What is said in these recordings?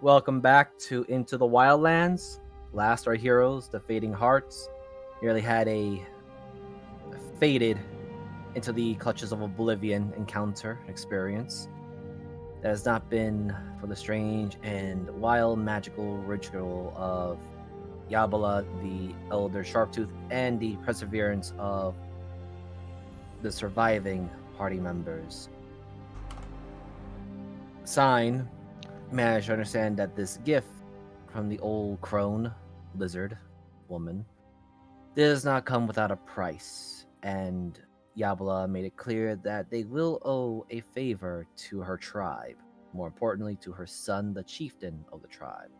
Welcome back to Into the Wildlands. Last, our heroes, the Fading Hearts, nearly had a faded into the clutches of oblivion encounter experience that has not been for the strange and wild magical ritual of Yabala, the Elder Sharptooth, and the perseverance of the surviving party members. Sign managed to understand that this gift from the old crone, lizard, woman, does not come without a price, and Yabala made it clear that they will owe a favor to her tribe, more importantly to her son, the chieftain of the tribe.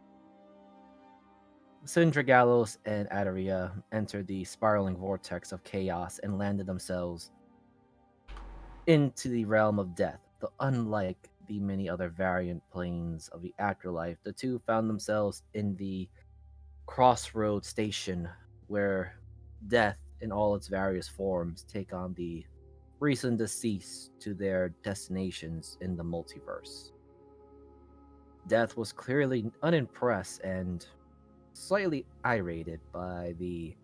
Sindra Gallos and Adaria entered the spiraling vortex of chaos and landed themselves into the realm of death. Though unlike the many other variant planes of the afterlife, the two found themselves in the crossroad station where death in all its various forms take on the recent deceased to their destinations in the multiverse. Death was clearly unimpressed and slightly irated by the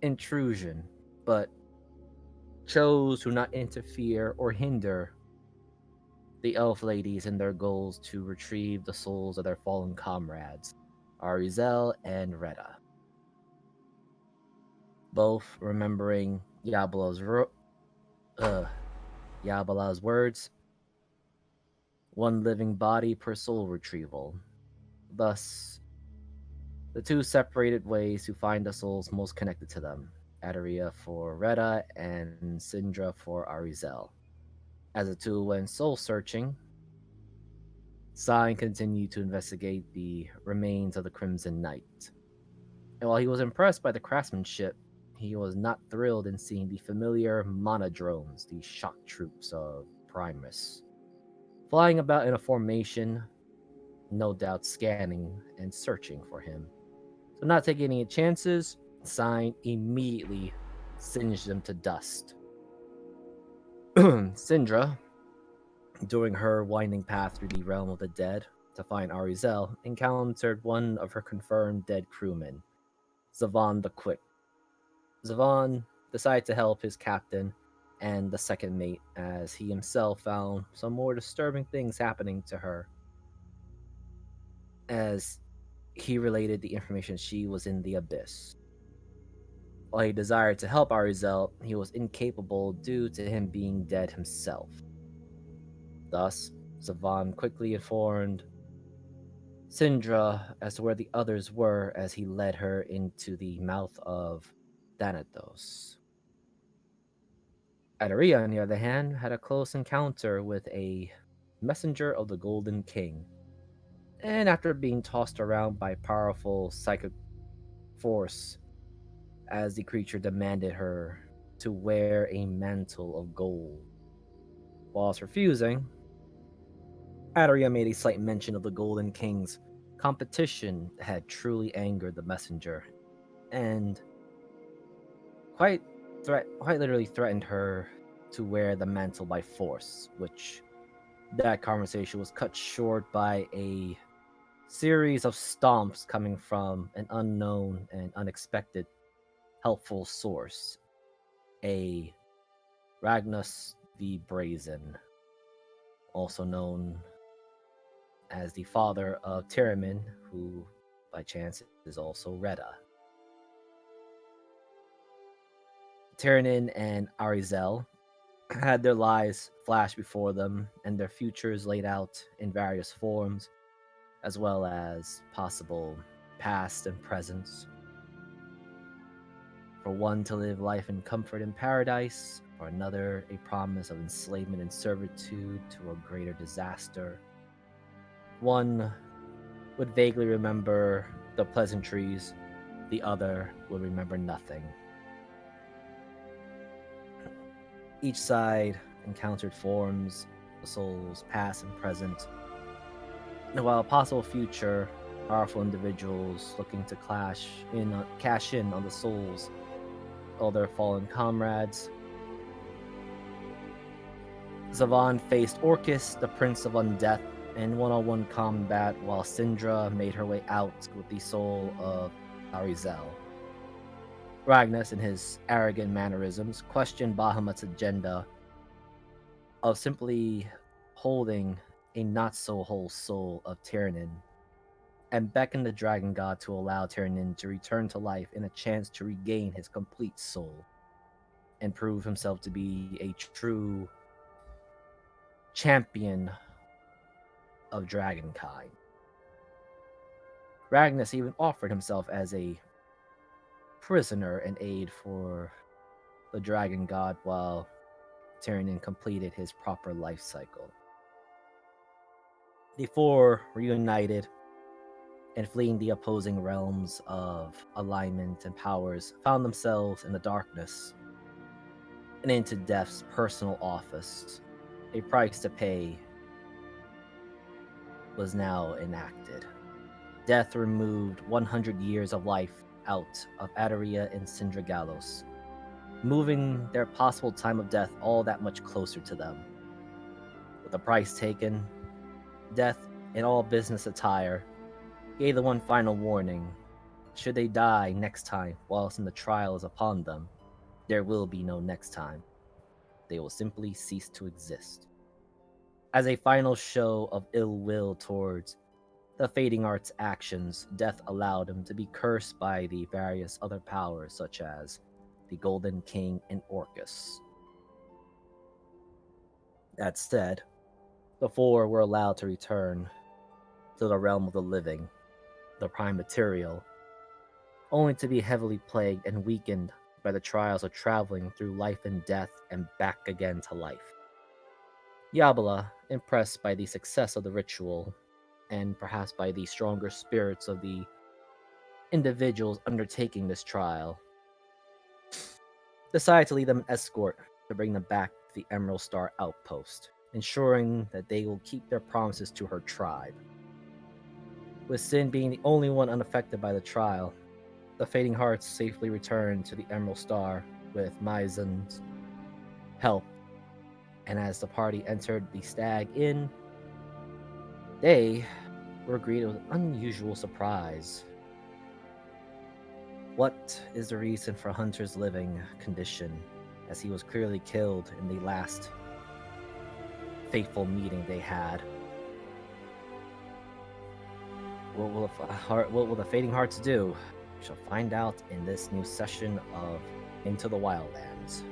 intrusion, but chose to not interfere or hinder the elf ladies in their goals to retrieve the souls of their fallen comrades, Arizel and Retta. Both remembering uh, Yabala's words, one living body per soul retrieval. Thus, the two separated ways to find the souls most connected to them, Adaria for Retta and Sindra for Arizel. As the two went soul searching, Sign continued to investigate the remains of the Crimson Knight. And while he was impressed by the craftsmanship, he was not thrilled in seeing the familiar monodrones, the shock troops of Primus, flying about in a formation, no doubt scanning and searching for him. So, not taking any chances, Sign immediately singed them to dust. Syndra, during her winding path through the realm of the dead to find Arizel, encountered one of her confirmed dead crewmen, Zavon the Quick. Zavon decided to help his captain and the second mate as he himself found some more disturbing things happening to her as he related the information she was in the abyss. While he desired to help Arizel, he was incapable due to him being dead himself. Thus, Zavon quickly informed Sindra as to where the others were as he led her into the mouth of Thanatos. Adaria, on the other hand, had a close encounter with a messenger of the Golden King, and after being tossed around by powerful psychic force as the creature demanded her to wear a mantle of gold. Whilst refusing, Adaria made a slight mention of the Golden King's competition that had truly angered the messenger, and quite quite literally threatened her to wear the mantle by force, which that conversation was cut short by a series of stomps coming from an unknown and unexpected helpful source, a Ragnus the Brazen, also known as the father of Tyriman, who by chance is also Retta. Tyrinan and Arizel had their lives flash before them and their futures laid out in various forms, as well as possible past and presents. For one to live life in comfort and paradise, for another a promise of enslavement and servitude to a greater disaster. One would vaguely remember the pleasantries, the other would remember nothing. Each side encountered forms, the souls past and present, and while a possible future, powerful individuals looking to cash in on the souls of their fallen comrades. Zavon faced Orcus, the Prince of Undeath, in one-on-one combat while Syndra made her way out with the soul of Arizel. Ragnas, in his arrogant mannerisms, questioned Bahamut's agenda of simply holding a not-so-whole soul of Tyrannin, and beckoned the dragon god to allow Tyrannin to return to life in a chance to regain his complete soul and prove himself to be a true champion of dragonkind. Ragnas even offered himself as a prisoner and aid for the dragon god while Tyrannin completed his proper life cycle. The four reunited and fleeing the opposing realms of alignment and powers found themselves in the darkness and into Death's personal office. A price to pay was now enacted. Death removed 100 years of life out of Adaria and Syndra Gallos, moving their possible time of death all that much closer to them. With the price taken, Death, in all business attire, gave the one final warning. Should they die next time whilst the trial is upon them, there will be no next time. They will simply cease to exist. As a final show of ill will towards the Fading Art's actions, Death allowed him to be cursed by the various other powers, such as the Golden King and Orcus. That said, the four were allowed to return to the realm of the living, the prime material, only to be heavily plagued and weakened by the trials of traveling through life and death and back again to life. Yabala, impressed by the success of the ritual, and perhaps by the stronger spirits of the individuals undertaking this trial, decided to lead them an escort to bring them back to the Emerald Star outpost, ensuring that they will keep their promises to her tribe. With Sin being the only one unaffected by the trial, the Fading Hearts safely returned to the Emerald Star with Maizen's help, and as the party entered the Stag Inn, they were greeted with an unusual surprise. What is the reason for Hunter's living condition, as he was clearly killed in the last fateful meeting they had? What will the Fading Hearts do? We shall find out in this new session of Into the Wildlands.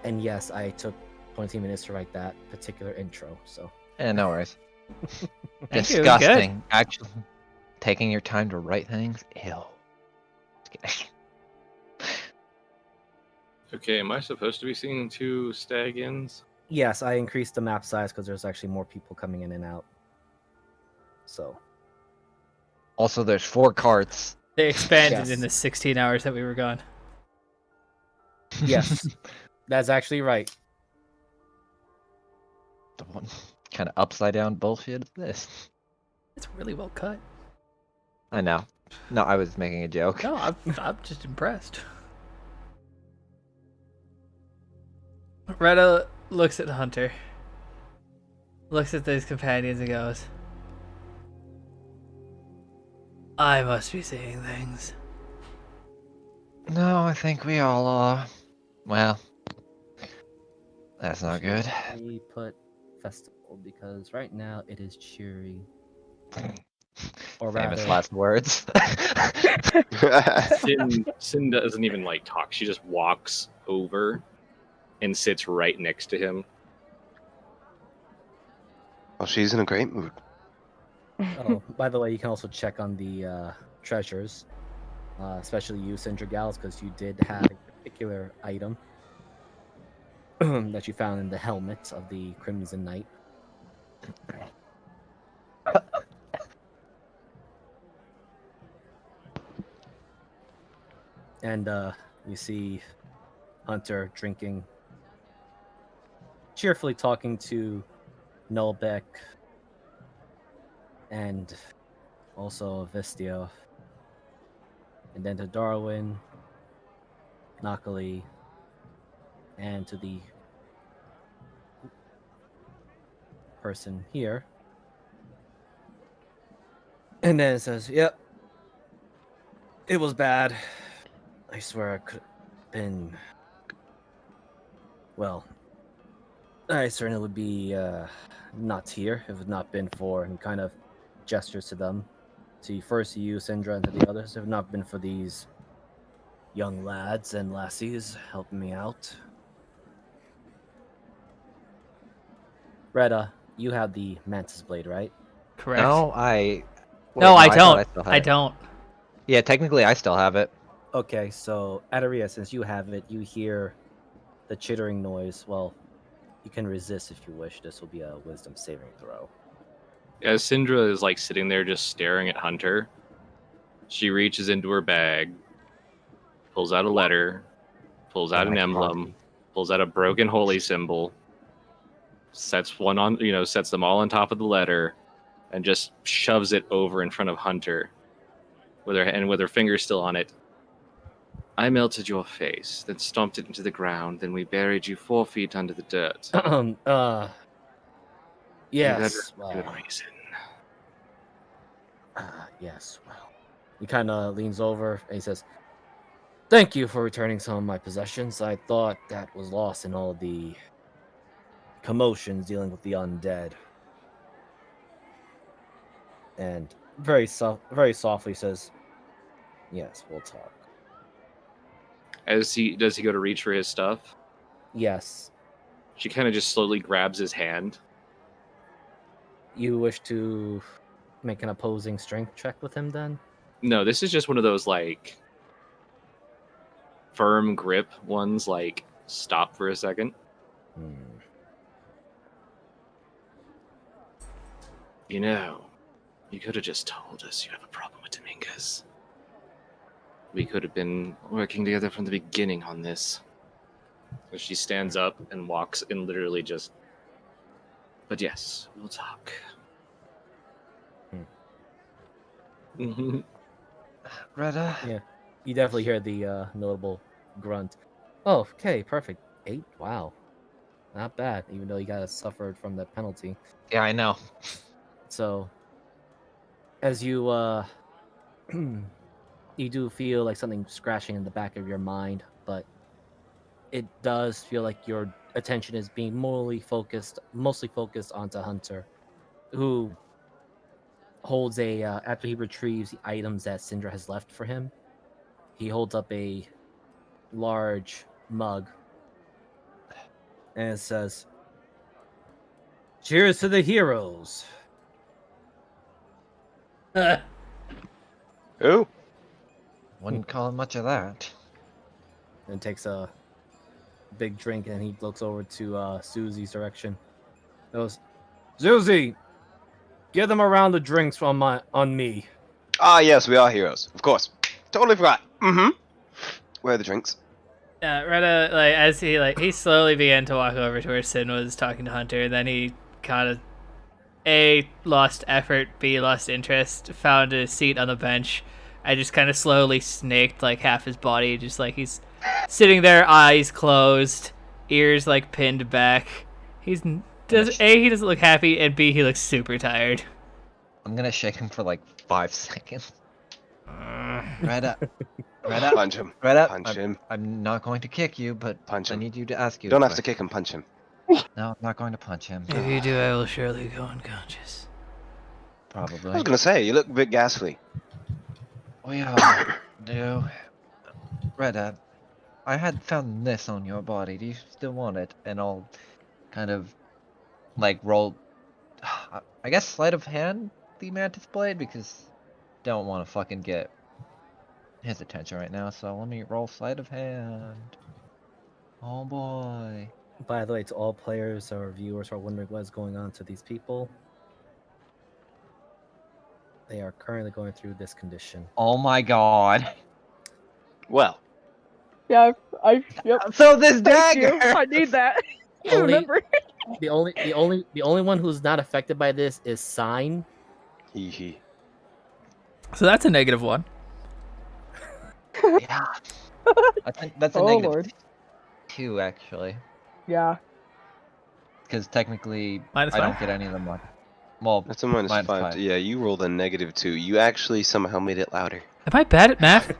And yes, I took 20 minutes to write that particular intro, so. Yeah, no worries. Thank you, it was good. Disgusting. Actually, taking your time to write things? Ew. Just kidding. Okay, am I supposed to be seeing 2 stag inns? Yes, I increased the map size because there's actually more people coming in and out. So. Also, there's 4 carts. They expanded Yes. in the 16 hours that we were gone. Yes, that's actually right. The one kind of upside down bullshit is this. It's really well cut. I know. No, I was making a joke. No, I'm just impressed. Retta looks at Hunter, looks at his companions and goes, I must be seeing things. No, I think we all are. Well, that's not good. We put festival because right now it is cheery. Or Famous rather, last words. Sin doesn't even like talk. She just walks over and sits right next to him. Well, she's in a great mood. oh, by the way, you can also check on the treasures, especially you, Syndra Gals, because you did have a particular item that you found in the helmet of the Crimson Knight. And you see Hunter drinking, cheerfully talking to Nullbeck and also Vistio. And then to Darwin Nakali, and to the person here. And then it says, "Yep, it was bad. I swear I could have been. Well, I certainly would be not here if it had not been for," and kind of gestures to them. To first you, Syndra, and to the others, if it had not been for these young lads and lassies helping me out. Retta, you have the Mantis Blade, right? Correct. No, Wait, No, I thought don't. I still had I it. don't. Yeah, technically I still have it. Okay, so Adaria, since you have it, you hear the chittering noise. Well, you can resist if you wish. This will be a wisdom saving throw. As Syndra is like sitting there just staring at Hunter, she reaches into her bag, pulls out a letter, pulls out Oh an my emblem, God. pulls out a broken holy symbol, sets one on, sets them all on top of the letter, and just shoves it over in front of Hunter, with her fingers still on it. I melted your face, then stomped it into the ground, then we buried you 4 feet under the dirt. Yes, Good well, reason. yes, well. He kind of leans over and he says, "Thank you for returning some of my possessions. I thought that was lost in all the commotions dealing with the undead." And very softly says, "Yes, we'll talk." As he does, he go to reach for his stuff. Yes, She kind of just slowly grabs his hand. you wish to make an opposing strength check with him then? No, this is just one of those like firm grip ones. Like stop for a second. Hmm. You could have just told us you have a problem with Dominguez. We could have been working together from the beginning on this. So she stands up and walks and literally just. But yes, we'll talk. Mhm. Retta. Yeah, you definitely hear the notable grunt. Oh, okay, perfect. 8? Wow. Not bad, even though you guys suffered from that penalty. Yeah, I know. So, as you you do feel like something scratching in the back of your mind, but it does feel like your attention is being mostly focused onto Hunter, who holds a after he retrieves the items that Syndra has left for him. He holds up a large mug and it says, "Cheers to the heroes." Who? Wouldn't call it much of that. And takes a big drink and he looks over to Susie's direction. He goes, "Susie, give them a round of drinks on me." Ah, yes, we are heroes. Of course. Totally forgot. Mm-hmm. Where are the drinks? Retta, like as he slowly began to walk over to where Sin was talking to Hunter, and then he kind of A, lost effort, B, lost interest, found a seat on the bench. I just kind of slowly snaked like half his body, just like he's sitting there, eyes closed, ears like pinned back. He doesn't look happy, and B, he looks super tired. I'm gonna shake him for like 5 seconds. Retta. Retta. Punch him. Retta. Punch him. I'm not going to kick you, but Punch I him. need you to ask you. You don't a have to question. kick him, punch him. No, I'm not going to punch him. If you do, I will surely go unconscious. I was Probably. gonna say, you look a bit ghastly. We all do. Retta, I had found this on your body. Do you still want it? And I'll kind of like roll, I guess, sleight of hand the mantis blade because don't want to fucking get his attention right now. So let me roll sleight of hand. Oh boy. By the way, to all players or viewers who are wondering what is going on to these people, they are currently going through this condition. Oh my god. Well, Yeah, yep. So this Thank you. dagger. I need that. I Only- remember. The only one who's not affected by this is Sign. hee hee. So that's a -1. Yeah. I think that's a Oh, negative Lord. 2, actually. Yeah. Because technically, Minus I don't five? get any of them. Well, That's a minus minus 5. 5. Yeah, you rolled a -2. You actually somehow made it louder. Am I bad at math?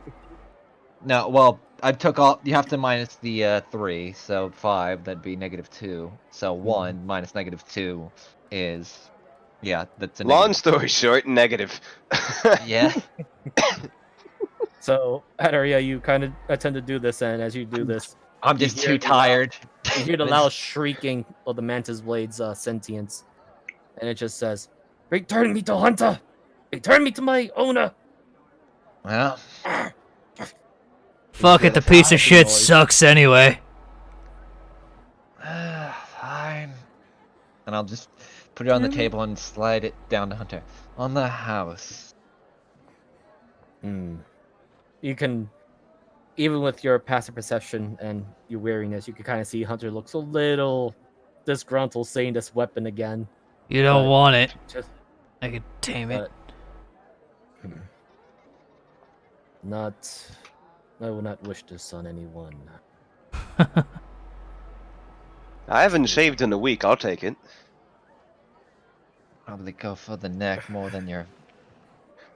No, well, I took all. You have to minus the 3, so 5. That'd be -2. So 1 minus -2 is, yeah, that's a Long negative. story short, negative. Yeah. So, Adaria, you kind of attempt to do this, and as you do this, I'm you just hear too the loud- tired. you hear the loud shrieking of the mantis blade's sentience, and it just says, "Return me to Hunter! Return me to my owner!" Well, Fuck it, the piece of shit noise. sucks anyway. fine. And I'll just put it on the table and slide it down to Hunter. On the house. You can, even with your passive perception and your weariness, you can kind of see Hunter looks a little disgruntled seeing this weapon again. You don't But want it. just, I could tame it. but not. I will not wish this on anyone. I haven't shaved in a week. I'll take it. Probably go for the neck more than your.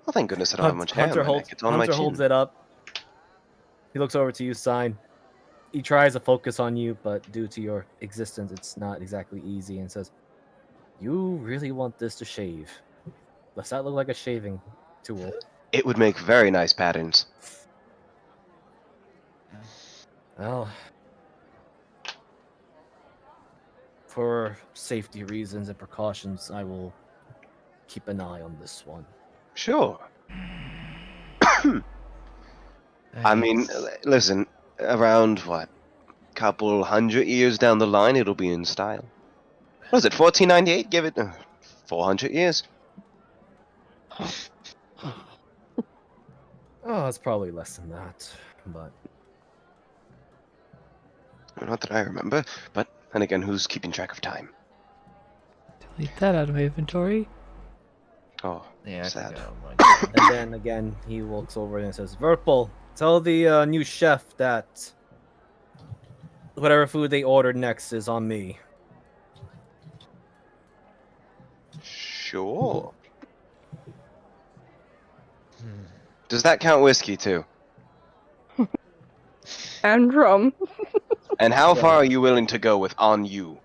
Well, thank goodness I don't have much hair on Hunter my neck. holds. It's on my Hunter chin. holds it up. He looks over to you, Sign. He tries to focus on you, but due to your existence, it's not exactly easy. And says, "You really want this to shave? Does that look like a shaving tool?" It would make very nice patterns. Well, for safety reasons and precautions, I will keep an eye on this one. Sure. I mean, listen, around what? Couple 100 years down the line, it'll be in style. What is it, 1498? Give it 400 years. Oh, it's probably less than that, but Not that I remember, but then again, who's keeping track of time? Delete that out of my inventory. Oh, Yeah, I sad. forgot. and then again he looks over and says, "Verpal, tell the new chef that whatever food they ordered next is on me." Sure. Hmm. Does that count whiskey too? And rum. And how Yeah. far are you willing to go with on you?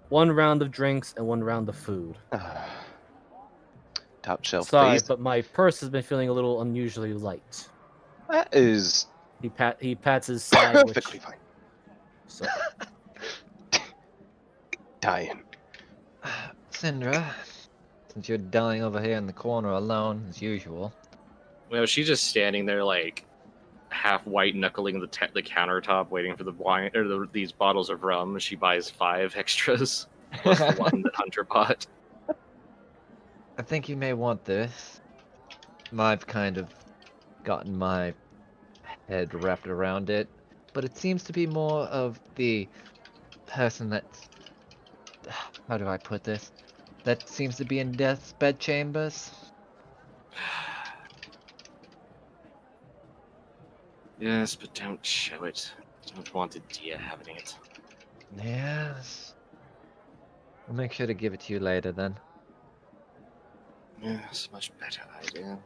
1 round of drinks and 1 round of food. Top shelf, Sorry, please. but my purse has been feeling a little unusually light. That is He pats his side, perfectly which fine. so Dying. Syndra, since you're dying over here in the corner alone, as usual. Well, she's just standing there like half white knuckling the countertop, waiting for the wine or these bottles of rum. She buys 5 extras plus the one that Hunter bought. I think you may want this. I've kind of gotten my head wrapped around it, but it seems to be more of the person that's. How do I put this? That seems to be in death's bedchambers. Yes, but don't show it. Don't want the deer having it. Yes. I'll make sure to give it to you later then. Yes, much better idea.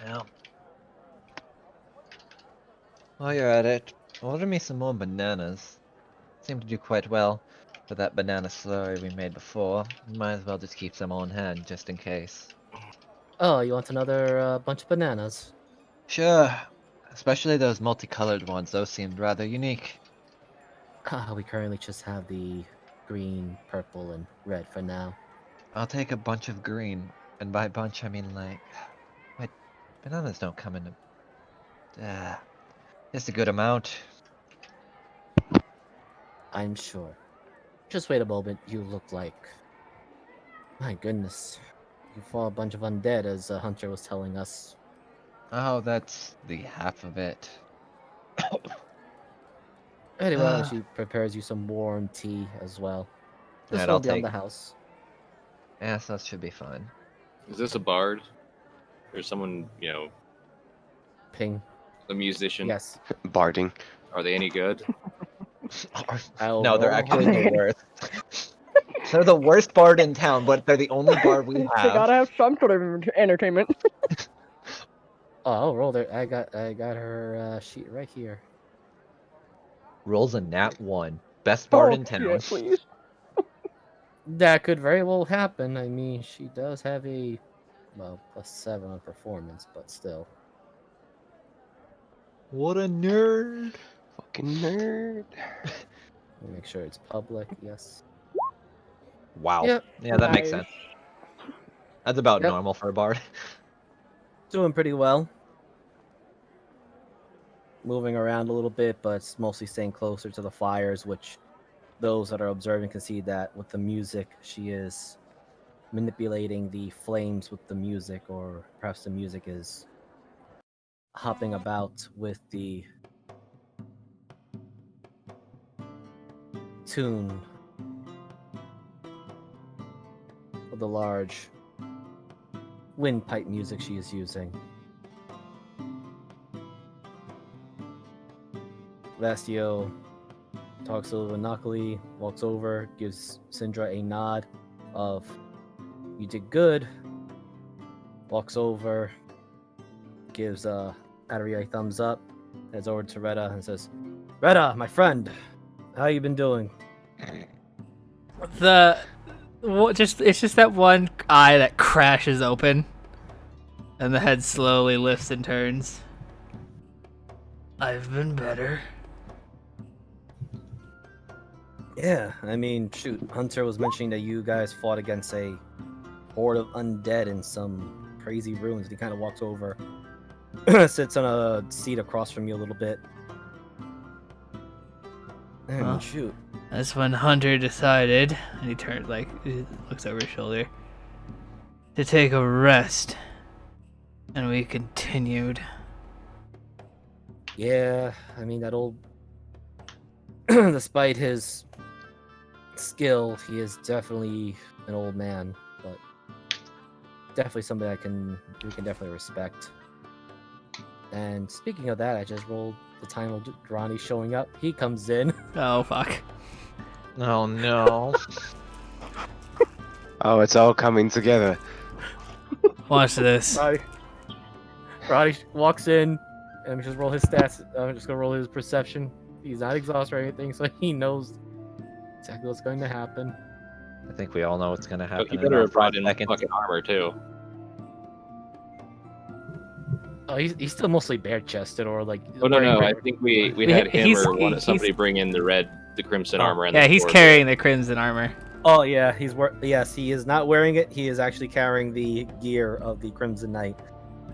Yeah. While you're at it, order me some more bananas. Seem to do quite well for that banana slurry we made before. Might as well just keep some on hand just in case. oh, you want another bunch of bananas? Sure. Especially those multicolored ones, those seemed rather unique. We currently just have the green, purple, and red for now. I'll take a bunch of green, and by bunch I mean like... Wait, bananas don't come in just a good amount. I'm sure. Just wait a moment. You look like. My goodness. You fought a bunch of undead, as Hunter was telling us. Oh, that's the half of it. Anyway, she prepares you some warm tea as well. This Alright, will I'll be on take... the house. Yes, that should be fine. Is this a bard? Or someone, Ping. The musician. Yes. Barding. Are they any good? No, they're roll actually hard. the worst. They're the worst bard in town, but they're the only bard we They have. gotta have some sort of entertainment. Oh, I'll roll there. I got her sheet right here. Rolls a nat 1. Best bard Oh in town. shit, please. That could very well happen. I mean, she does have a +7 on performance, but still. What a nerd. Fucking nerd. Let me make sure it's public. Yes. Wow. Yep. Yeah, that makes Nice. sense. That's about Yep. normal for a bard. Doing pretty well. Moving around a little bit, but it's mostly staying closer to the fires, which those that are observing can see that with the music, she is manipulating the flames with the music, or perhaps the music is hopping about with the tune of the large windpipe music she is using. Vastio talks a little knuckly, walks over, gives Syndra a nod of "You did good." Walks over, gives Adaria a thumbs up, heads over to Retta and says, "Retta, my friend, how you been doing?" It's just that one eye that crashes open, and the head slowly lifts and turns. I've been better. Yeah, I mean, shoot, Hunter was mentioning that you guys fought against a horde of undead in some crazy ruins. He kind of walks over, sits on a seat across from you a little bit. And Huh? shoot, That's when Hunter decided, and he looks over his shoulder, to take a rest. And we continued. yeah, I mean, that old, despite his skill, he is definitely an old man, but definitely somebody we can definitely respect. And speaking of that, I just rolled the time of Ronnie showing up. He comes in. Oh, fuck. Oh no. Oh, it's all coming together. Watch this. Ronnie walks in, and just roll his stats. I'm just gonna roll his perception. He's not exhausted or anything, so he knows exactly what's going to happen. I think we all know what's gonna Oh, happen he in better about have brought 5 in seconds. fucking armor too. Oh, he's still mostly bare chested or like. Oh no, wearing no, I bare- think we We- had him he's- or he's- somebody bring in the crimson Oh, armor. And Yeah, the he's sword. carrying the crimson armor. Oh yeah, yes, he is not wearing it. He is actually carrying the gear of the Crimson Knight.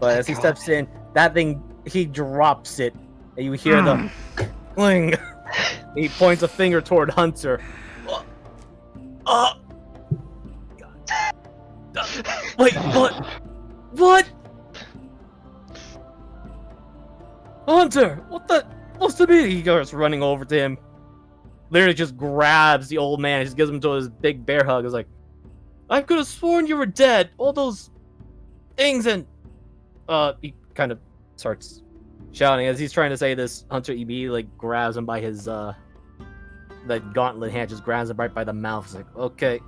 But as he steps in, that thing he drops it, and you hear the cling. He points a finger toward Hunter. Wait, what? What? Hunter, what's the meaning? He goes running over to him. Literally just grabs the old man, just gives him to his big bear hug. It's like, I could have sworn you were dead. All those things, and he kind of starts shouting as he's trying to say this. Hunter immediately like grabs him by his that gauntlet hand, just grabs him right by the mouth. It's like, okay,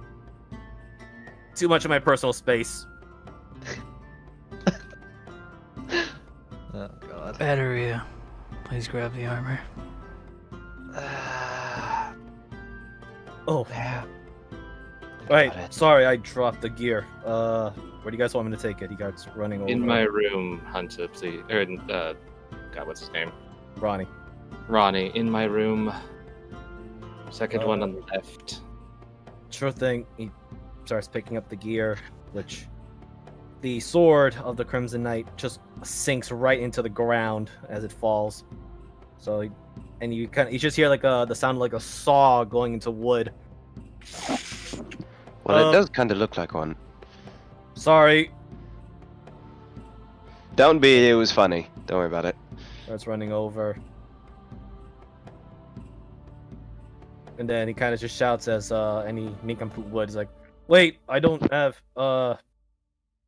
too much of my personal space. Oh god. Adaria, please grab the armor. Oh, Yeah. right. Got it. Sorry, I dropped the gear. Where do you guys want me to take it? He got running over. In my room, Hunter, please. Or, God, what's his name? Ronnie. Ronnie, in my room. Second one on the left. Sure thing. He starts picking up the gear, which the sword of the Crimson Knight just sinks right into the ground as it falls. So, you just hear like the sound of like a saw going into wood. Well, it does kind of look like one. Sorry. Don't be. It was funny. Don't worry about it. Starts running over. And then he kind of just shouts as any nincompoop would. He's like, wait, I don't have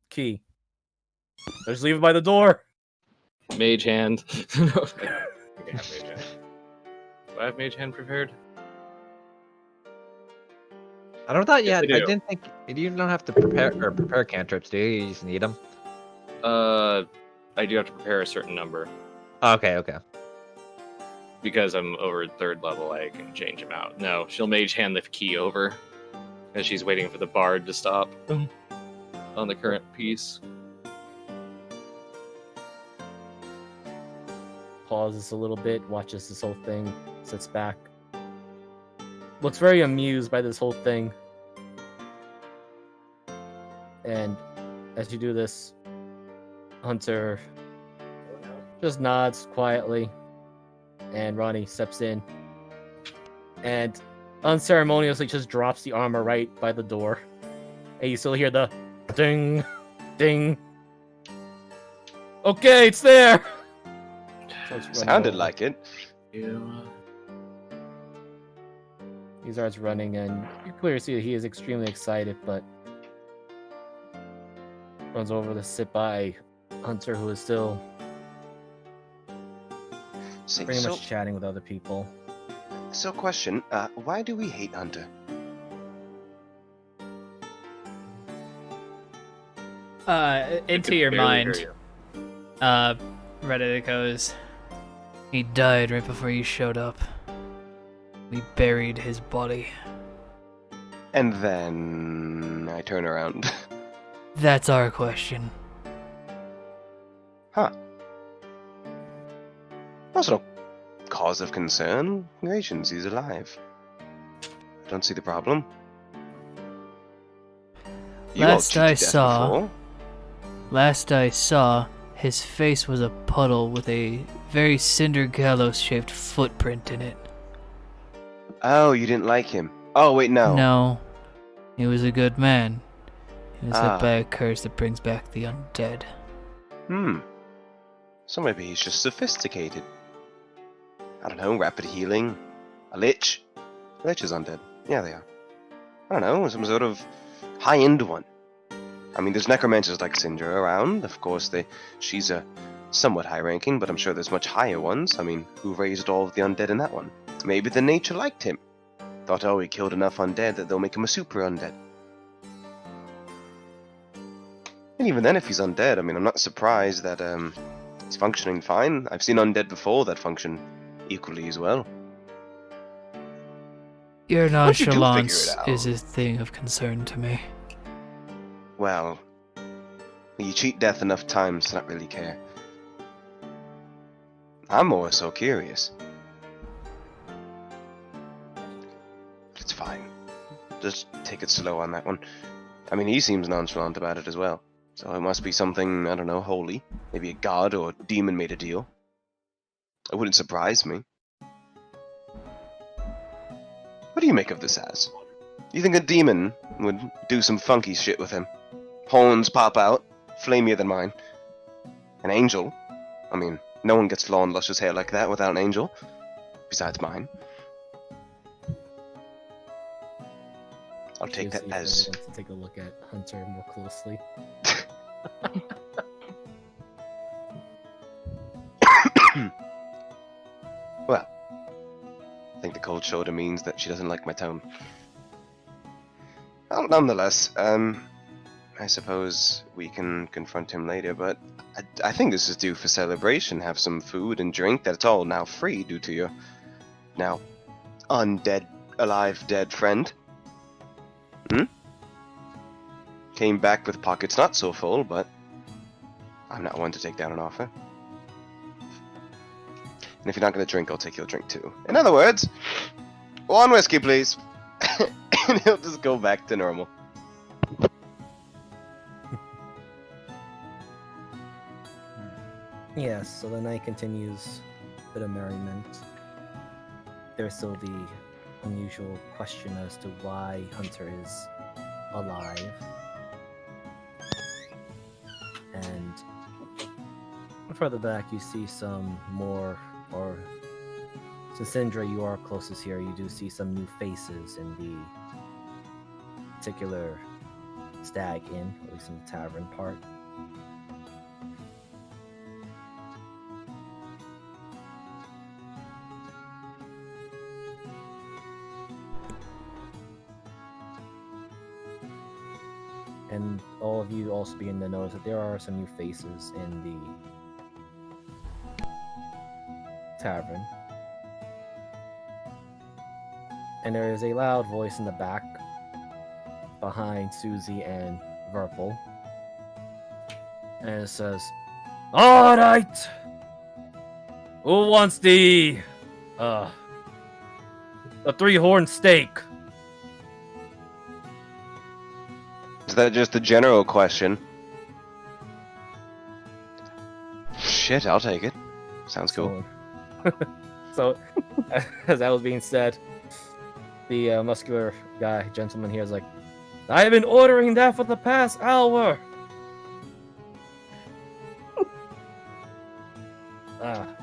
key. Just leave it by the door. Mage hand. No, I think I have mage hand. Do I have mage hand prepared? I don't thought you Yes, had. I I do. didn't think you don't have to prepare cantrips, do you? You just need them. I do have to prepare a certain number. Okay, okay. Because I'm over 3rd level, I can change them out. No, she'll mage hand the key over. As she's waiting for the bard to stop on the current piece. Pauses a little bit, watches this whole thing, sits back, looks very amused by this whole thing. And as you do this, Hunter just nods quietly, and Ronnie steps in and unceremoniously just drops the armor right by the door. And you still hear the ding, ding. Okay, it's there! Starts running Sounded over. like it. He starts running, and you clearly see that he is extremely excited, but runs over to sit by Hunter, who is still See, pretty so, much chatting with other people. so question, why do we hate Hunter? Into your Barely mind, hear Reddit goes, he died right before you showed up. We buried his body. And then I turn around. That's our question. Huh. Also, no cause of concern. Congratulations, he's alive. Don't see the problem. You all Last cheated I death saw- before. Last I saw, his face was a puddle with a very Cinder Gallows-shaped footprint in it. Oh, you didn't like him. Oh, wait, no. No, he was a good man. He was Ah. hit by a curse that brings back the undead. So maybe he's just sophisticated. I don't know, rapid healing. A lich. A lich is undead. Yeah, they are. I don't know, some sort of high-end one. I mean, there's necromancers like Cinder around. Of course, she's a somewhat high-ranking, but I'm sure there's much higher ones. I mean, who raised all of the undead in that one? Maybe the nature liked him. Thought, oh, he killed enough undead that they'll make him a super undead. And even then, if he's undead, I mean, I'm not surprised that he's functioning fine. I've seen undead before that function equally as well. Your Once you do figure it nonchalance out- is a thing of concern to me. Well, you cheat death enough times to not really care. I'm more so curious. It's fine. Just take it slow on that one. I mean, he seems nonchalant about it as well. So it must be something, I don't know, holy. Maybe a god or a demon made a deal. It wouldn't surprise me. What do you make of this as? You think a demon would do some funky shit with him? Horns pop out, flamier than mine. An angel? I mean, no one gets long, luscious hair like that without an angel. Besides mine. I'll take that See if as... anyone wants to take a look at Hunter more closely. Well, I think the cold shoulder means that she doesn't like my tone. Well, nonetheless, I suppose we can confront him later, but I think this is due for celebration. Have some food and drink. That's all now free due to your now undead, alive, dead friend. Came back with pockets not so full, but I'm not one to take down an offer. And if you're not going to drink, I'll take your drink too. In other words, one whiskey, please. And he'll just go back to normal. Yes, so the night continues, a bit of merriment. There's still the unusual question as to why Hunter is alive. And further back, you see some more, or since Syndra, you are closest here, you do see some new faces in the particular Stag Inn, at least in the tavern part. and all of you also begin to notice that there are some new faces in the tavern. And there is a loud voice in the back behind Susie and Verpal. And it says, "Alright! Who wants the 3-horn steak?" Is that just a general question? Shit, I'll take it. Sounds cool. So, as that was being said, the muscular guy, gentleman here, is like, "I have been ordering that for the past hour."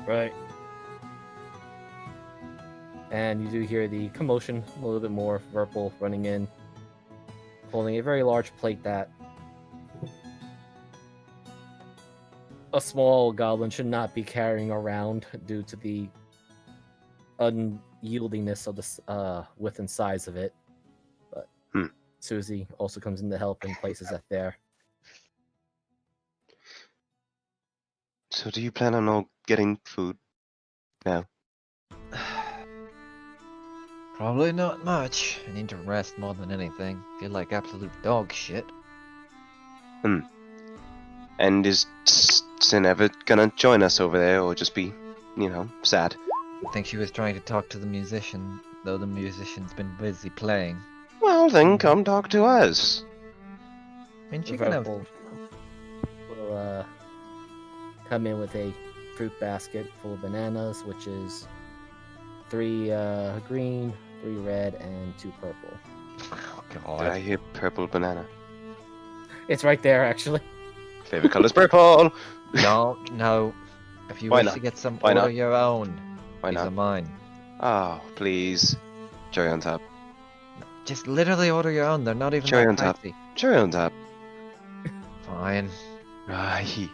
Right. And you do hear the commotion a little bit more. Verpal running in, holding a very large plate that a small goblin should not be carrying around due to the unyieldiness of the width and size of it. But Susie also comes in to help and places that there. So do you plan on all getting food now? Probably not much. I need to rest more than anything. Feel like absolute dog shit. And is Sin ever gonna join us over there, or just be, sad? I think she was trying to talk to the musician, though the musician's been busy playing. Well, then come talk to us. I mean, she can have... Verpal will come in with a fruit basket full of bananas, which is 3 green, 3 red, and 2 purple. Oh, Did God. I hear purple banana? It's right there, actually. Favorite color's purple. No. If you Why wish not? to get some, Why order not? your own. Why These are not? mine. Oh, please. Cherry on top. Just literally order your own. They're not even Cherry that on top. pricey. Cherry on top. Fine. Right.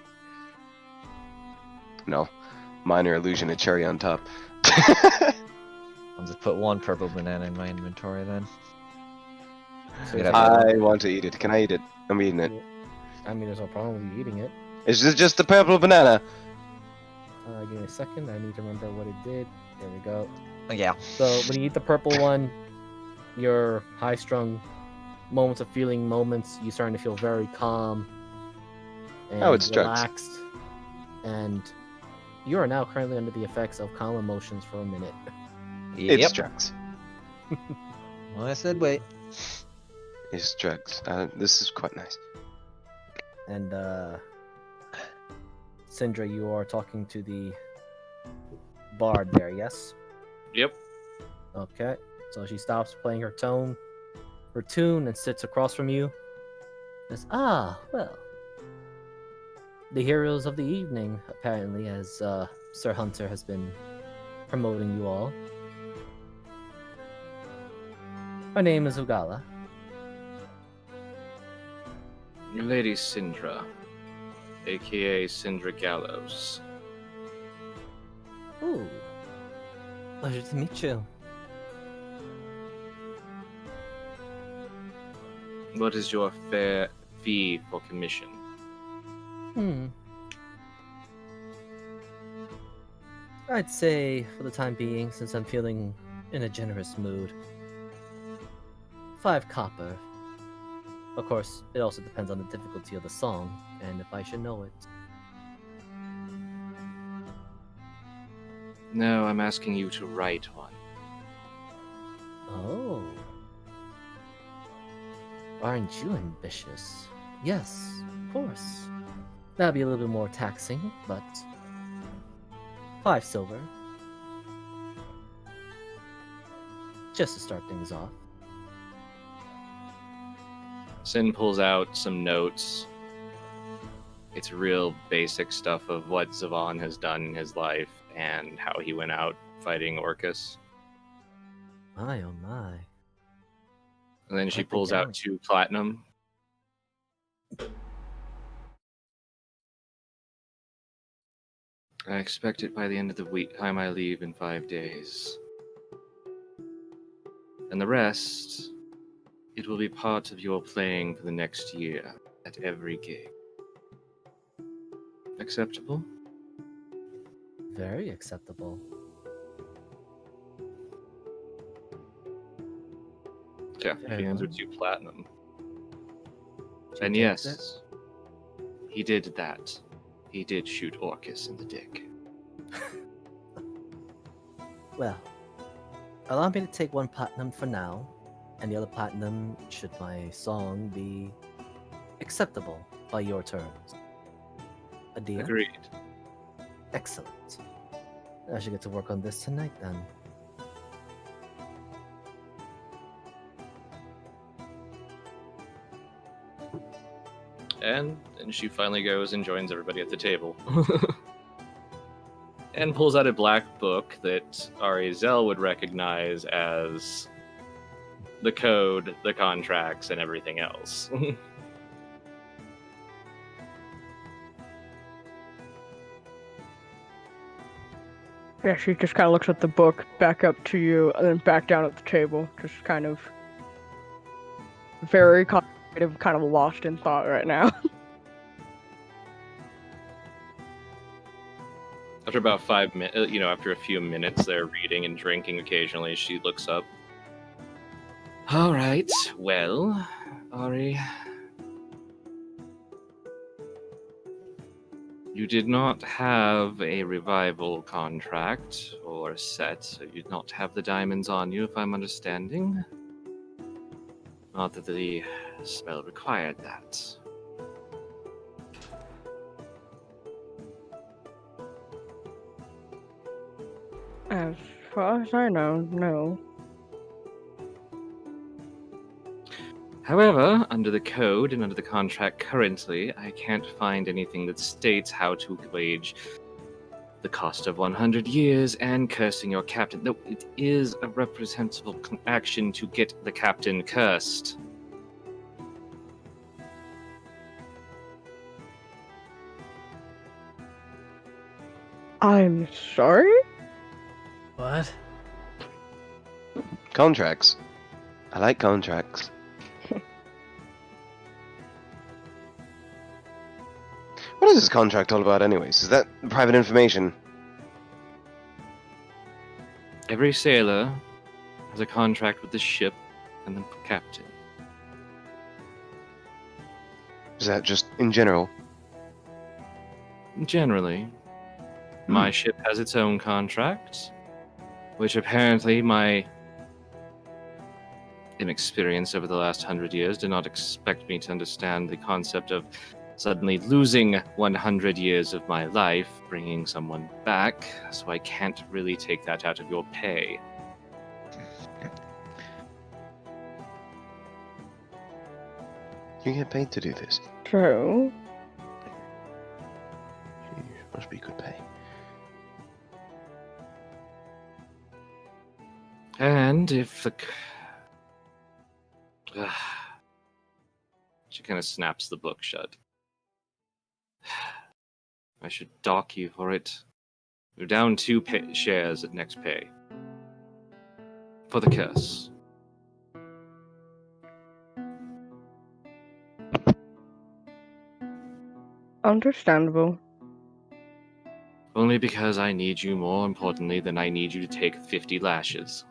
No. Minor illusion of cherry on top. I'll just put 1 purple banana in my inventory then. So Get if up. you- I want to eat it. Can I eat it? I'm eating it. I mean, there's no problem with you eating it. Is this just the purple banana? Give me a second. I need to remember what it did. There we go. Oh, yeah. So when you eat the purple one, your high-strung moments of feeling moments, you starting to feel very calm and Oh, it's drugs. relaxed. And you are now currently under the effects of calm emotions for a minute. It's Yep. drugs. Well, I said wait. It's drugs. This is quite nice. And Sindra, you are talking to the bard there, yes? Yep. Okay. So she stops playing her tune and sits across from you. Says, well. The heroes of the evening, apparently, as Sir Hunter has been promoting you all. Her name is Ugala. Lady Syndra, aka Syndra Gallows. Ooh. Pleasure to meet you. What is your fair fee for commission? I'd say, for the time being, since I'm feeling in a generous mood, 5 copper. Of course, it also depends on the difficulty of the song, and if I should know it. No, I'm asking you to write one. Oh. Aren't you ambitious? Yes, of course. That'll be a little bit more taxing, but 5 silver. Just to start things off. Sin pulls out some notes. It's real basic stuff of what Zavon has done in his life and how he went out fighting Orcus. My oh my. And then she Quite the pulls out gallant. 2 platinum. I expect it by the end of the week time I leave in 5 days. And the rest, It will be part of your playing for the next year at every gig. Acceptable? Very acceptable. Yeah, Very she hands her well. 2 platinum. She And takes it. yes, he did that. He did shoot Orcus in the dick. Well, allow me to take 1 platinum for now, and the other platinum should my song be acceptable by your terms. A deal? Agreed. Excellent. I should get to work on this tonight then. And then she finally goes and joins everybody at the table. And pulls out a black book that Arizel would recognize as the code, the contracts, and everything else. Yeah, she just kind of looks at the book, back up to you, and then back down at the table. Just kind of very contemplative, kind of lost in thought right now. After about 5 minutes, after a few minutes there reading and drinking occasionally, she looks up. All right, well, Ari, you did not have a revival contract or set, so you did not have the diamonds on you, if I'm understanding. Not that the spell required that. As far as I know, no. However, under the code and under the contract currently, I can't find anything that states how to wage the cost of 100 years and cursing your captain, though it is a reprehensible action to get the captain cursed. I'm sorry? What? Contracts. I like contracts. What is this contract all about, anyways? Is that private information? Every sailor has a contract with the ship and the captain. Is that just in general? Generally, my ship has its own contract, which apparently my inexperience over the last 100 years did not expect me to understand the concept of suddenly losing 100 years of my life, bringing someone back, so I can't really take that out of your pay. You get paid to do this. So, Must be good pay. And if the... She kind of snaps the book shut. I should dock you for it. You're down 2 shares at next pay. For the curse. understandable. Only because I need you more importantly than I need you to take 50 lashes.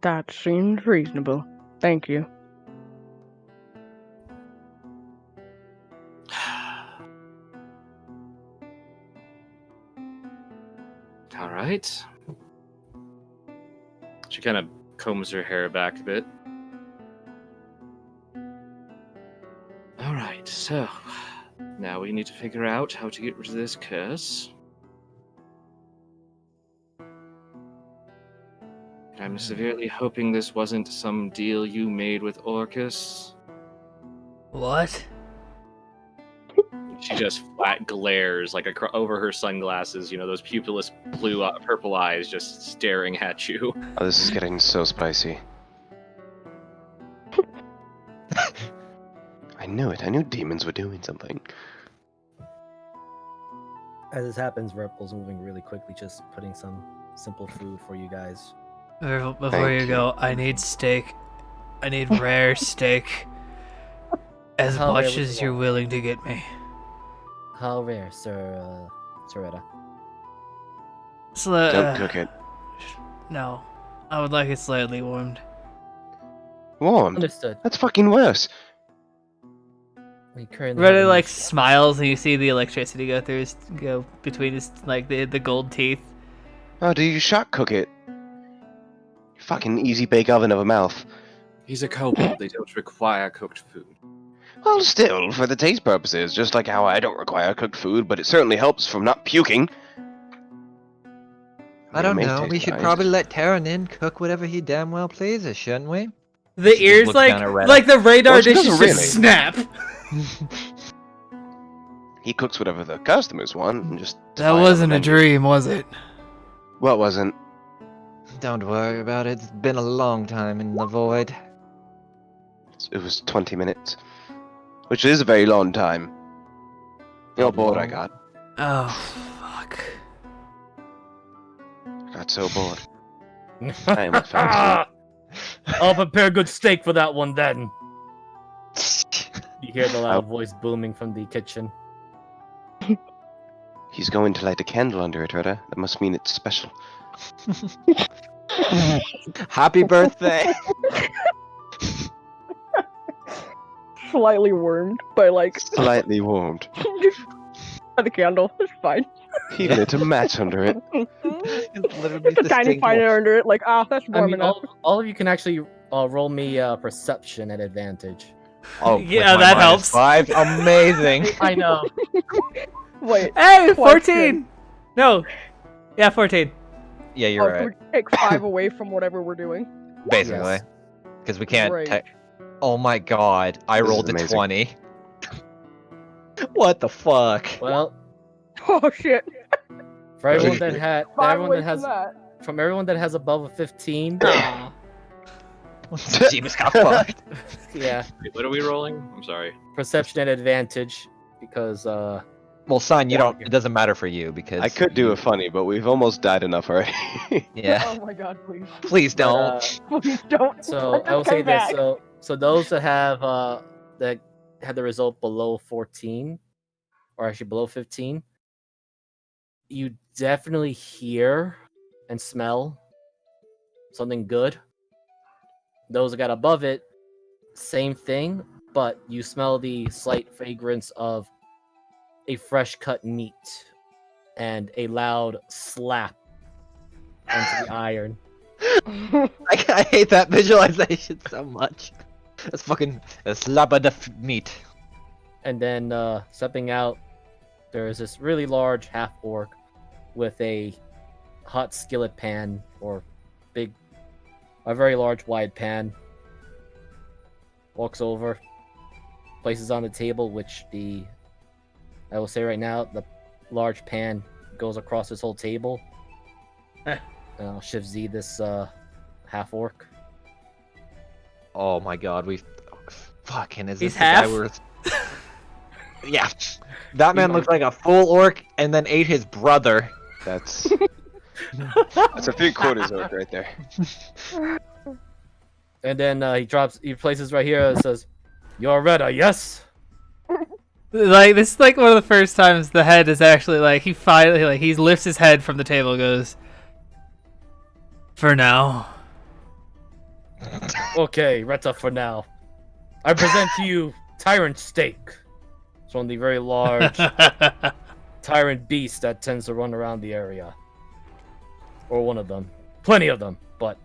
That seems reasonable. Thank you. All right. She kind of combs her hair back a bit. All right, so now we need to figure out how to get rid of this curse. I'm severely hoping this wasn't some deal you made with Orcus. What? She just flat glares like over her sunglasses, those pupilless blue, purple eyes just staring at you. Oh, this is getting so spicy. I knew it. I knew demons were doing something. As this happens, Ripple's moving really quickly, just putting some simple food for you guys. Before Thank you you. go, I need steak. I need rare steak. As How rare much would as you you're want? willing to get me. How rare, Sir Soretta? Don't cook it. No. I would like it slightly warmed. Warmed? Understood. That's fucking worse. We currently have Really a like niche. smiles and you see the electricity go between his like the gold teeth. Oh, do you shot cook it? You fucking easy bake oven of a mouth. He's a kobold. They don't require cooked food. Well, still, for the taste purposes, just like how I don't require cooked food, but it certainly helps from not puking. I don't Meal may know. taste We should nice. probably let Terranin cook whatever he damn well pleases, shouldn't we? The She ears looks down at Retta. like the radar Well, she dishes doesn't just really. snap. He cooks whatever the customers want, and just That fine on wasn't the a menu. dream, was it? What wasn't? Don't worry about it. It's been a long time in the void. It was 20 minutes. Which is a very long time. You know how bored I Long. got. Oh fuck. I got so bored. I almost fell asleep. I'll prepare good steak for that one then. You hear the loud voice booming from the kitchen. He's going to light a candle under it, Retta. That must mean it's special. Happy birthday! Slightly warmed by like Slightly warmed. by the candle. It's fine. He lit a match under it. It's literally Just a tiny distinct fire warmth. under it. Like that's I warm mean, enough. all of you can actually roll me perception at advantage. Oh, Yeah, with my that minus helps. 5? Amazing. I know. Wait. Hey, Question. 14. No. Yeah, 14. Yeah, you're so right. we take 5 away from whatever we're doing. Basically. Yes. Because we can't. Right. Oh my god, I This is rolled a amazing. 20. What the fuck? Well, Oh shit. for everyone Right. that had, 5 everyone away that has, from that. from everyone that has above a 15, Aw. Jeebus got fucked. yeah, Wait, what are we rolling? I'm sorry. perception at advantage because Well, son, you Yeah. don't. It doesn't matter for you because I could do you- a funny, but we've almost died enough already. Yeah. Oh my god, please. Please but, don't. Please don't. so Let I will this say come this. back. So those that have that had the result below 14, or actually below 15, you definitely hear and smell something good. Those that got above it, same thing, but you smell the slight fragrance of a fresh cut meat and a loud slap onto the iron. I hate that visualization so much. That's fucking a slap of the meat. And then stepping out, there is this really large half orc with a hot skillet pan or a very large wide pan. Walks over, places on the table, which I will say right now, the large pan goes across this whole table. And I'll shift Z this half orc. Oh my god, we fucking is He's this the guy half? we're Yeah. That man looks like a full orc and then ate his brother. That's a 3/4 orc right there. And then he places right here and says, "You're Retta, yes?" Like this is like one of the first times the head is actually like he finally like he lifts his head from the table and goes, "For now." Okay, Retta for now. I present to you Tyrant Steak. It's one of the very large tyrant beasts that tends to run around the area. Or one of them. Plenty of them, but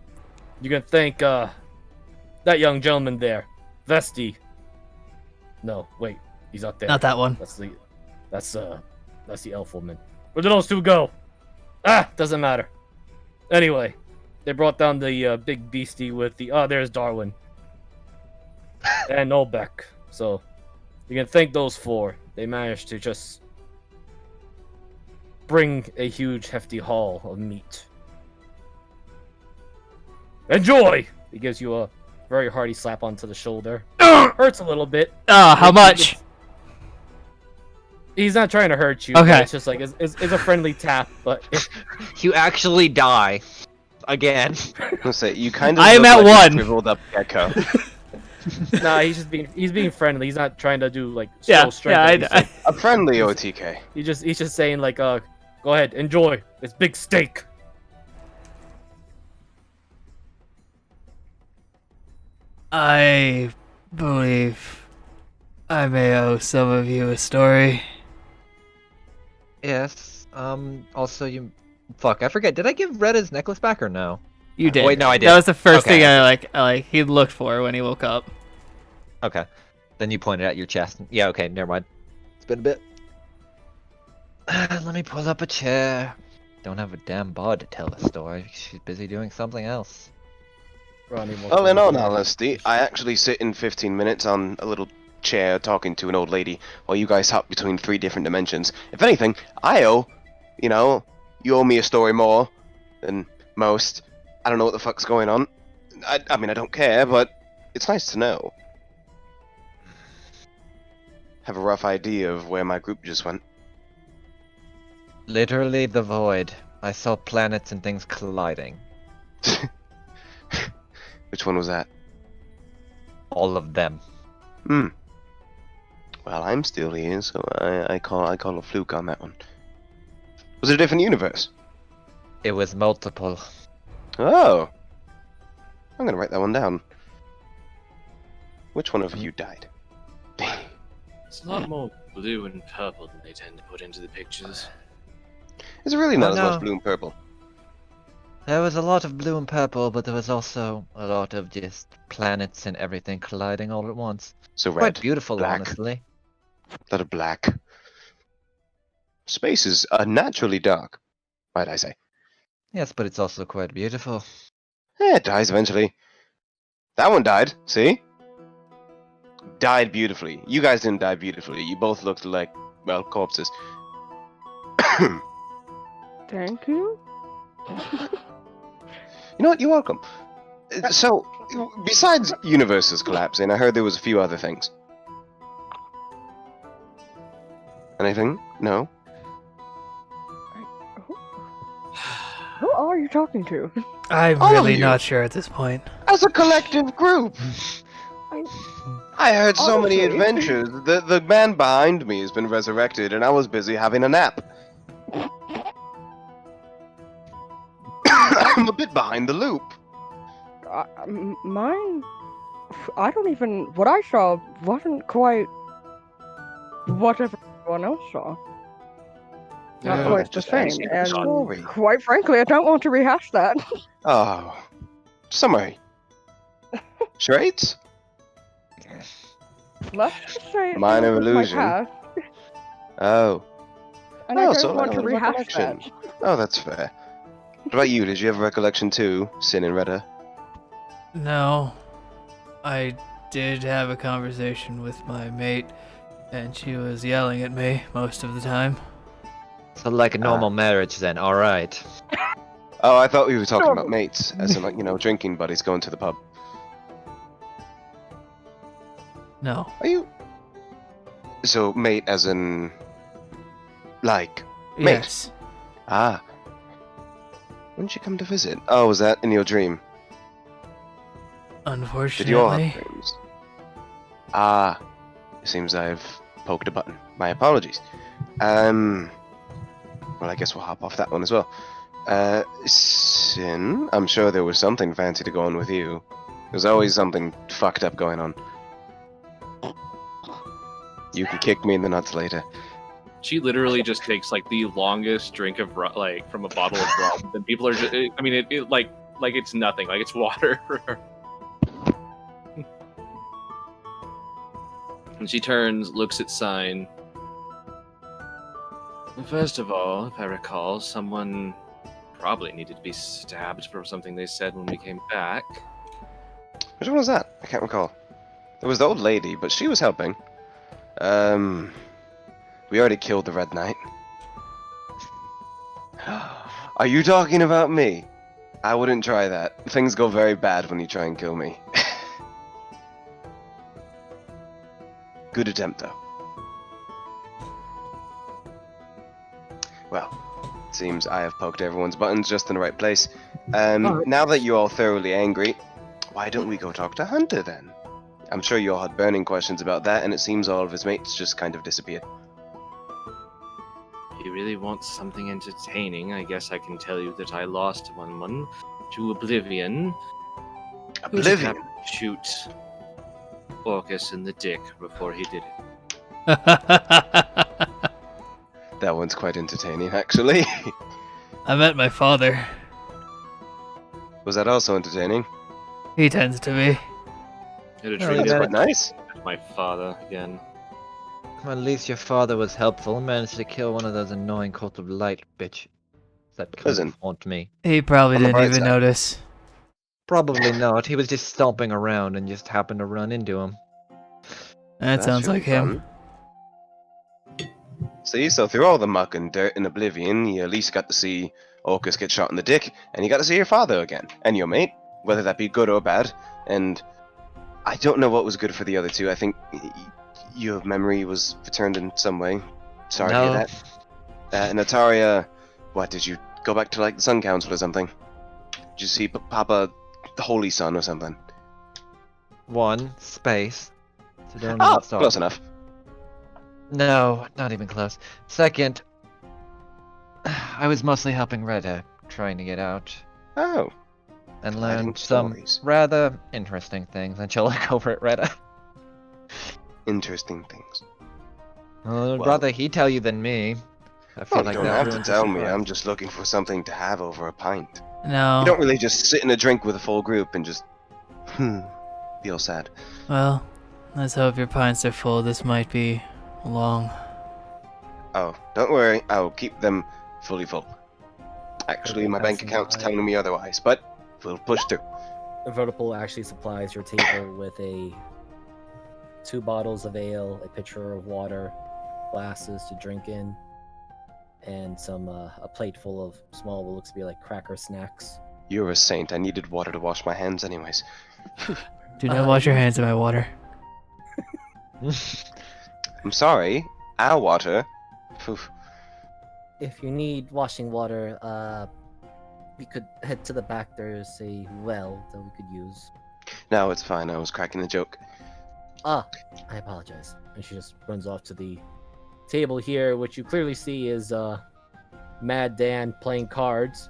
you can thank that young gentleman there. Vesti. No, wait, he's up there. Not that one. That's the elf woman. Where did those two go? Ah, doesn't matter. Anyway, they brought down the big beastie with the there's Darwin. And Olbeck. So you can thank those four. They managed to just bring a huge hefty haul of meat. Enjoy! He gives you a very hearty slap onto the shoulder. Hurts a little bit. How much? He's not trying to hurt you. Okay. But it's just like it's a friendly tap, but You actually die. Again. Let's say you kind of I am look at like one. a shriveled up gecko. nah, he's being friendly. He's not trying to do like Yeah, slow strength. yeah, He's, like, A friendly OTK. he's just saying like go ahead, enjoy this big steak. I believe I may owe some of you a story. Yes. Also, you. Fuck, I forget. Did I give Red his necklace back or no? You did. Wait, no, I did. That was the first Okay, thing I I like he looked for when he woke up. Okay. Then you pointed at your chest. Yeah, okay, never mind. It's been a bit. Let me pull up a chair. Don't have a damn bard to tell the story. She's busy doing something else. Ronnie walks Well, in over all to her. honesty, I actually sit in 15 minutes on a little chair talking to an old lady while you guys hop between 3 different dimensions. If anything, you owe me a story more than most. I don't know what the fuck's going on. I mean, I don't care, but it's nice to know. Have a rough idea of where my group just went. Literally the void. I saw planets and things colliding. Which one was that? All of them. Hmm. Well, I'm still here, so I call a fluke on that one. Was it a different universe? It was multiple. Oh. I'm gonna write that one down. Which one of you died? It's a lot more blue and purple than they tend to put into the pictures. Is it really not Oh, as no. much blue and purple? There was a lot of blue and purple, but there was also a lot of just planets and everything colliding all at once. So Quite red, beautiful, black. honestly. a lot of black. Space is naturally dark, might I say. Yes, but it's also quite beautiful. It dies eventually. That one died, see? Died beautifully. You guys didn't die beautifully. You both looked like, well, corpses. Thank you. You know what? You're welcome. So, besides universes collapsing, I heard there was a few other things. Anything? No? Who are you talking to? I'm All of really you. not sure at this point. As a collective group! I heard so many Honestly. adventures. The man behind me has been resurrected, and I was busy having a nap. I'm a bit behind the loop. Mine. I don't even. What I saw wasn't quite what everyone else saw. Not Yeah, quite the just same. answer the And story. quite frankly, I don't want to rehash that. Oh. Summary. Charades? Let's just say it Minor deals with my illusion. past, Oh. and I Oh, don't so want to like a rehash recollection. that. Oh, that's fair. What about you? Did you have a recollection too, Sin and Retta? No, I did have a conversation with my mate, and she was yelling at me most of the time. So like a normal marriage then, alright. Oh, I thought we were talking Sure. about mates, as in like, drinking buddies going to the pub. No. Are you? So, mate as in... like... Mate. Yes. Ah. When did you come to visit? Oh, was that in your dream? Did you all have Unfortunately. dreams? Ah. It seems I've poked a button. My apologies. Well, I guess we'll hop off that one as well. Sin? I'm sure there was something fancy to go on with you. There's always something fucked up going on. You can kick me in the nuts later. She literally just takes like the longest drink of like from a bottle of rum, and people are just. I mean, it like it's nothing. Like it's water. And she turns, looks at Sign. First of all, if I recall, someone probably needed to be stabbed for something they said when we came back. Which one was that? I can't recall. There was the old lady, but she was helping. We already killed the Red Knight. Are you talking about me? I wouldn't try that. Things go very bad when you try and kill me. Good attempt, though. Well, it seems I have poked everyone's buttons just in the right place. Alright. Now that you're all thoroughly angry, why don't we go talk to Hunter then? I'm sure you all had burning questions about that, and it seems all of his mates just kind of disappeared. If you really want something entertaining, I guess I can tell you that I lost one to Oblivion. Who just Oblivion? happened to shoot Orcus in the dick before he did it. That one's quite entertaining, actually. I met my father. Was that also entertaining? He tends to be. It Well, That's Yeah. quite nice. my father again. At least your father was helpful and managed to kill one of those annoying Cult of Light bitch that couldn't Listen. haunt me. He probably On the didn't bright even side. notice. Probably not. He was just stomping around and just happened to run into him. That That sounds should be like him. fun. See, so through all the muck and dirt in Oblivion, you at least got to see Orcus get shot in the dick, and you got to see your father again, and your mate, whether that be good or bad. And I don't know what was good for the other two. I think your memory was returned in some way. Sorry to hear No. that. Nataria, what, did you go back to like the Sun Council or something? Did you see Papa the Holy Sun or something? One, space. So don't Oh, even start. close enough. No, not even close. Second, I was mostly helping Reda, trying to get out, Oh, and Gliding learned some stories. rather interesting things. And she'll look over at Reda. interesting things. Well, Well- rather he tell you than me. I feel Well, like you don't that have to ruins the tell me. surprise. I'm just looking for something to have over a pint. No. You don't really just sit in a drink with a full group and just, feel sad. Well, let's hope your pints are full. This might be long. Oh, don't worry. I'll keep them fully full. Actually, my bank Passing account's by. telling me otherwise, but we'll push through. Vertipal actually supplies your table with 2 bottles of ale, a pitcher of water, glasses to drink in, and some a plate full of small, what looks to be like cracker snacks. You're a saint. I needed water to wash my hands anyways. Do not wash your hands in my water. I'm sorry. Our water. Phew. If you need washing water, we could head to the back. There's a well that we could use. No, it's fine. I was cracking the joke. Ah, I apologize. And she just runs off to the table here, which you clearly see is Mad Dan playing cards.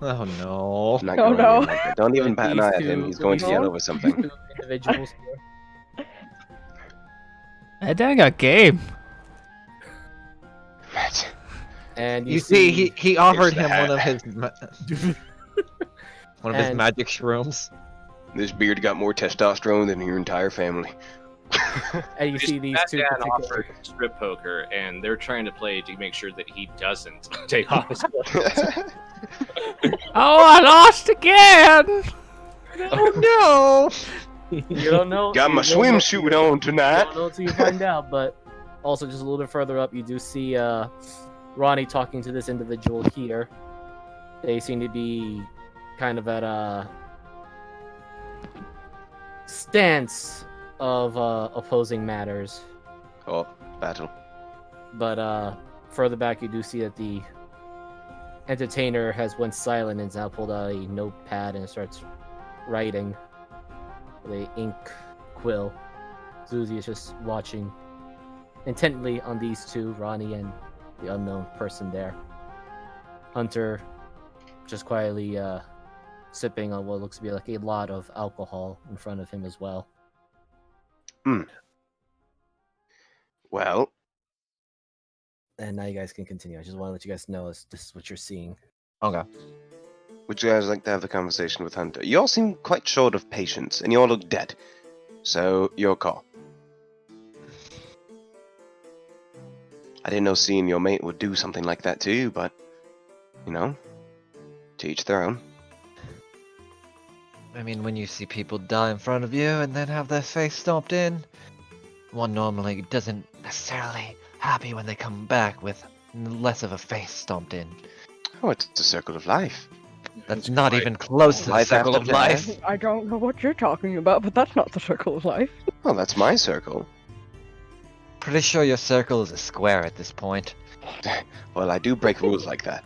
Oh no. I'm not Oh, going no. near like that. Don't even With bat an these eye at him. two- He's going with to these yell two- over something. 2 individuals here. That dad got game. And You see, he offered the him one of hat. his one of his And- magic shrooms. This beard got more testosterone than your entire family. and you see these That 2 dad particular... offered strip poker, and they're trying to play to make sure that he doesn't take off his clothes. Oh, I lost again! Oh You don't know. Got you my don't know- swimsuit on You tonight. don't know until you find out, but also just a little bit further up, you do see Ronnie talking to this individual here. They seem to be kind of at a stance of opposing matters. Oh, battle. But further back, you do see that the entertainer has went silent and has now pulled out a notepad and starts writing with a ink quill. Zuzi is just watching intently on these two, Ronnie and the unknown person there. Hunter just quietly sipping on what looks to be like a lot of alcohol in front of him as well. Well, And now you guys can continue. I just want to let you guys know this is what you're seeing. Okay. would you guys like to have the conversation with Hunter? You all seem quite short of patience, and you all look dead. So, your call. I didn't know seeing your mate would do something like that to you, but, you know, to each their own. I mean, when you see people die in front of you and then have their face stomped in, one normally doesn't necessarily happy when they come back with less of a face stomped in. Oh, it's a circle of life. That's not even close to the Life circle after of life. death. I don't know what you're talking about, but that's not the circle of life. Well, that's my circle. Pretty sure your circle is a square at this point. Well, I do break rules like that.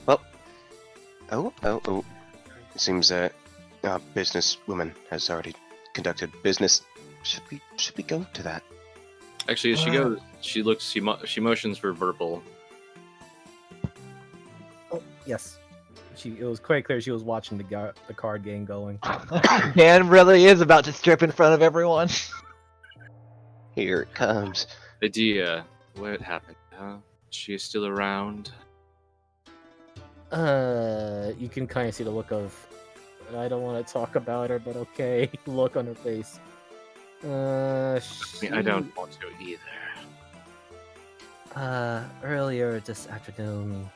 Well, oh. It seems our businesswoman has already conducted business. Should we go to that? Actually, as she goes, she looks. She motions for verbal. Oh, yes. It was quite clear she was watching the card game going. Dan really is about to strip in front of everyone. Here it comes. Idea, what happened? Huh? She is still around. You can kind of see the look of, I don't want to talk about her, but okay, look on her face. I mean, I don't want to either. Earlier this afternoon,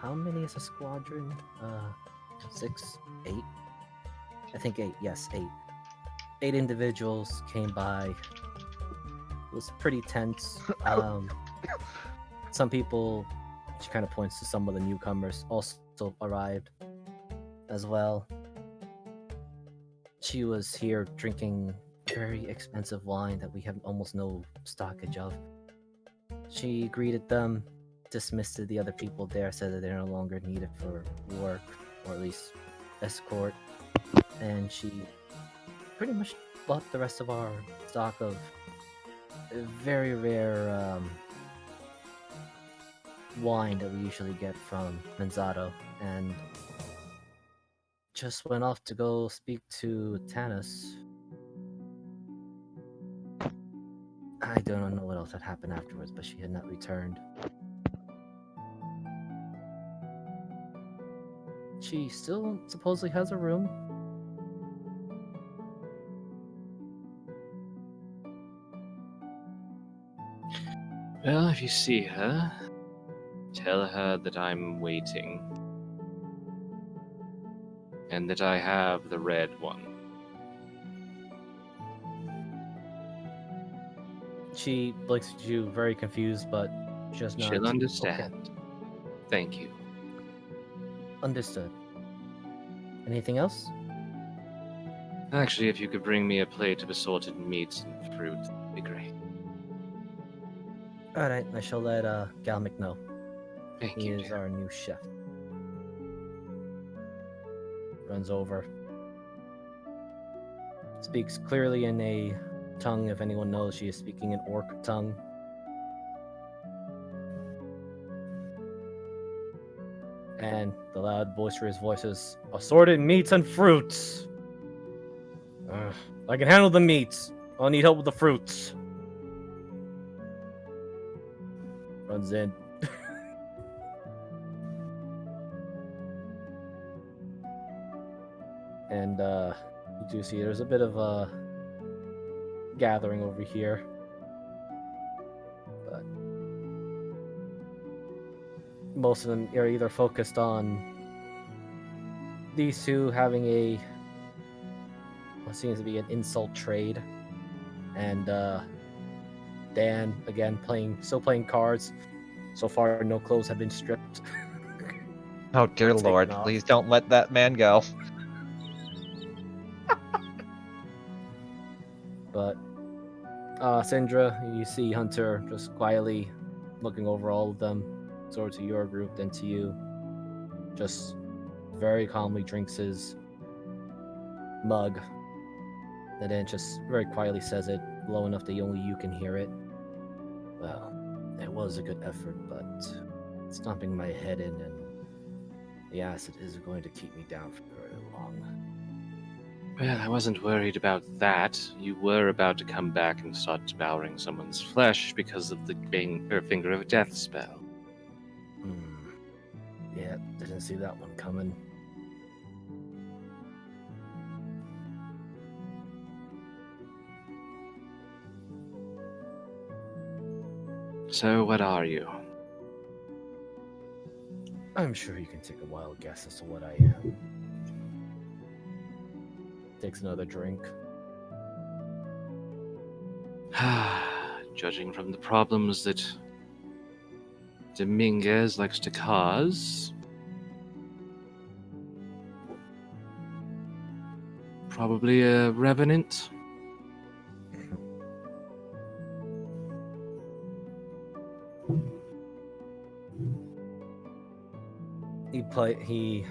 how many is a squadron? 6, 8? I think 8, yes, 8. 8 individuals came by. It was pretty tense. Some people, she kind of points to some of the newcomers, also arrived as well. She was here drinking very expensive wine that we have almost no stockage of. She greeted them, dismissed the other people there, said that they're no longer needed for work, or at least escort, and she pretty much bought the rest of our stock of very rare wine that we usually get from Menzato, and just went off to go speak to Tanis. I don't know what else had happened afterwards, but she had not returned. She still supposedly has a room. Well, if you see her, tell her that I'm waiting. And that I have the red one. She blinks at you, very confused, but just nods. She'll understand. Thank you. Understood. Anything else? Actually, if you could bring me a plate of assorted meats and fruit, that'd be great. Alright, I shall let Galmic know. Thank He you, is dear. our new chef. Runs over. Speaks clearly in a tongue, if anyone knows, she is speaking an orc tongue. And the loud, boisterous voices, assorted meats and fruits! I can handle the meats. I'll need help with the fruits. Runs in. And you do see there's a bit of a gathering over here. But most of them are either focused on these two having what seems to be an insult trade, and Dan again still playing cards. So far, no clothes have been stripped. Oh dear Taken lord, off. please don't let that man go. But Syndra, you see Hunter just quietly looking over all of them, sort of to your group, then to you. Just very calmly drinks his mug, and then just very quietly says it low enough that only you can hear it. Well, it was a good effort, but stomping my head in and the acid isn't going to keep me down for very long. Well, I wasn't worried about that. You were about to come back and start devouring someone's flesh because of the finger of death spell. Yeah, didn't see that one coming. So, what are you? I'm sure you can take a wild guess as to what I am. Takes another drink. Judging from the problems that Dominguez likes to cause, Probably a revenant. He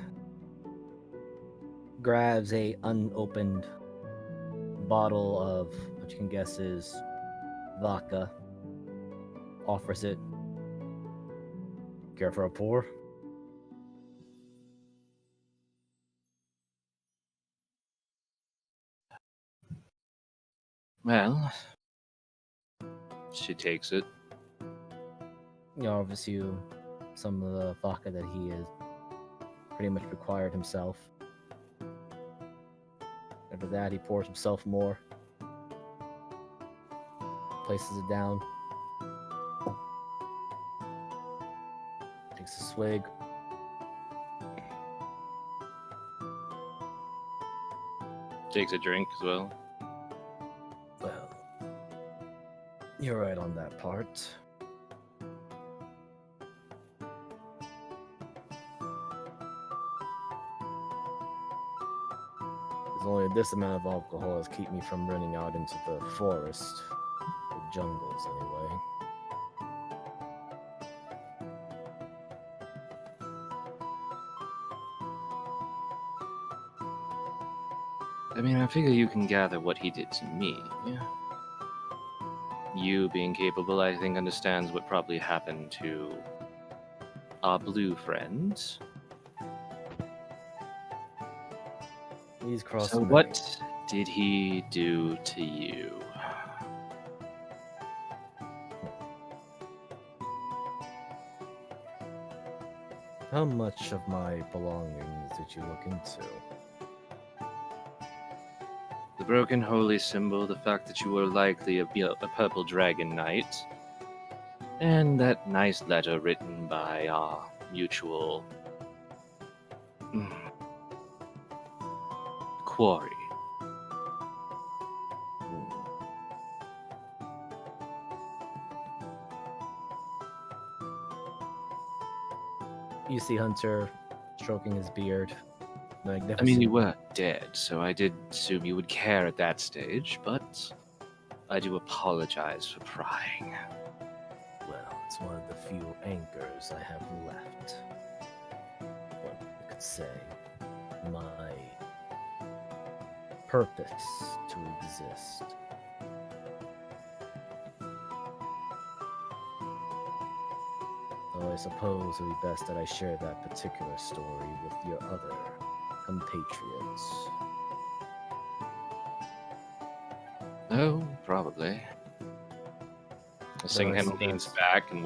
grabs a unopened bottle of what you can guess is vodka, offers it. Care for a pour? Well, she takes it. He offers you some of the vodka that he has pretty much required himself. After that, he pours himself more, places it down, takes a swig. Takes a drink as well. Well, you're right on that part. There's only this amount of alcohol to keep me from running out into the forest, the jungles anyway. I mean, I figure you can gather what he did to me. You, being capable, I think, understands what probably happened to our blue friends. He's crossed So many. what did he do to you? How much of my belongings did you look into? The broken holy symbol, the fact that you were likely a purple dragon knight, and that nice letter written by our mutual quarry. You see Hunter stroking his beard. Magnificent. I mean, you were dead, so I did assume you would care at that stage, but I do apologize for prying. Well, it's one of the few anchors I have left. One could say my purpose to exist. Though I suppose it would be best that I share that particular story with your other compatriots. Oh, probably. Seeing I him suppose- leans back and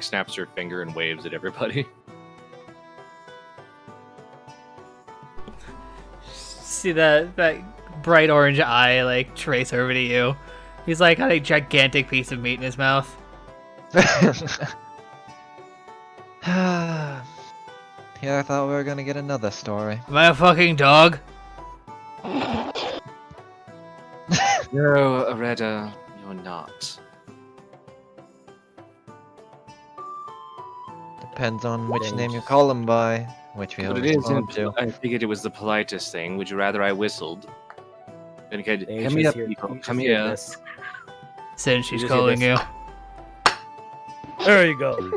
snaps her finger and waves at everybody. See that bright orange eye like trace over to you. He's like got a gigantic piece of meat in his mouth. Yeah, I thought we were gonna get another story. Am I a fucking dog? No, Areta, you're not. Depends on which name you Dangerous. call him by, which we But will it respond isn't. to. I figured it was the politest thing. Would you rather I whistled? And could, They come here, just hear- people. you just Come hear here. this. Since she's just hear calling you. this. There you go.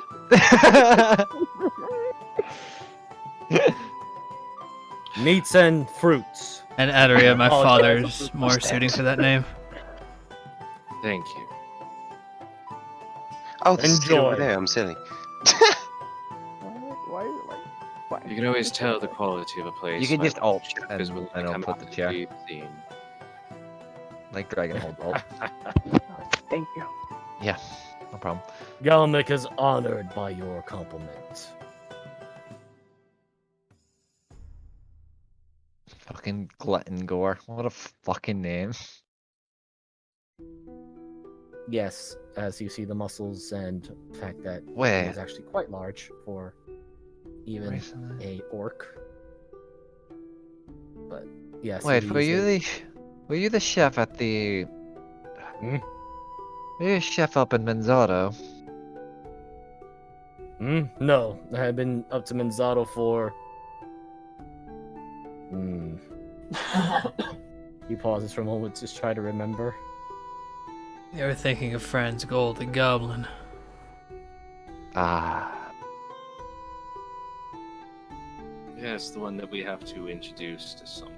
Meats and fruits. And Adaria, my Apologize. father's more suiting for that name. Thank you. Oh, there's a seat over Enjoy. there. I'm silly. Why? You can always tell the quality of a place. You can by just what alt chef and is willing to I'll come put out the and chair. be seen. Like Dragon Hold Alt. Thank you. Yeah, no problem. Galmic is honored by your compliment. Fucking Glutton Gore. What a fucking name. Yes, as you see the muscles and the fact that Wait. he is actually quite large for even Recently. a orc. But yes, Wait, he were is you a- were you the chef at the Hmm? were you a chef up in Menzato? No, I have been up to Menzato for He pauses for a moment to try to remember. You were thinking of Fran's golden goblin. Ah, Yeah, it's the one that we have to introduce to some.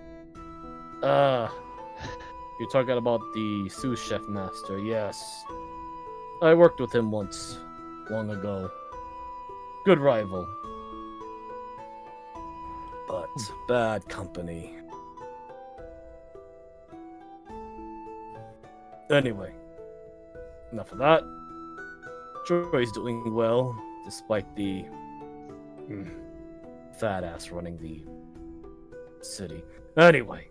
You're talking about the sous chef master, yes. I worked with him once, long ago. Good rival. But bad company. Anyway, enough of that. Troy's doing well, despite the fat ass running the city. Anyway,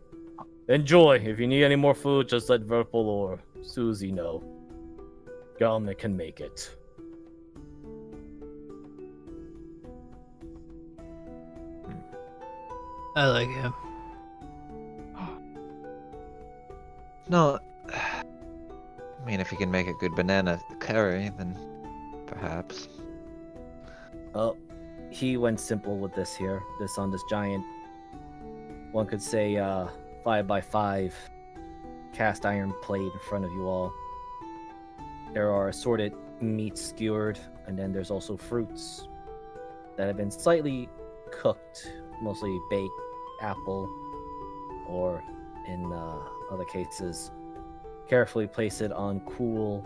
enjoy. If you need any more food, just let Verpal or Susie know. Galma can make it. I like him. no. I mean, if you can make a good banana curry, then perhaps. Oh, he went simple with this here. This on this giant, one could say, 5x5 cast iron plate in front of you all. There are assorted meats skewered, and then there's also fruits that have been slightly cooked, mostly baked, apple, or in other cases, carefully place it on cool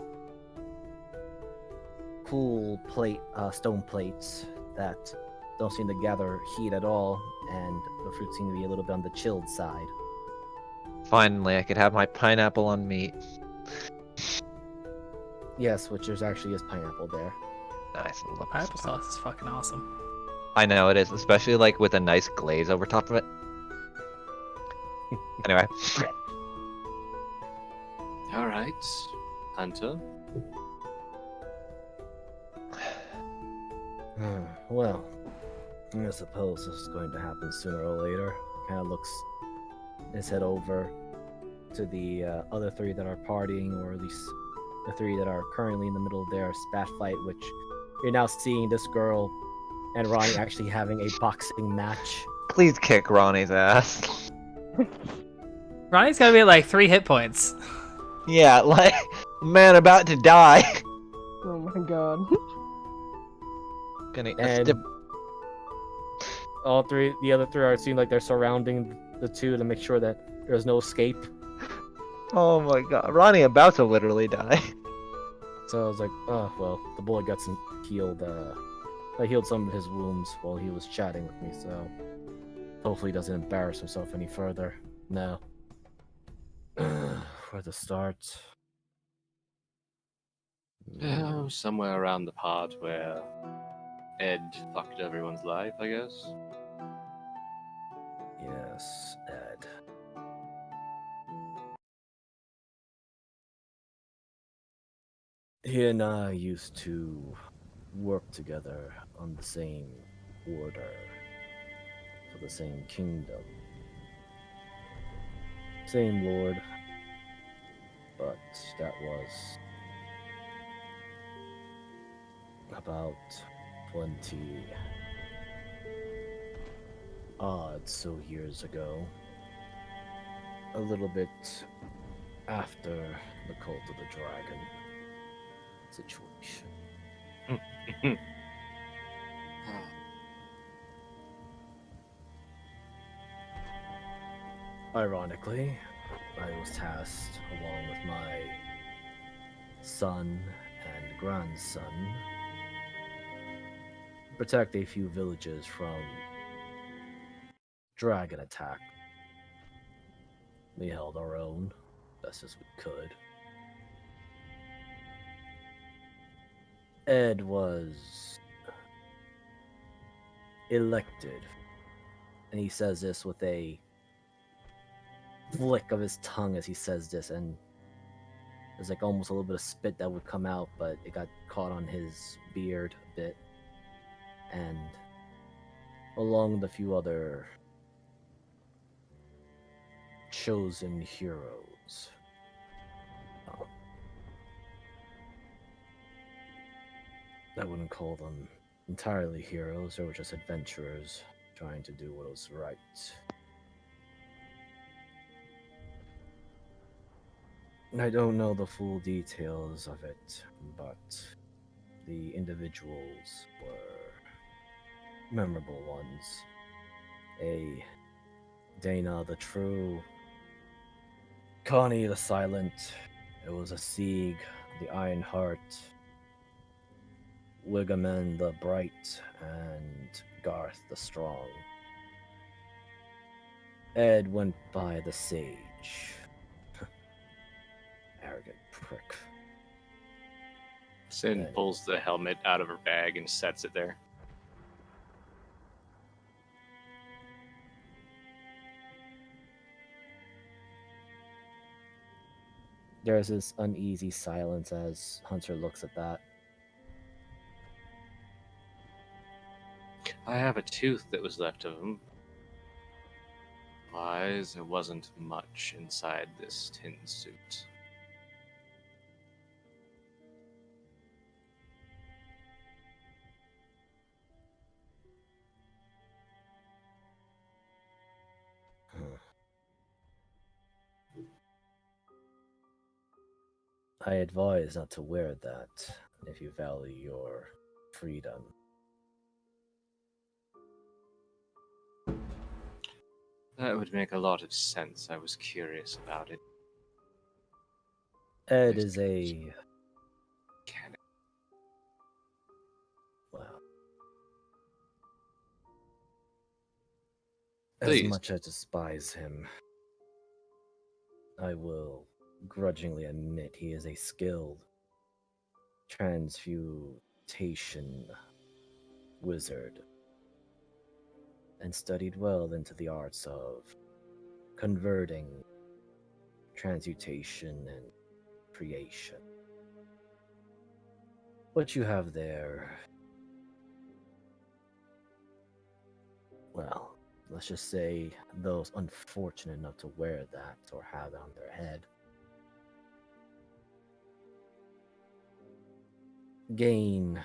stone plates that don't seem to gather heat at all, and the fruit seem to be a little bit on the chilled side. Finally, I could have my pineapple on meat. Yes, which there's actually is pineapple there. Nice. I love this Pineapple sauce is fucking awesome. I know it is, especially like with a nice glaze over top of it. Anyway, All right, Hunter. Well, I suppose this is going to happen sooner or later. Kind of looks his head over to the other three that are partying, or at least the three that are currently in the middle of their spat fight, which you're now seeing this girl and Ronnie actually having a boxing match. please kick Ronnie's ass. Ronnie's gotta be at like 3 hit points. Yeah, like man about to die. Oh my god. Gonna And the other three are seem like they're surrounding the two to make sure that there's no escape. Oh my god, Ronnie about to literally die. So I was like, oh well, the boy got some healed. I healed some of his wounds while he was chatting with me, so hopefully he doesn't embarrass himself any further. No. Where to start? Oh, somewhere around the part where Ed fucked everyone's life, I guess. Yes, Ed. He and I used to work together on the same order for the same kingdom. Same lord, but that was about 20 odd so years ago. A little bit after the Cult of the Dragon situation. Ironically, I was tasked, along with my son and grandson, to protect a few villages from dragon attack. We held our own, best as we could. Ed was elected, and he says this with a flick of his tongue as he says this, and there's like almost a little bit of spit that would come out, but it got caught on his beard a bit. And along with a few other chosen heroes. I wouldn't call them entirely heroes, they were just adventurers trying to do what was right. I don't know the full details of it, but the individuals were memorable ones. A Dana the True, Connie the Silent, it was a Sieg the Iron Heart, Wigaman the Bright, and Garth the Strong. Ed went by the Sage. Arrogant prick. Sin And pulls the helmet out of her bag and sets it there. there's this uneasy silence as Hunter looks at that. I have a tooth that was left of him. Lies, there wasn't much inside this tin suit. Huh. I advise not to wear that if you value your freedom. That would make a lot of sense. I was curious about it. Ed Nice is a mechanic. well, as Please. much as I despise him, I will grudgingly admit he is a skilled transmutation wizard and studied well into the arts of converting, transmutation, and creation. What you have there, well, let's just say those unfortunate enough to wear that or have it on their head gain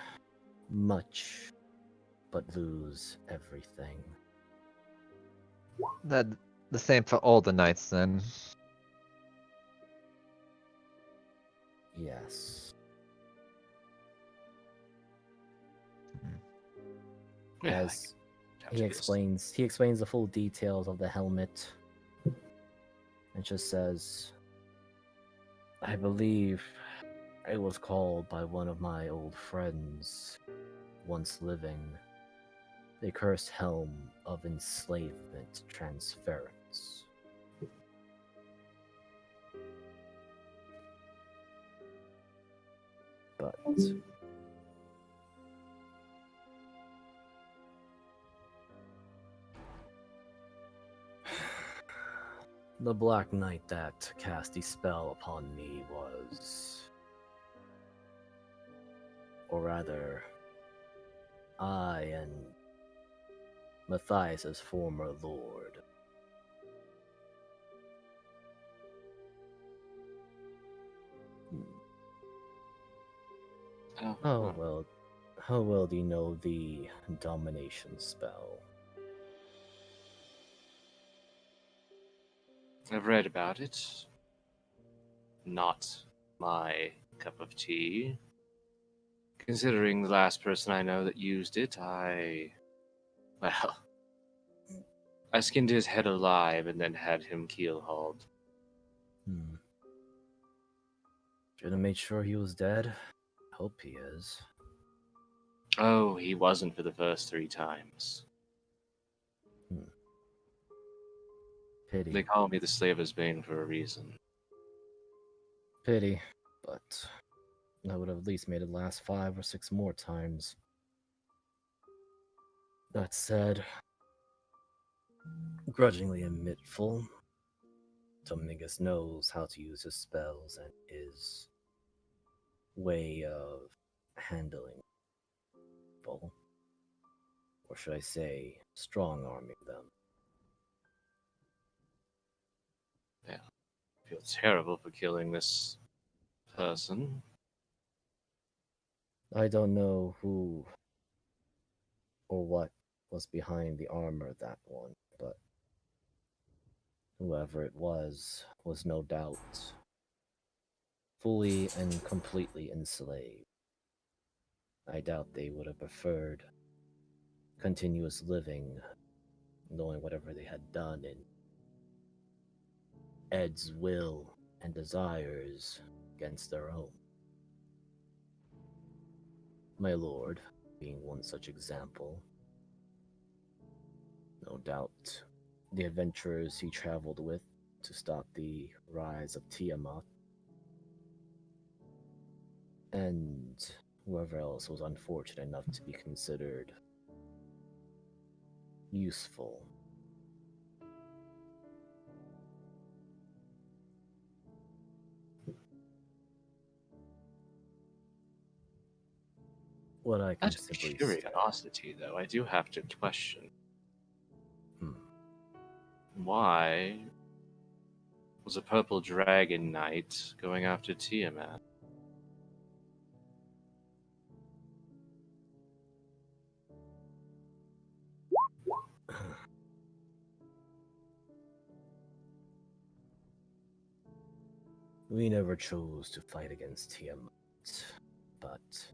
much but lose everything. That the same for all the knights then. Yes. Yeah, As I he have to explains the full details of the helmet and just says, I believe it was called by one of my old friends once living the cursed helm of enslavement transference. But the Black Knight that cast the spell upon me was, or rather, I and Matthias's former lord. Oh well, how well do you know the domination spell? I've read about it. Not my cup of tea. Considering the last person I know that used it, well, I skinned his head alive and then had him keel-hauled. Should have made sure he was dead. Hope he is. Oh, he wasn't for the first 3 times. Pity. They call me the Slaver's Bane for a reason. Pity, but I would have at least made it last 5 or 6 more times. That said, grudgingly admitful, Dominguez knows how to use his spells and his way of handling people. Or should I say, strong arming them. Yeah, I feel terrible for killing this person. I don't know who or what was behind the armor of that one, but whoever it was no doubt fully and completely enslaved. I doubt they would have preferred continuous living, knowing whatever they had done in Ed's will and desires against their own. My lord, being one such example, no doubt the adventurers he traveled with to stop the rise of Tiamat, and whoever else was unfortunate enough to be considered useful. What I can Out of simply curiosity, though, I do have to question Hmm. why was a purple dragon knight going after Tiamat? We never chose to fight against Tiamat, but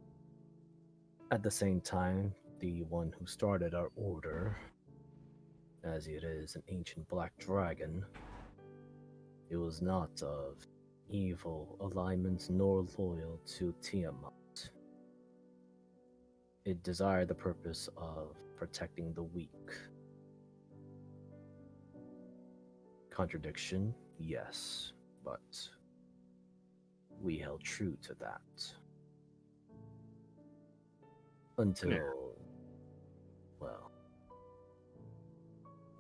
at the same time, the one who started our order, as it is an ancient black dragon, it was not of evil alignment nor loyal to Tiamat. It desired the purpose of protecting the weak. Contradiction, yes, but we held true to that. Until, well,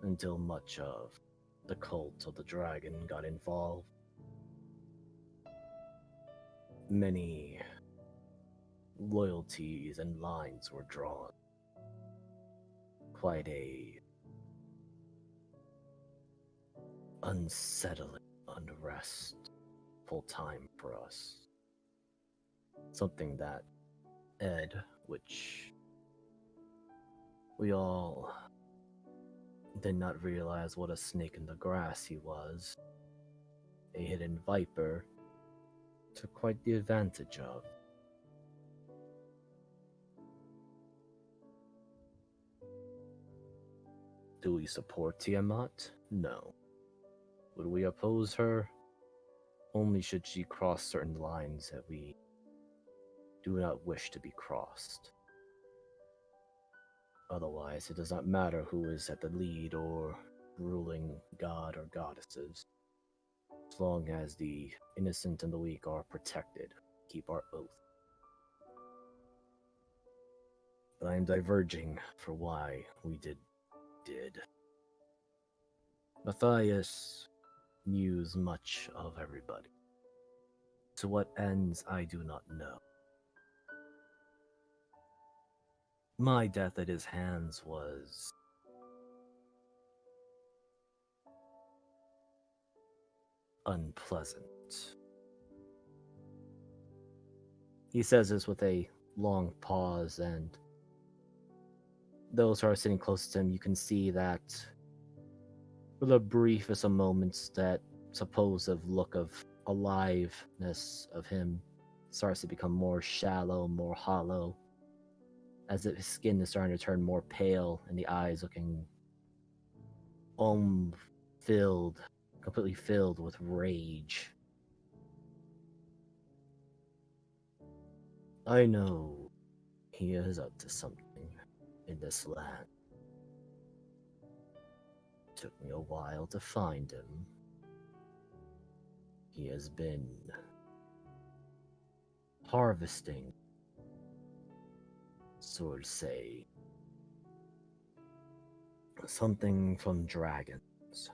until much of the cult of the dragon got involved. Many loyalties and lines were drawn. Quite a unsettling, unrestful time for us. Something that Ed, which we all did not realize what a snake in the grass he was, a hidden viper, took quite the advantage of. Do we support Tiamat? No. Would we oppose her? Only should she cross certain lines that we do not wish to be crossed. Otherwise, it does not matter who is at the lead or ruling god or goddesses. As long as the innocent and the weak are protected, keep our oath. But I am diverging for why we did. Matthias knew much of everybody. To what ends, I do not know. My death at his hands was unpleasant. He says this with a long pause, and those who are sitting close to him, you can see that for the briefest of moments, that supposed look of aliveness of him starts to become more shallow, more hollow, as if his skin is starting to turn more pale and the eyes looking filled, completely filled with rage. I know he is up to something in this land. Took me a while to find him. He has been harvesting, so to say, something from dragons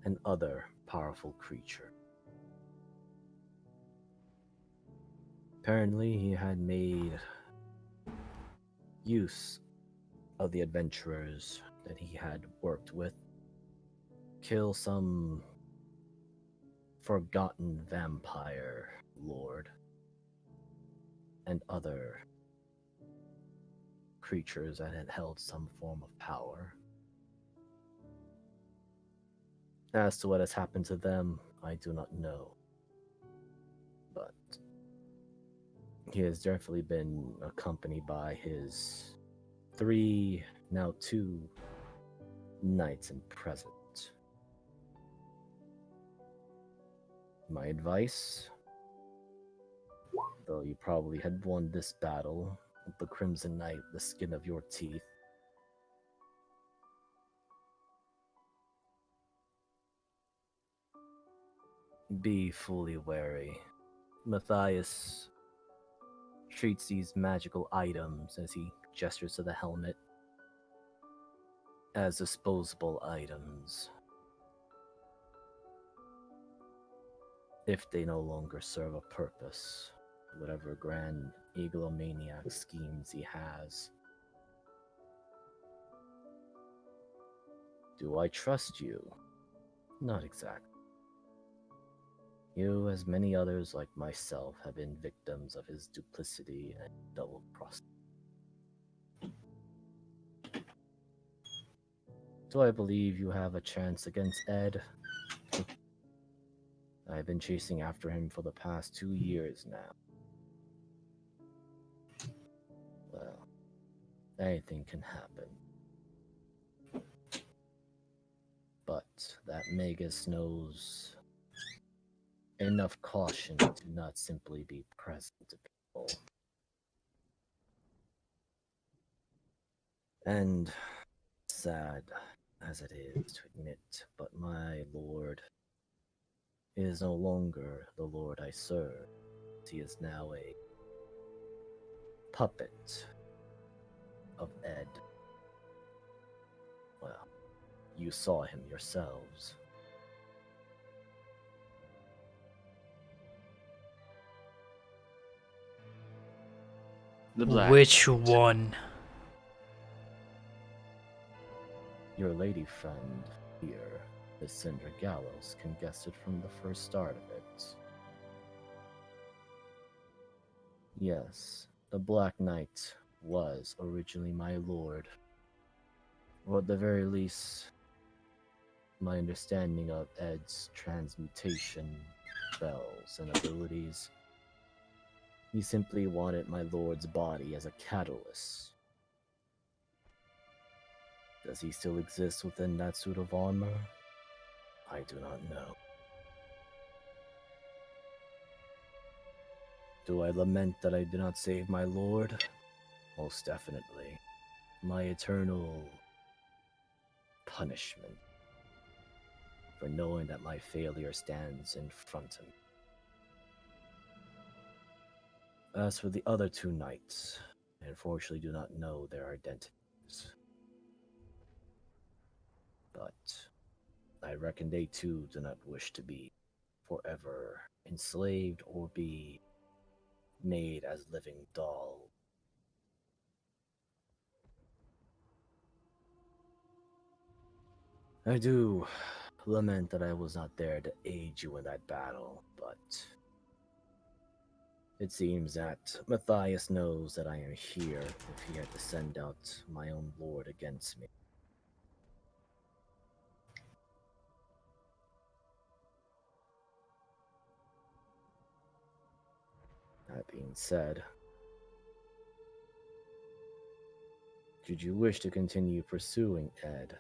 and other powerful creatures. Apparently, he had made use of the adventurers that he had worked with, kill some forgotten vampire lord and other creatures that had held some form of power. As to what has happened to them, I do not know. but he has definitely been accompanied by his 3, now 2 knights in present. My advice, though you probably had won this battle with the Crimson Knight, the skin of your teeth, be fully wary. Matthias treats these magical items, as he gestures to the helmet, as disposable items. If they no longer serve a purpose, whatever grand egomaniac schemes he has. Do I trust you? Not exactly. You, as many others like myself, have been victims of his duplicity and double crossing. Do I believe you have a chance against Ed? I've been chasing after him for the past 2 years now. Well, anything can happen. But that Magus knows enough caution to not simply be present to people. And sad as it is to admit, but my lord is no longer the lord I serve. He is now a puppet of Ed. Well, you saw him yourselves. The Black Which Knight. one? Your lady friend here, Miss Cinder Gallows, can guess it from the first start of it. Yes, the Black Knight was originally my lord. Or at the very least, my understanding of Ed's transmutation spells and abilities. He simply wanted my lord's body as a catalyst. Does he still exist within that suit of armor? I do not know. Do I lament that I did not save my lord? Most definitely. My eternal punishment for knowing that my failure stands in front of me. As for the other 2 knights, I unfortunately do not know their identities. But I reckon they too do not wish to be forever enslaved or be made as living dolls. I do lament that I was not there to aid you in that battle, but it seems that Matthias knows that I am here if he had to send out my own lord against me. That being said, should you wish to continue pursuing Ed,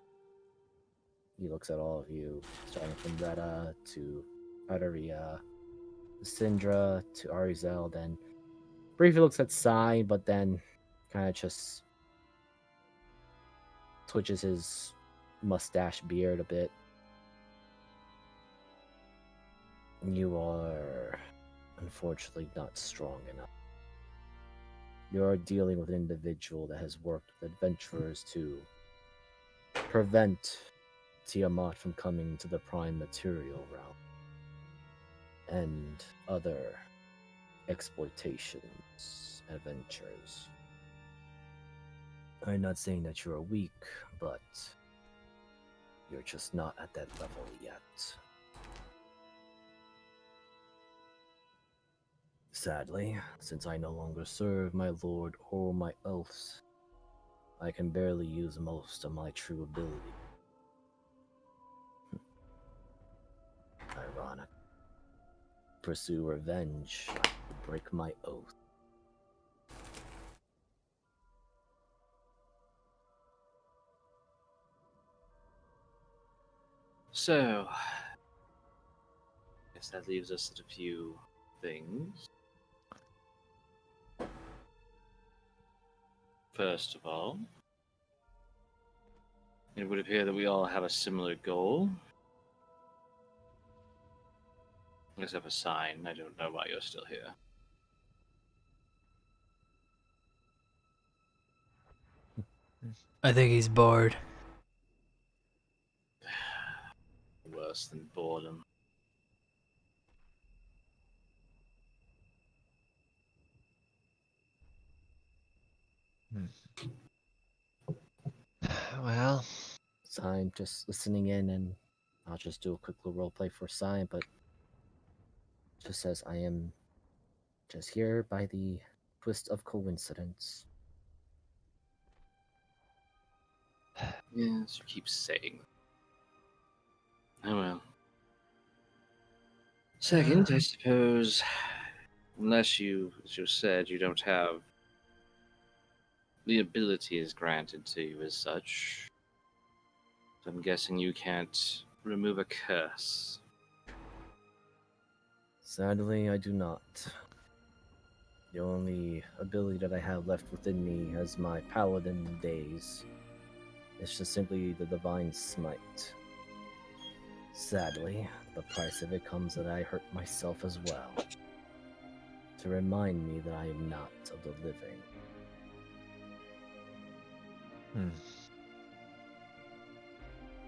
he looks at all of you, starting from Retta to Arteria, Syndra to Arizel, then briefly looks at Sai, but then kind of just twitches his mustache beard a bit. You are unfortunately not strong enough. You are dealing with an individual that has worked with adventurers to prevent Tiamat from coming to the prime material realm and other exploitations, adventures. I'm not saying that you're weak, but you're just not at that level yet. Sadly, since I no longer serve my lord or my elves, I can barely use most of my true ability. Ironic. pursue revenge, I will break my oath. So, I guess that leaves us at a few things. First of all, it would appear that we all have a similar goal. Except a sign. I don't know why you're still here. I think he's bored. Worse than boredom. Well, Sign just listening in, and I'll just do a quick little role play for Sign, but just says I am just here by the twist of coincidence. Yes, you keep saying. Oh well. Second, I suppose, unless you, as you said, you don't have the ability is granted to you as such, I'm guessing you can't remove a curse. Sadly, I do not. The only ability that I have left within me as my paladin days is just simply the divine smite. Sadly, the price of it comes that I hurt myself as well, to remind me that I am not of the living.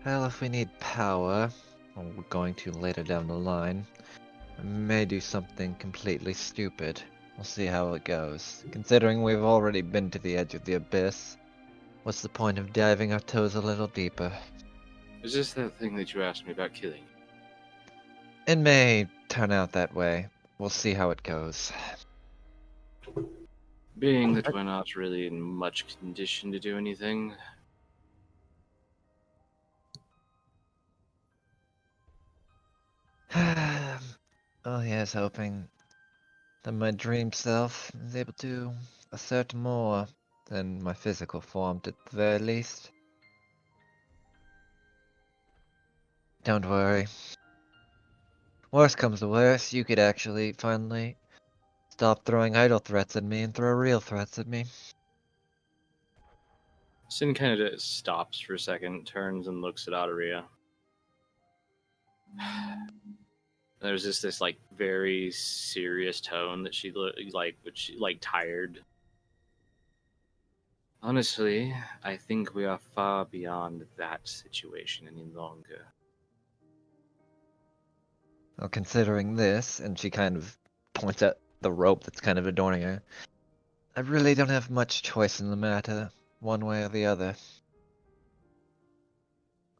Well, if we need power, or we're going to later down the line, I may do something completely stupid. We'll see how it goes. Considering we've already been to the edge of the abyss, what's the point of diving our toes a little deeper? Is this that thing that you asked me about killing? It may turn out that way. We'll see how it goes. Being that we're not really in much condition to do anything, Oh yes, hoping that my dream self is able to assert more than my physical form at the very least. Don't worry. Worst comes to worst, you could actually finally stop throwing idle threats at me and throw real threats at me. Sin kind of stops for a second, turns and looks at Adoria. There's just this like very serious tone that she tired. Honestly, I think we are far beyond that situation any longer. Well, considering this, and she kind of points at the rope that's kind of adorning her, I really don't have much choice in the matter, one way or the other.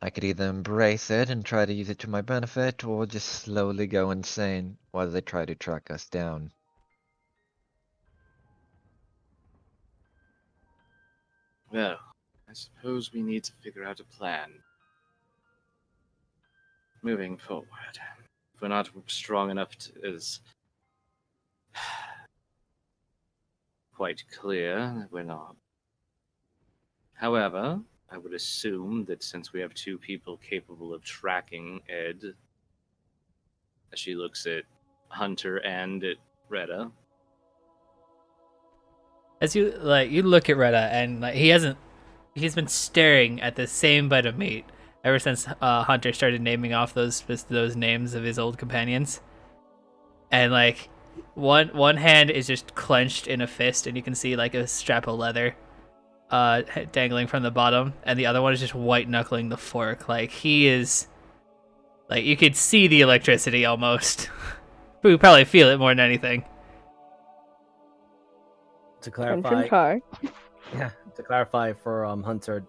I could either embrace it and try to use it to my benefit, or just slowly go insane while they try to track us down. Well, I suppose we need to figure out a plan. Moving forward. If we're not strong enough to, is quite clear that we're not. However, I would assume that since we have two people capable of tracking Ed, as she looks at Hunter and at Retta. As you look at Retta, and he's been staring at the same bite of meat ever since Hunter started naming off those names of his old companions. And like one hand is just clenched in a fist, and you can see like a strap of leather dangling from the bottom, and the other one is just white knuckling the fork. Like he is, like you could see the electricity almost. We would probably feel it more than anything. To Tension's clarify, high. yeah, to clarify for Hunter,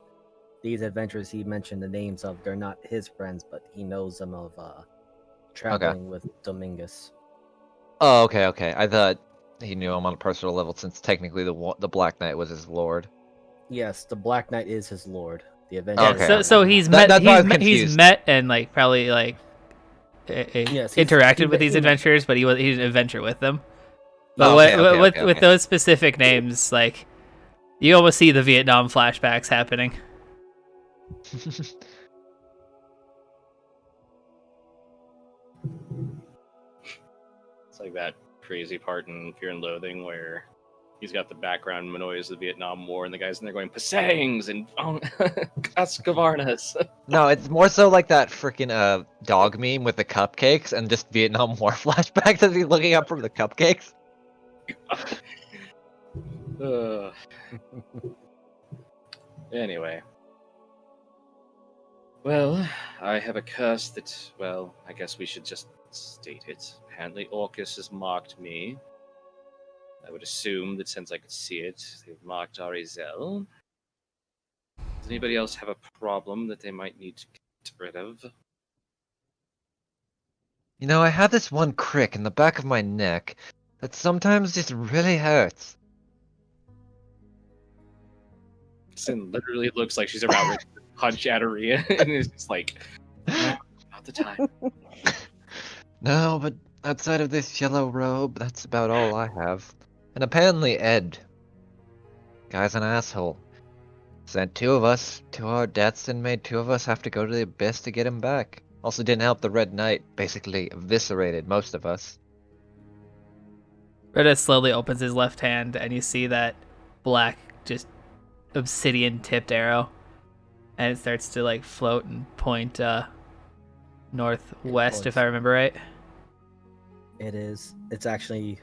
these adventures he mentioned the names of, they're not his friends, but he knows them of traveling with Dominguez. Oh, okay. I thought he knew him on a personal level, since technically the Black Knight was his lord. Yes, the Black Knight is his lord. The Avenger. Yeah, Okay. so he's That's why I was he's confused. met and like probably like Yes, interacted with these adventurers, but he didn't adventure with them. But Oh, okay. with those specific names, like you almost see the Vietnam flashbacks happening. It's like that crazy part in Fear and Loathing where he's got the background noise of the Vietnam War, and the guys in there going Pasangs and Cascavarnas. No, it's more so like that freaking dog meme with the cupcakes and just Vietnam War flashbacks as he's looking up from the cupcakes. Anyway. Well, I have a curse that, well, I guess we should just state it. Apparently Orcus has marked me. I would assume that since I could see it, they've marked Arizel. Does anybody else have a problem that they might need to get rid of? You know, I have this one crick in the back of my neck that sometimes just really hurts. Sin literally looks like she's about ready to punch at Aria, and it's just like, no, not the time. No, but outside of this yellow robe, that's about all I have. And apparently Ed. Guy's an asshole. Sent two of us to our deaths and made two of us have to go to the abyss to get him back. Also didn't help the Red Knight basically eviscerated most of us. Reda slowly opens his left hand, and you see that black, just obsidian tipped arrow, and it starts to like float and point northwest, if I remember right. It is. It's actually.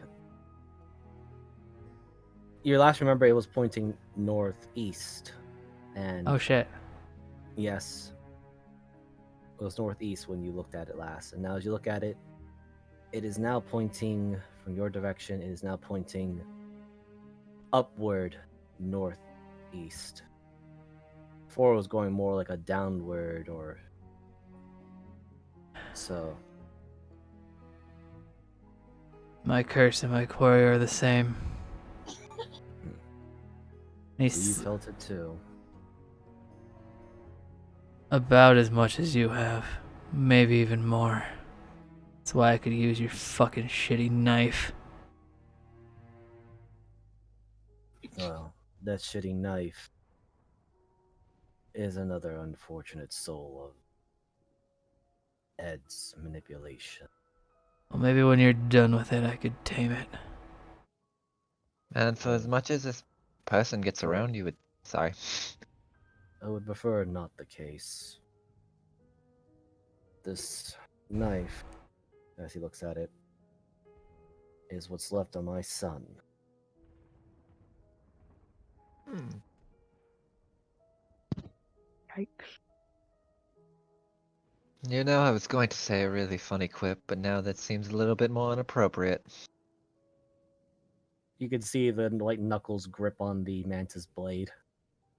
Your last remember it was pointing northeast, and Oh shit. yes, it was northeast when you looked at it last, and now as you look at it, it is now pointing from your direction. It is now pointing upward northeast. Before it was going more like a downward or so. My curse and my quarry are the same. You He's felt it too. about as much as you have, maybe even more. That's why I could use your fucking shitty knife. Well, that shitty knife is another unfortunate soul of Ed's manipulation. Well, maybe when you're done with it, I could tame it. And for as much as this person gets around you, sorry. I would prefer not the case. This knife, as he looks at it, is what's left of my son. Yikes. You know, I was going to say a really funny quip, but now that seems a little bit more inappropriate. You can see the light knuckles grip on the mantis blade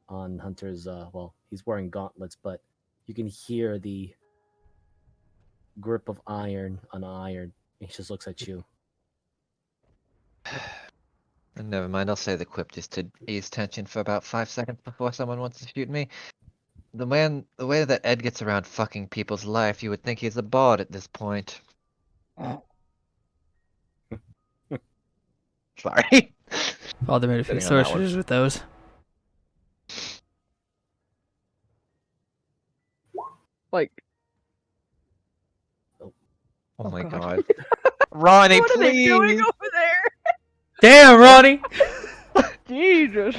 on Hunter's, well, he's wearing gauntlets, but you can hear the grip of iron on iron. He just looks at you. And never mind, I'll say the quip just to ease tension for about 5 seconds before someone wants to shoot me. The way that Ed gets around fucking people's life, you would think he's a bard at this point. Sorry. Father made a few Sitting on that one. sorcerers with those. Like, Oh my God. god. Ronnie, what are they doing please! over there? Damn, Ronnie! Jesus.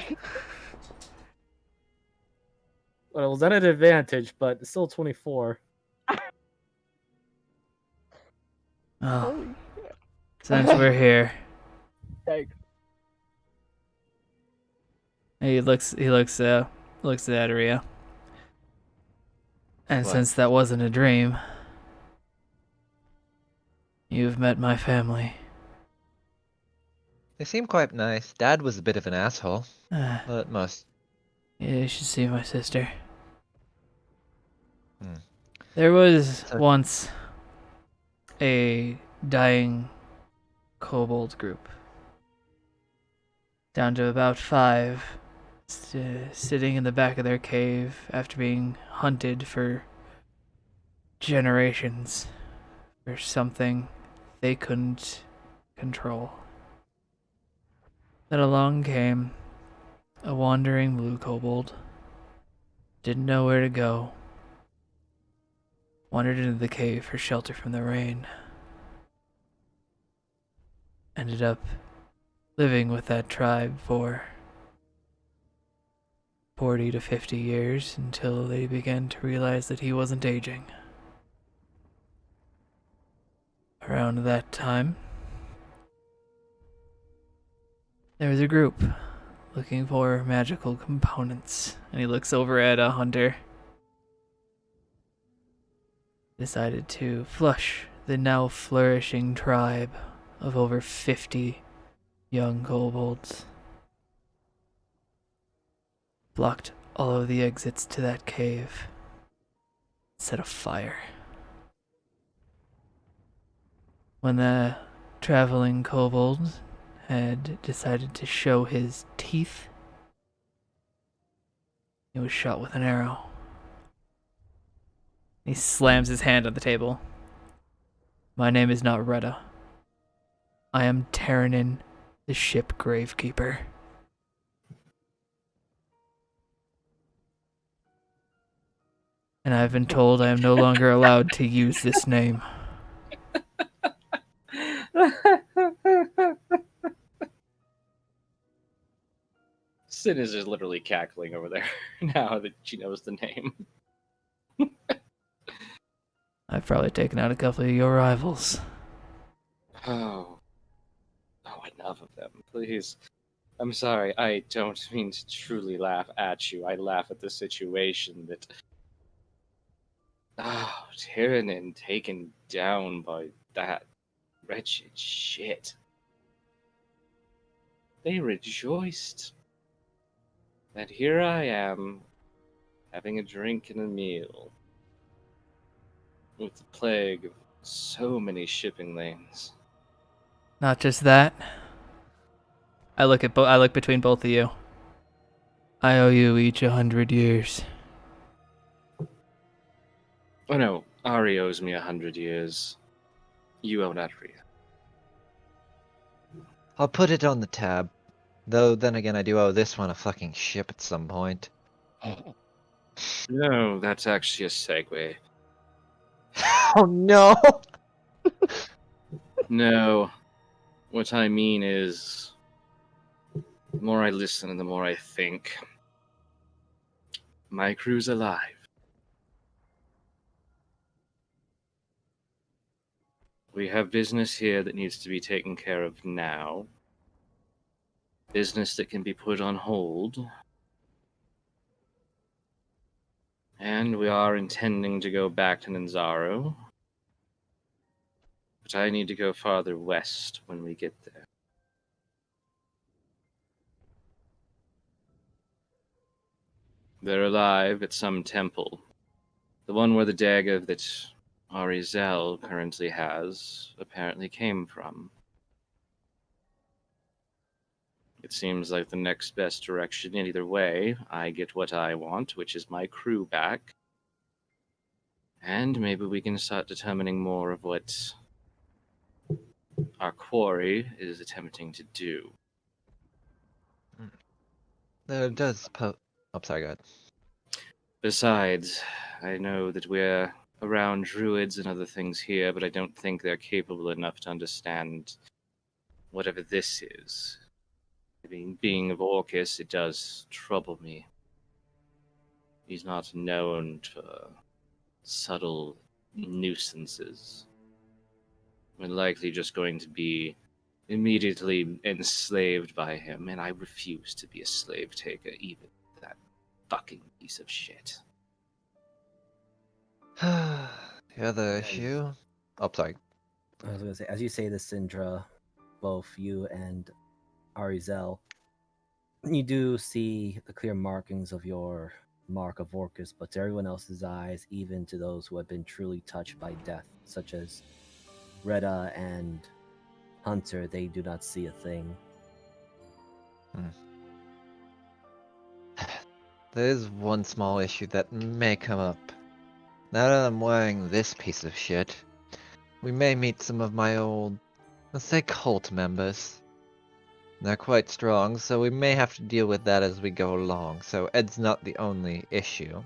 Well, it was at an advantage, but it's still 24. Oh, Holy since we're here, Yikes. he looks at Aria. And What? since that wasn't a dream, you've met my family. They seem quite nice. Dad was a bit of an asshole, Yeah, but most. you should see my sister. Hmm. There was So- once a dying kobold group, down to about 5, sitting in the back of their cave after being hunted for generations or something they couldn't control. Then along came a wandering blue kobold. Didn't know where to go. Wandered into the cave for shelter from the rain. Ended up living with that tribe for 40 to 50 years until they began to realize that he wasn't aging. Around that time, there was a group looking for magical components, and he looks over at a hunter. Decided to flush the now flourishing tribe of over 50 young kobolds. Blocked all of the exits to that cave. Set a fire. When the traveling kobold had decided to show his teeth, he was shot with an arrow. He slams his hand on the table. My name is not Retta. I am Terranin, the ship gravekeeper. And I've been told I am no longer allowed to use this name. Sin is just literally cackling over there now that she knows the name. I've probably taken out a couple of your rivals. Oh, enough of them, please. I'm sorry, I don't mean to truly laugh at you. I laugh at the situation that. Oh, Tyrannin taken down by that wretched shit. They rejoiced. And here I am, having a drink and a meal, with the plague of so many shipping lanes. Not just that. I look between both of you. I owe you each 100 years. Oh no, Ari owes me 100 years. You owe Adria. I'll put it on the tab. Though, then again, I do owe this one a fucking ship at some point. No, that's actually a segue. Oh no! No, what I mean is, the more I listen and the more I think, my crew's alive. We have business here that needs to be taken care of now. Business that can be put on hold. And we are intending to go back to Nanzaro. But I need to go farther west when we get there. They're alive at some temple. The one where the dagger that Arizel currently has apparently came from. It seems like the next best direction. In either way, I get what I want, which is my crew back. And maybe we can start determining more of what our quarry is attempting to do. There does oh, sorry, go ahead. Besides, I know that we're around druids and other things here, but I don't think they're capable enough to understand whatever this is. Being of Orcus, it does trouble me. He's not known for subtle nuisances. We're likely just going to be immediately enslaved by him, and I refuse to be a slave taker, even that fucking piece of shit. The other issue? Oh, sorry. I was gonna say, as you say this, Syndra, both you and Arizel, you do see the clear markings of your mark of Orcus, but to everyone else's eyes, even to those who have been truly touched by death, such as Retta and Hunter, they do not see a thing. There is one small issue that may come up. Now that I'm wearing this piece of shit, we may meet some of my old, let's say, cult members. They're quite strong, so we may have to deal with that as we go along. So Ed's not the only issue.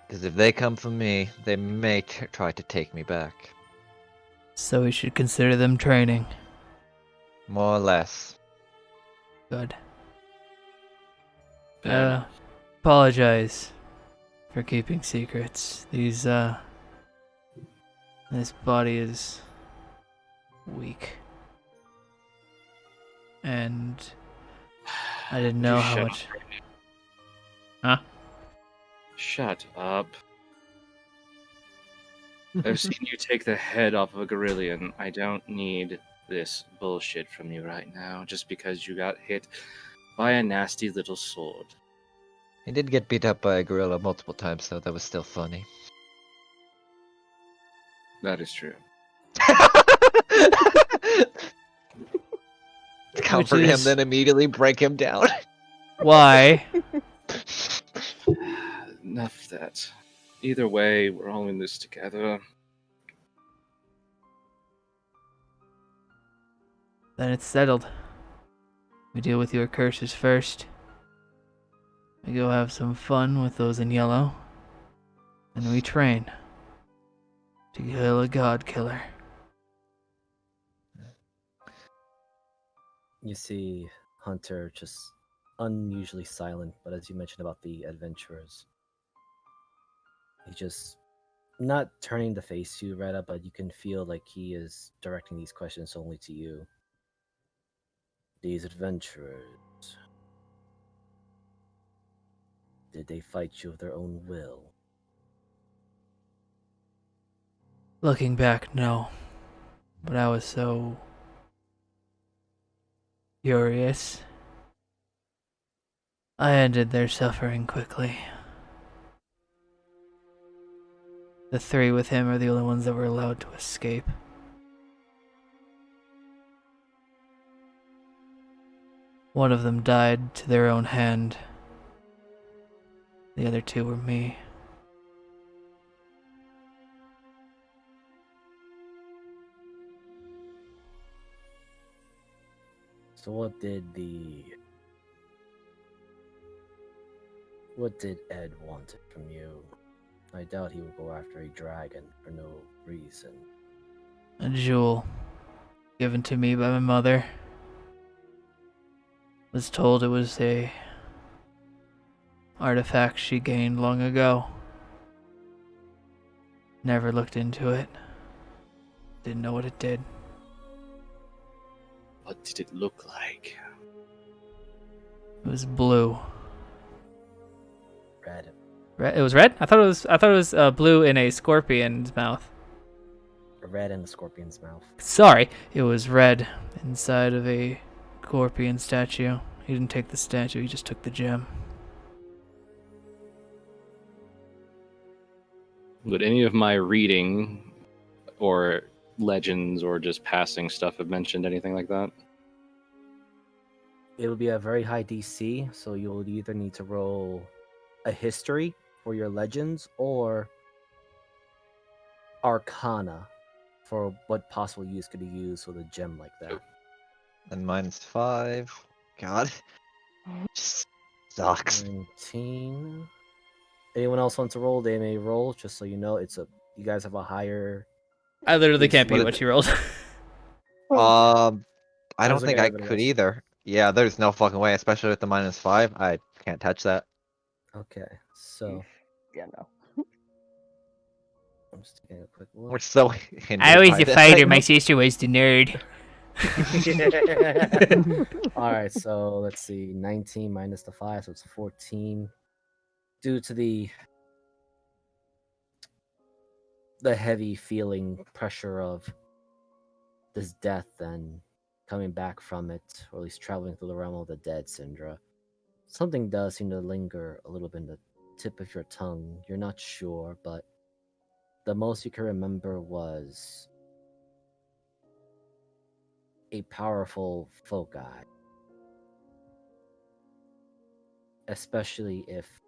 Because if they come for me, they may try to take me back. So we should consider them training. More or less. Good. Fair enough. Apologize for keeping secrets. This body is weak. And I didn't Would you know how shut much. Huh? Shut up. I've seen you take the head off of a Gorillion. I don't need this bullshit from you right now, just because you got hit by a nasty little sword. He did get beat up by a gorilla multiple times, though. That was still funny. That is true. Comfort him, then immediately break him down. Why? Enough of that. Either way, we're all in this together. Then it's settled. We deal with your curses first. We go have some fun with those in yellow. And we train to kill a god killer. You see Hunter just unusually silent, but as you mentioned about the adventurers, he's just not turning to face you, Retta, but you can feel like he is directing these questions only to you. These adventurers, did they fight you of their own will? Looking back, no. But I was so furious. I ended their suffering quickly. The three with him are the only ones that were allowed to escape. One of them died to their own hand. The other two were me. So what did Ed want from you? I doubt he would go after a dragon for no reason. A jewel given to me by my mother. Was told it was a artifact she gained long ago. Never looked into it. Didn't know what it did. What did it look like? It was blue. Red. Red? It was red? I thought it was blue in a scorpion's mouth. Red in the scorpion's mouth. Sorry, it was red inside of a scorpion statue. He didn't take the statue, he just took the gem. Would any of my reading or legends or just passing stuff have mentioned anything like that? It will be a very high DC, so you'll either need to roll a history for your legends or Arcana for what possible use could be used with a gem like that. And mine's 5. God. Just sucks. 19. Anyone else want to roll? They may roll, just so you know. You guys have a higher. I literally can't What beat is what it? she rolled. I don't Sounds think like I everybody could else. either. Yeah, there's no fucking way, especially with the -5. I can't touch that. Okay, so Yeah, no. I'm just taking a quick We're look. so hindered by this right now. sister was the nerd. All right, so let's see. 19 minus the 5, so it's 14. Due to the heavy feeling pressure of this death and coming back from it, or at least traveling through the realm of the dead, Syndra, something does seem to linger a little bit in the tip of your tongue. You're not sure, but the most you can remember was a powerful foci, especially if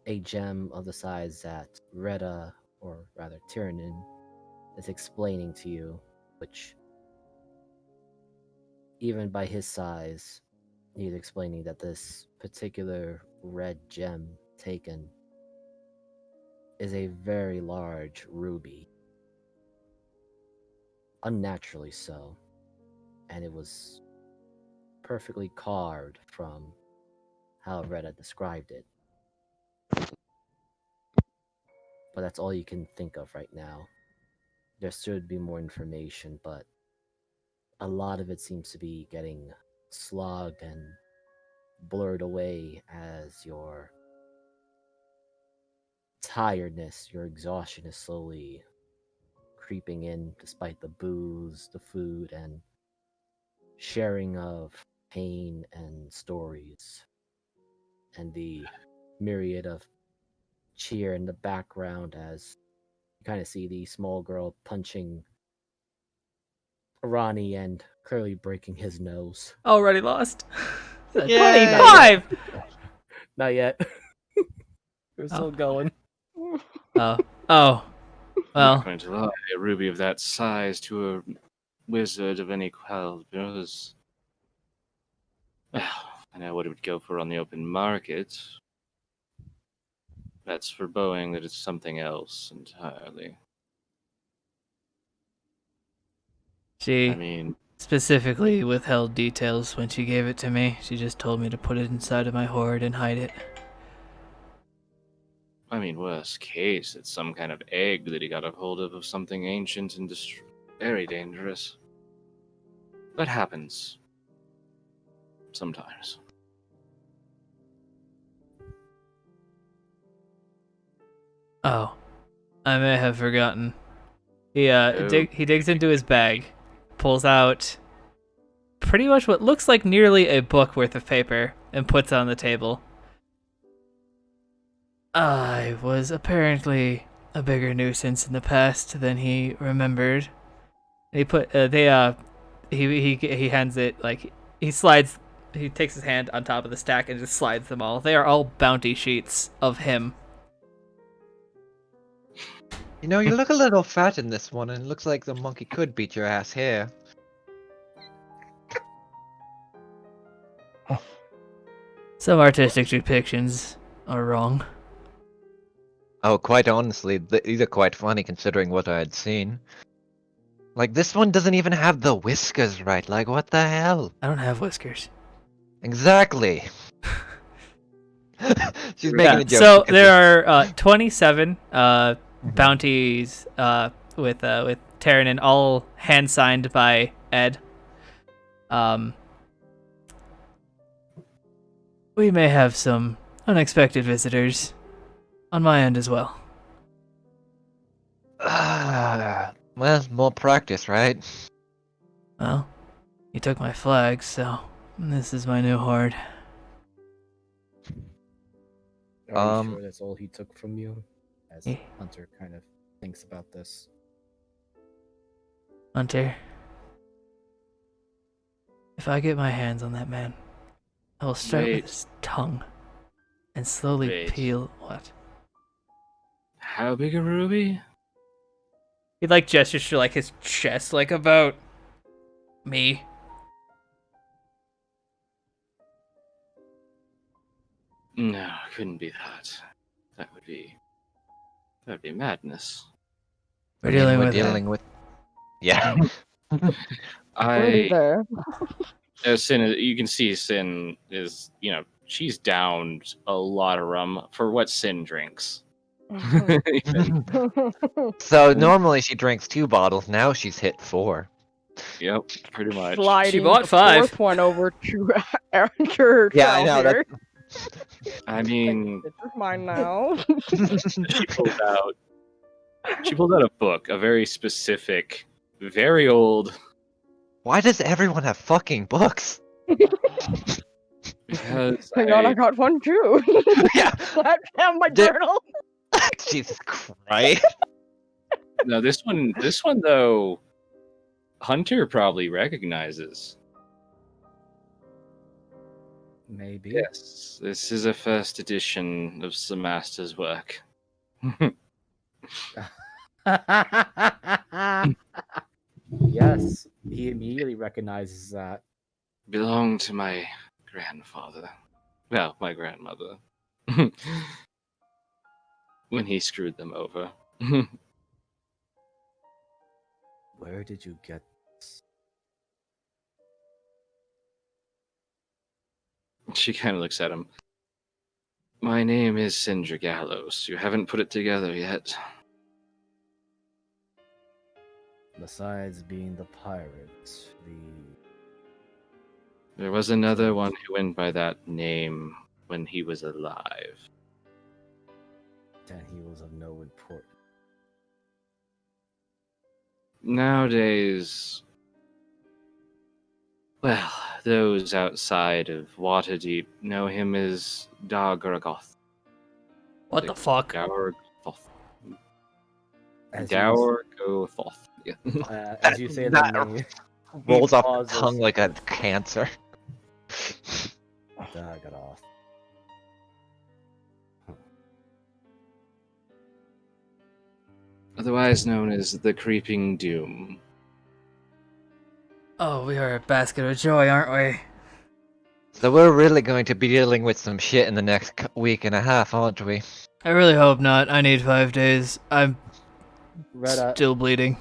a gem of the size that Retta, or rather Tyrannin, is explaining to you, which, even by his size, he's explaining that this particular red gem taken is a very large ruby. Unnaturally so. And it was perfectly carved from how Red had described it. But that's all you can think of right now. There should be more information, but a lot of it seems to be getting slogged and blurred away as your tiredness, your exhaustion is slowly creeping in despite the booze, the food, and sharing of pain and stories, and the myriad of cheer in the background as you kind of see the small girl punching Ronnie and Curly breaking his nose. Already lost. Yay! 25! Not yet. We're still Oh. going. Oh. Oh. I'm not Well, going to lie, a ruby of that size to a wizard of any caliber is... Well, I know what it would go for on the open market. That's for Boeing, that it's something else entirely. she I mean, specifically withheld details when she gave it to me. She just told me to put it inside of my hoard and hide it. worst case, it's some kind of egg that he got a hold of something ancient and very dangerous. That happens. Sometimes. Oh. I may have forgotten. He Oh. he digs into his bag, pulls out pretty much what looks like nearly a book worth of paper, and puts it on the table. I was apparently a bigger nuisance in the past than he remembered. He put he hands it like he takes his hand on top of the stack and just slides them all. They are all bounty sheets of him. You know, you look a little fat in this one, and it looks like the monkey could beat your ass here. Some artistic depictions are wrong. Oh, quite honestly, these are quite funny considering what I had seen. Like, this one doesn't even have the whiskers right. Like, what the hell? I don't have whiskers. Exactly. She's making Yeah, a joke. so because there are 27 bounties with Terranin, all hand signed by Ed. We may have some unexpected visitors on my end as well. well, more practice, right? Well, you took my flag, so this is my new hoard. Are you sure that's all he took from you? As Eh. Hunter kind of thinks about this. Hunter, if I get my hands on that man, I will start Wait. with his tongue and slowly Wait. peel what? How big a ruby? He like gestures to like his chest, like about me. No, couldn't be that. That would be madness. We're dealing we're with dealing with. Yeah. Already I there. Sin, you can see Sin is, she's downed a lot of rum for what Sin drinks. Even- So normally she drinks 2 bottles. Now she's hit 4. Yep, pretty much. Sliding She bought the 5. fourth one over to her Yeah, I know. here. I mean, This is mine now. she pulled out a book, a very specific, very old. Why does everyone have fucking books? Because Hang on, I got one too. Yeah. I found my Did- journal. Jesus Christ. no, this one though, Hunter probably recognizes. Maybe. Yes, this is a first edition of some master's work. Yes, he immediately recognizes that. Belonged to my grandfather. Well, my grandmother. When he screwed them over. Where did you get this? She kind of looks at him. My name is Sindra Gallows. You haven't put it together yet. Besides being the pirate, There was another one who went by that name when he was alive. then he was of no importance. Nowadays, well, those outside of Waterdeep know him as Dargaragoth. What the fuck? Dargothoth. As you, Dargothoth. Yeah. as you say That the name, rolls off the pauses. tongue like a cancer. Got off. Otherwise known as the Creeping Doom. Oh, we are a basket of joy, aren't we? So we're really going to be dealing with some shit in the next week and a half, aren't we? I really hope not. I need 5 days. I'm Retta, still bleeding.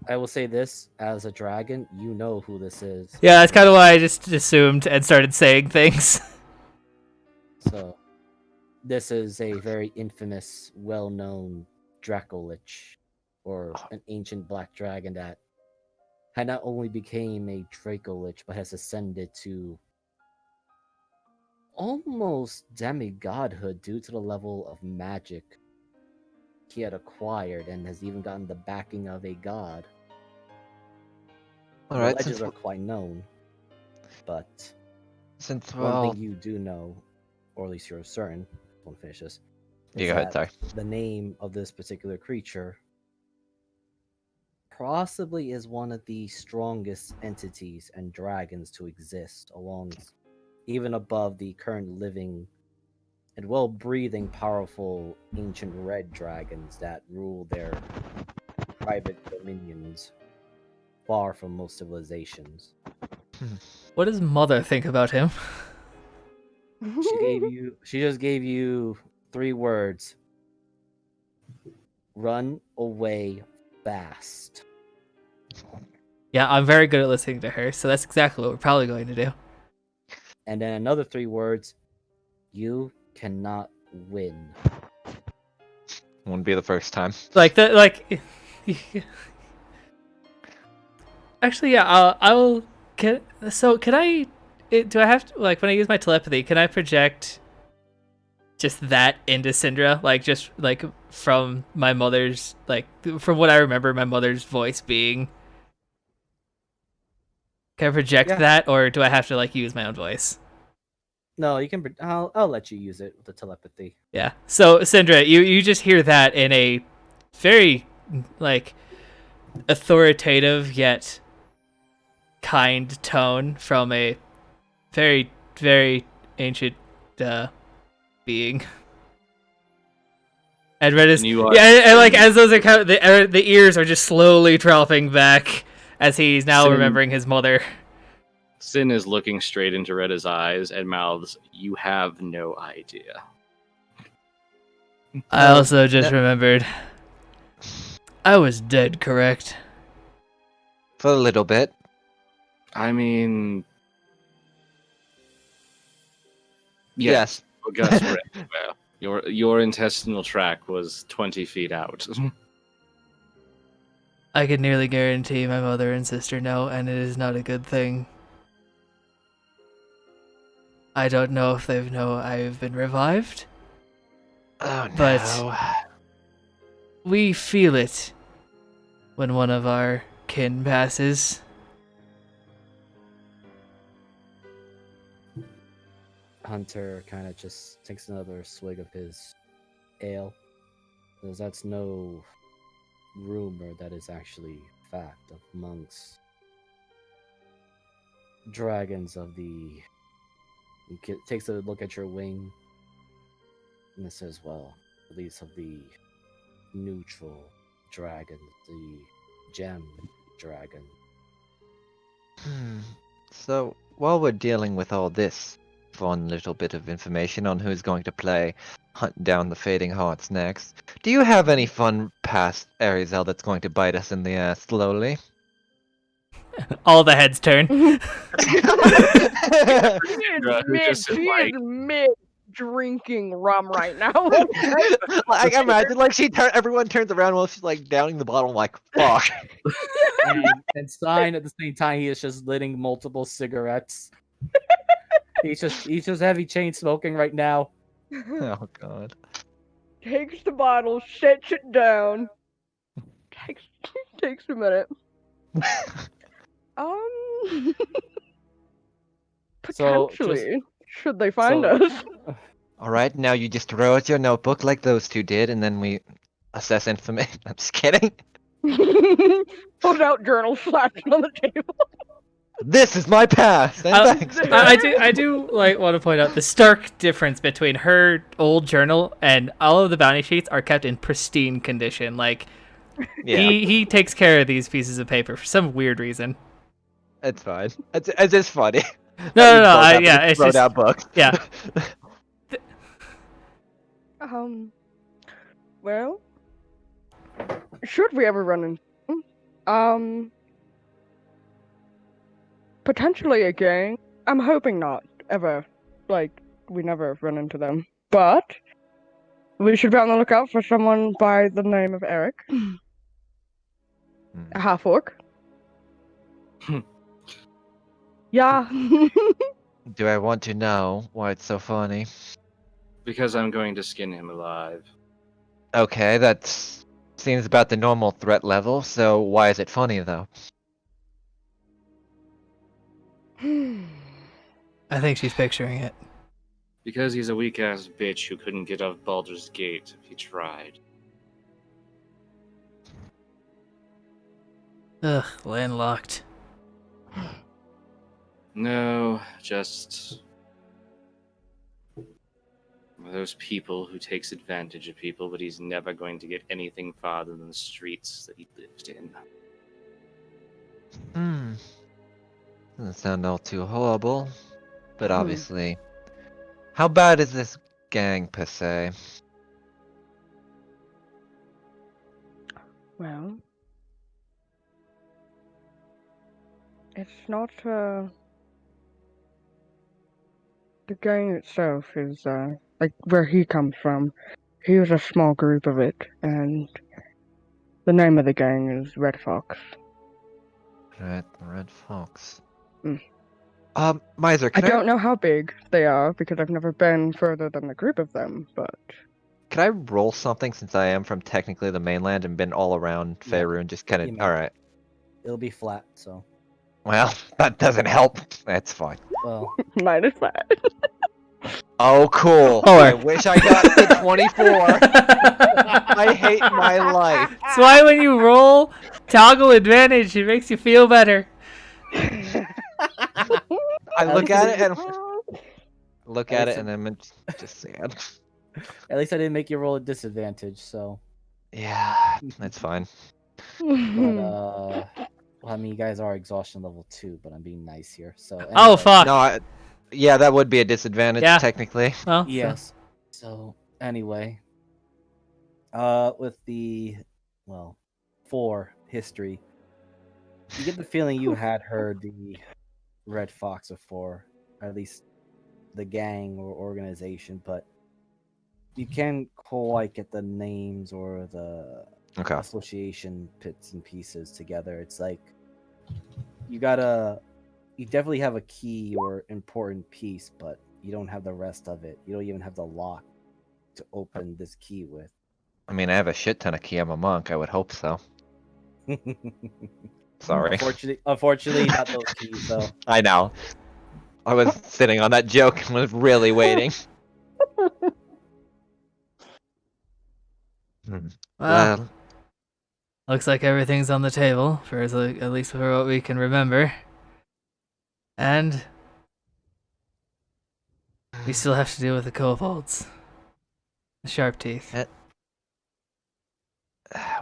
I will say this: as a dragon, you know who this is. Yeah, that's kind of why I just assumed and started saying things. So, this is a very infamous, well-known Dracolich, or an ancient black dragon that had not only became a Dracolich, but has ascended to almost demigodhood due to the level of magic he had acquired, and has even gotten the backing of a god. All The right, legends are quite known, but since one well, thing you do know, or at least you're certain, don't finish this, is you go ahead. that Sorry. the name of this particular creature possibly is one of the strongest entities and dragons to exist, along even above the current living and well-breathing, powerful ancient red dragons that rule their private dominions far from most civilizations. What does Mother think about him? She just gave you 3 words. Run away fast. Yeah, I'm very good at listening to her, so that's exactly what we're probably going to do. And then another 3 words. You cannot win. Won't be the first time. Actually, yeah, I will. Can I? Do I have to, like, when I use my telepathy? Can I project just that into Syndra, like, just like from my mother's, like, from what I remember, my mother's voice being? Can I project Yeah. that, or do I have to, like, use my own voice? No, you can. I'll let you use it with the telepathy. Yeah. So Syndra, you just hear that in a very, like, authoritative yet kind tone from a very, very ancient being. And Red is, And you are- yeah, and like, as those are kind of, the ears are just slowly dropping back as he's now Sin- remembering his mother. Sin is looking straight into Retta's eyes and mouths, "You have no idea." I No, also just no. remembered I was dead, correct? For a little bit. I mean, Yes. Gus Red. Well, your intestinal tract was 20 feet out. I can nearly guarantee my mother and sister know, and it is not a good thing. I don't know if they know I've been revived, Oh no. but we feel it when one of our kin passes. Hunter kind of just takes another swig of his ale, because that's no rumor, that is actually fact amongst dragons of the. He takes a look at your wing, and it says, "Well, at least of the neutral dragons, the gem dragon. Hmm. So, while we're dealing with all this fun little bit of information on who's going to play Hunt Down the Fading Hearts next, do you have any fun past Arizel that's going to bite us in the ass slowly? All the heads turn. She is mid drinking rum right now. Like, imagine, like, everyone turns around while she's, like, downing the bottle, like, fuck. And Stein at the same time he is just lighting multiple cigarettes. he's just heavy chain smoking right now. Oh, God. Takes the bottle, sets it down. Takes a minute. So, Potentially, should they find us. Alright, now you just throw out your notebook like those two did, and then we assess information. I'm just kidding. Hold out journal, slap it on the table. This is my past, and thanks. I do like want to point out the stark difference between her old journal and all of the bounty sheets are kept in pristine condition. Like Yeah, he takes care of these pieces of paper for some weird reason. it's fine. It's just funny. No, it's throw just down books. yeah. Well, should we ever run into potentially a gang? I'm hoping not, ever. Like, we never run into them. But we should be on the lookout for someone by the name of Eric. A half-orc. Yeah. Do I want to know why it's so funny? Because I'm going to skin him alive. Okay, that seems about the normal threat level, so why is it funny, though? I think she's picturing it. Because he's a weak ass bitch who couldn't get off Baldur's Gate if he tried. Ugh, landlocked. No, just one of those people who takes advantage of people, but he's never going to get anything farther than the streets that he lived in. Doesn't sound all too horrible, but obviously. How bad is this gang, per se? Well, it's not, the gang itself is, like, where he comes from. He was a small group of it, and the name of the gang is Red Fox. Red Fox. Mm. Miser, I don't know how big they are, because I've never been further than the group of them, but... Can I roll something since I am from technically the mainland and been all around Yeah. Faerun? Just kind You of. may. Alright. It'll be flat, so Well, that doesn't help. That's fine. well. minus that. Oh, cool. Four. I wish I got the 24. I hate my life. That's why when you roll toggle advantage, it makes you feel better. I look at it and At least I'm just sad. At least I didn't make you roll a disadvantage, so. Yeah, that's fine. But well, I mean, you guys are exhaustion level 2, but I'm being nice here. So. Oh anyway. fuck. No, yeah, that would be a disadvantage Yeah. technically. Well, so- Yes. So anyway, with the 4 history, you get the feeling you had heard the Red Fox before, or at least the gang or organization, but you can't quite get the names or the Okay. association bits and pieces together. It's like you definitely have a key or important piece, but you don't have the rest of it. You don't even have the lock to open this key with. I mean, I have a shit ton of key. I'm a monk. I would hope so. Sorry. Unfortunately, not those keys though. I know. I was sitting on that joke and was really waiting. Well, looks like everything's on the table for at least for what we can remember. And we still have to deal with the kobolds. The sharp teeth.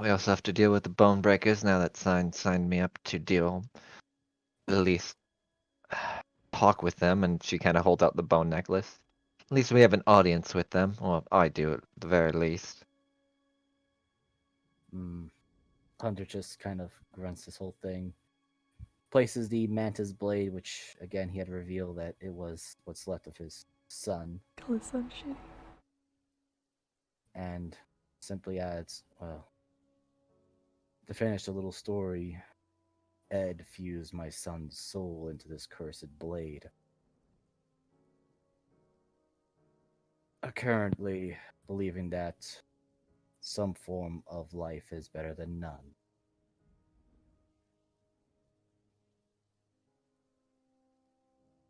We also have to deal with the bone breakers now that signed me up to deal, at least talk with them, and she kind of holds out the bone necklace. At least we have an audience with them. Well, I do at the very least. Hunter just kind of grunts this whole thing. Places the mantis blade, which again he had revealed that it was what's left of his son, Call his son shitty. and simply adds, well, to finish the little story, Ed fused my son's soul into this cursed blade. Currently believing that some form of life is better than none.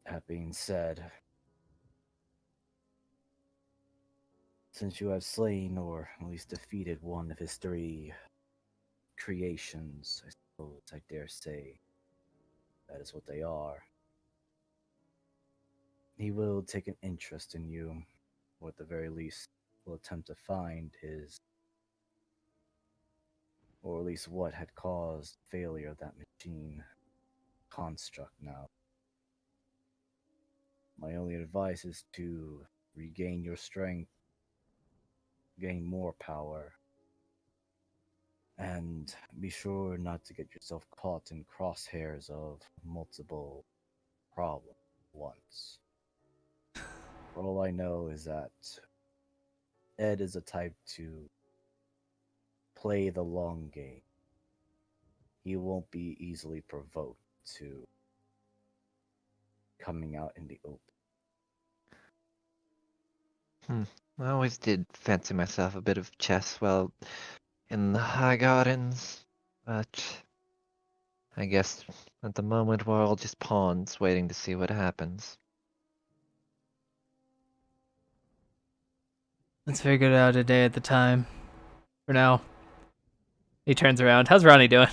That being said, since you have slain or at least defeated one of his 3 creations, I suppose I dare say that is what they are, he will take an interest in you, or at the very least will attempt to find his, or at least what had caused failure of that machine construct now. My only advice is to regain your strength, gain more power, and be sure not to get yourself caught in crosshairs of multiple problems at once. For all I know is that Ed is a type to play the long game. He won't be easily provoked to coming out in the open. I always did fancy myself a bit of chess while in the High Gardens, but I guess at the moment we're all just pawns waiting to see what happens. Let's figure it out a day at the time. For now. He turns around. How's Ronnie doing?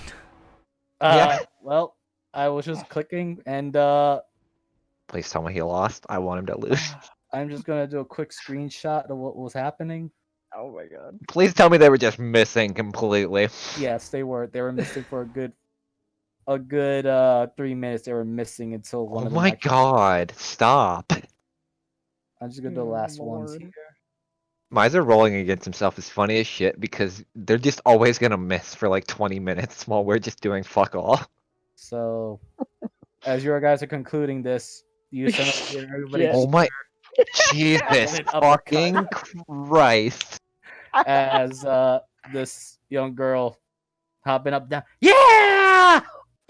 Well, I was just clicking and Please tell me he lost. I want him to lose. I'm just gonna do a quick screenshot of what was happening. Oh my god. Please tell me they were just missing completely. Yes, they were. They were missing for a good 3 minutes. They were missing until one Oh of them. my god, stop. I'm just gonna do the last ones Lord. here. Miser rolling against himself is funny as shit because they're just always gonna miss for like 20 minutes while we're just doing fuck all. So, as you guys are concluding this, you send up here, everybody Yes. Oh my Jesus An uppercut. fucking Christ. as this young girl hopping up down. Yeah!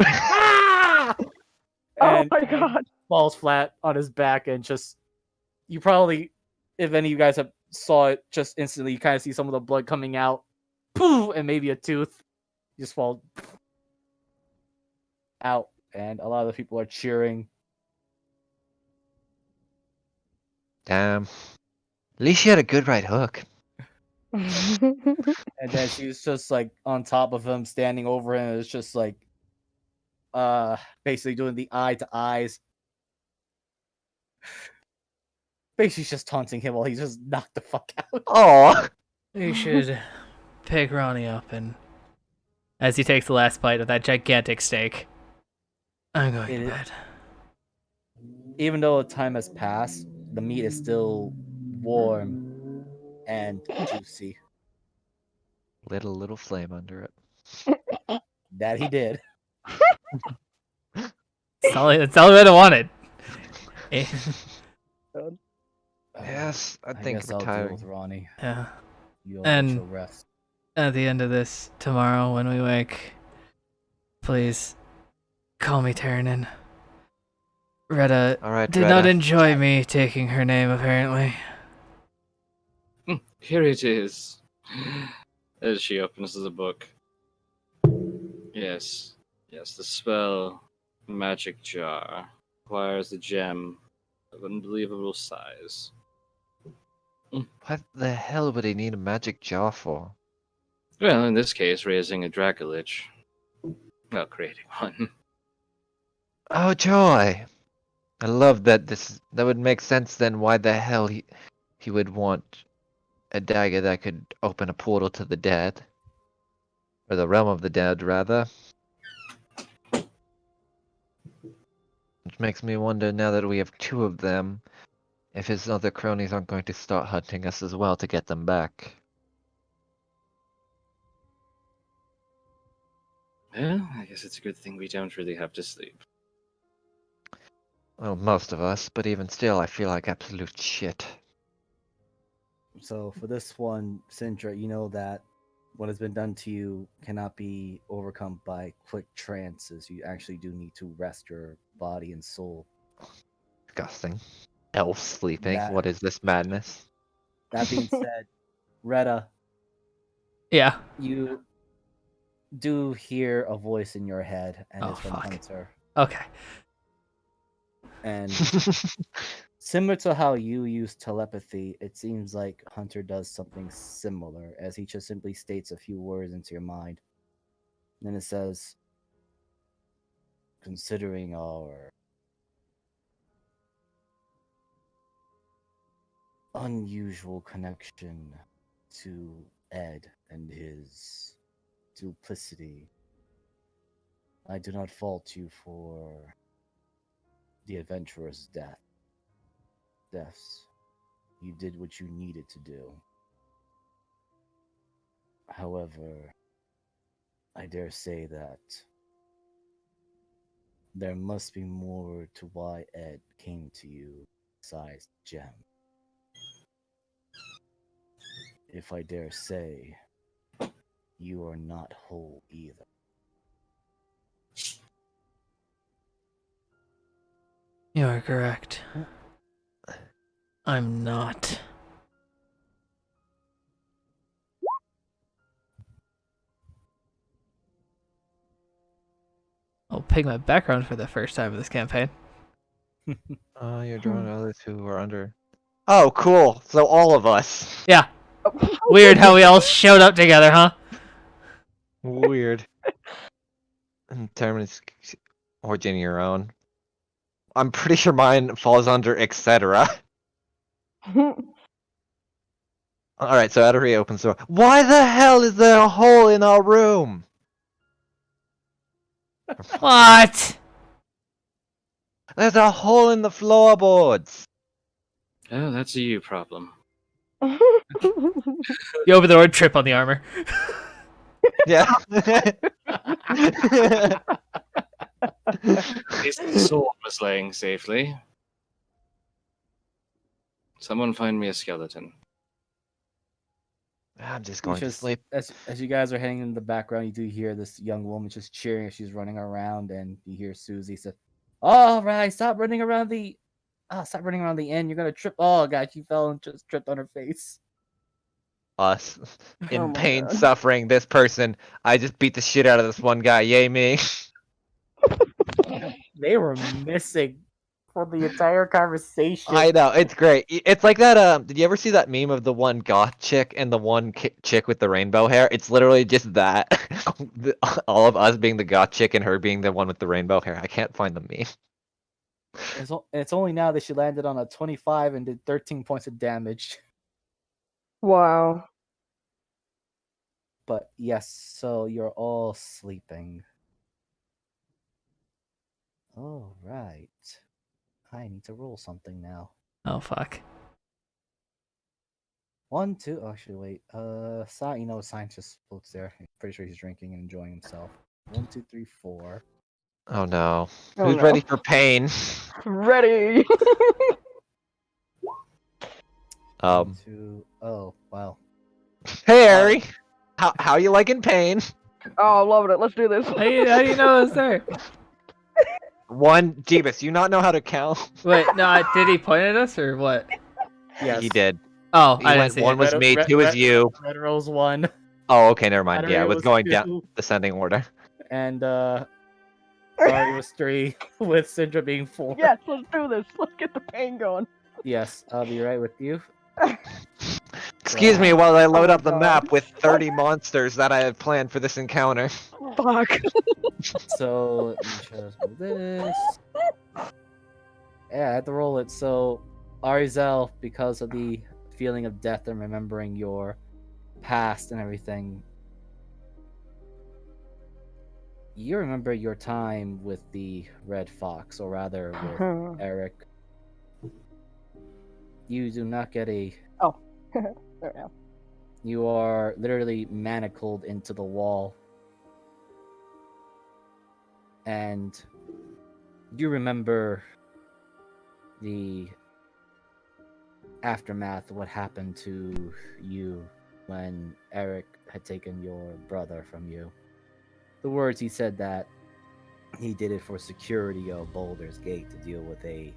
Ah! Oh And my god. falls flat on his back and just you probably, if any of you guys have saw it, just instantly you kind of see some of the blood coming out, poof, and maybe a tooth just fall out, and a lot of the people are cheering. Damn. At least she had a good right hook. And then she's just like on top of him, standing over him. It's just like, basically doing the eye to eyes. Basically, just taunting him while he's just knocked the fuck out. Oh. We should pick Ronnie up and as he takes the last bite of that gigantic steak. I'm going to bed. Even though time has passed, the meat is still warm and juicy. Lit a little flame under it. That he did. That's all I wanted. Eh, Yes, I think guess I'll deal retiring. with Ronnie. yeah. You'll And- get your rest. At the end of this, tomorrow when we wake, please call me Terranin. Retta Alright, did not Retta. enjoy me taking her name, apparently. Here it is. As she opens the book. Yes. Yes, the spell Magic Jar requires a gem of unbelievable size. What the hell would he need a magic jar for? Well, in this case, raising a Dracolich. Well, creating one. Oh, joy! I love that that would make sense then why the hell he would want a dagger that could open a portal to the dead. Or the realm of the dead, rather. Which makes me wonder, now that we have two of them, if his other cronies aren't going to start hunting us as well to get them back. Well, I guess it's a good thing we don't really have to sleep. Well, most of us, but even still, I feel like absolute shit. So for this one, Sindra, you know that what has been done to you cannot be overcome by quick trances. You actually do need to rest your body and soul. Disgusting. Elf sleeping. That What is this madness? that being said, Retta, Yeah. you do hear a voice in your head, and Oh, it's from fuck. Hunter. Okay. And similar to how you use telepathy, it seems like Hunter does something similar, as he just simply states a few words into your mind. And then it says, considering our unusual connection to Ed and his duplicity, I do not fault you for the adventurer's deaths. You did what you needed to do. However, I dare say that there must be more to why Ed came to you besides the gem. If I dare say, you are not whole either. You are correct. I'm not. I'll pick my background for the first time of this campaign. You're drawing others who are under. Oh, cool. So all of us. Yeah. Weird how we all showed up together, huh? Weird. Terminus origin your own. I'm pretty sure mine falls under etc. Alright, so Addery opens the door. Why the hell is there a hole in our room? What? There's a hole in the floorboards. Oh, that's a you problem. You open the door, trip on the armor. Yeah. At least the sword was laying safely. Someone find me a skeleton. I'm just You going to just, sleep. as you guys are heading in the background, you do hear this young woman just cheering as she's running around, and you hear Susie say, "All right, stop running around the inn. You're gonna trip." Oh god, she fell and just tripped on her face. Us. Oh In my pain, God. suffering, this person. I just beat the shit out of this one guy. Yay me. They were missing for the entire conversation. I know, it's great. It's like that, did you ever see that meme of the one goth chick and the one chick with the rainbow hair? It's literally just that. All of us being the goth chick and her being the one with the rainbow hair. I can't find the meme. It's only now that she landed on a 25 and did 13 points of damage. Wow. But yes, so you're all sleeping. All right. I need to roll something now. Oh, fuck. 1, 2. Oh, actually, wait. Science just floats there. I'm pretty sure he's drinking and enjoying himself. 1, 2, 3, 4. Oh no. Oh Who's no. ready for pain? Ready. 1, 2. Oh, wow. Hey, Ari. How you liking pain? Oh, I'm loving it. Let's do this. How do you know I was there? One, Jeebus, you not know how to count? Wait, no, did he point at us or what? Yes. He did. Oh, He I didn't went, see one it. was me, two was you. Red Rose 1. Oh, okay, never mind. Yeah, I Addery was was going 2. down descending order. And Ari was 3, with Syndra being 4. Yes, let's do this. Let's get the pain going. Yes, I'll be right with you. Excuse me while I load my up the God. map with 30 monsters that I have planned for this encounter. Fuck. So let me just do this. Yeah, I had to roll it. So Arizel, because of the feeling of death and remembering your past and everything, You remember your time with the Red Fox, or rather with Eric. You do not get a. Oh, there we go. You are literally manacled into the wall. And you remember the aftermath of what happened to you when Eric had taken your brother from you. The words he said that he did it for security of Boulder's Gate to deal with a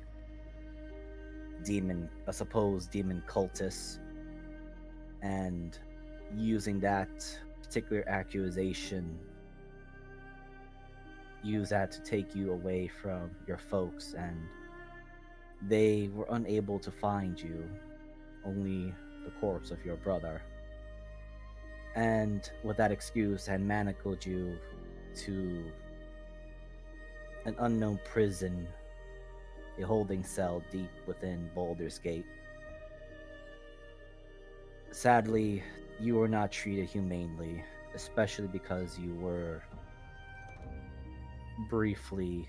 supposed demon cultist, and using that particular accusation, use that to take you away from your folks, and they were unable to find you, only the corpse of your brother. And with that excuse, had manacled you to an unknown prison, a holding cell deep within Boulder's Gate. Sadly, you were not treated humanely, especially because you were briefly,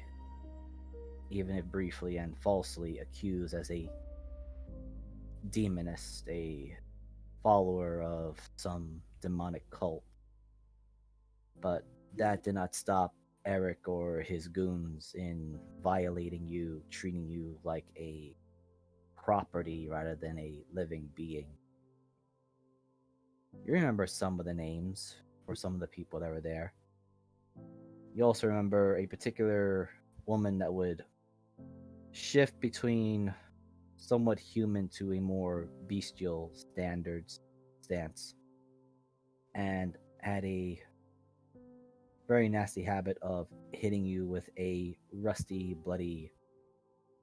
even if briefly and falsely, accused as a demonist, a follower of some demonic cult. But that did not stop Eric or his goons in violating you, treating you like a property rather than a living being. You remember some of the names for some of the people that were there. You also remember a particular woman that would shift between somewhat human to a more bestial stance, and had a very nasty habit of hitting you with a rusty, bloody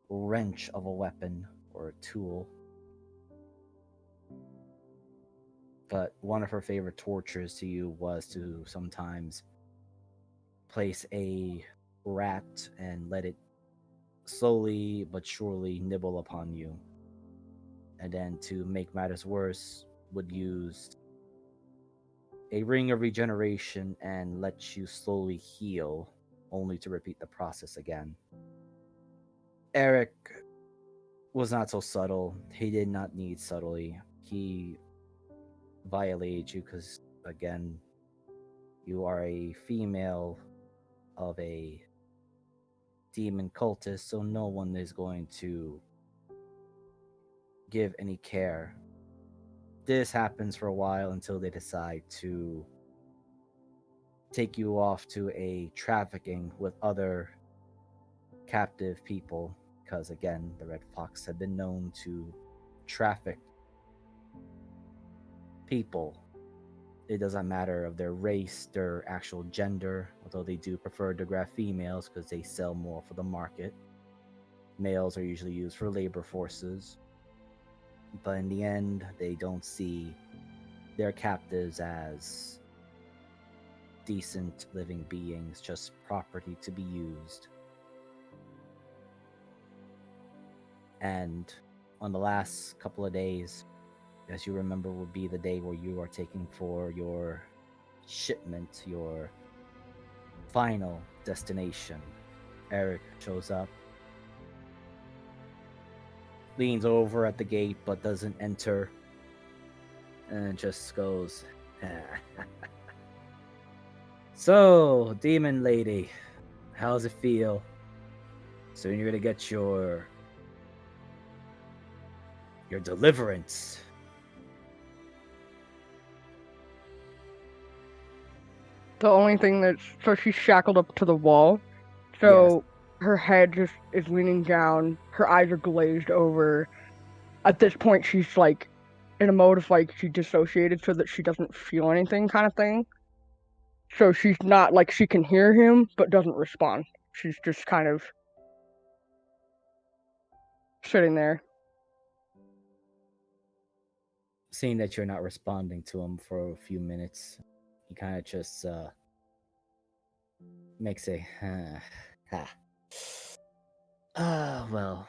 wrench of a weapon or a tool. But one of her favorite tortures to you was to sometimes place a rat and let it slowly but surely nibble upon you. And then to make matters worse, would use a ring of regeneration and let you slowly heal, only to repeat the process again. Eric was not so subtle. He did not need subtlety. He violated you because, again, you are a female of a demon cultist, so no one is going to give any care. This happens for a while until they decide to take you off to a trafficking with other captive people, because again, the Red Fox have been known to traffic people. It doesn't matter of their race, their actual gender, although they do prefer to grab females because they sell more for the market. Males are usually used for labor forces, but in the end, they don't see their captives as decent living beings, just property to be used. And on the last couple of days, as you remember, will be the day where you are taking for your shipment, your final destination. Eric shows up, leans over at the gate but doesn't enter, and just goes, "So, demon lady, how's it feel? Soon you're gonna get your deliverance." The only thing that's so she's shackled up to the wall, so her head just is leaning down, her eyes are glazed over. At this point, she's like in a mode of like she dissociated so that she doesn't feel anything, kind of thing. So she's not like she can hear him but doesn't respond. She's just kind of sitting there. Seeing that you're not responding to him for a few minutes, he kind of just makes a well,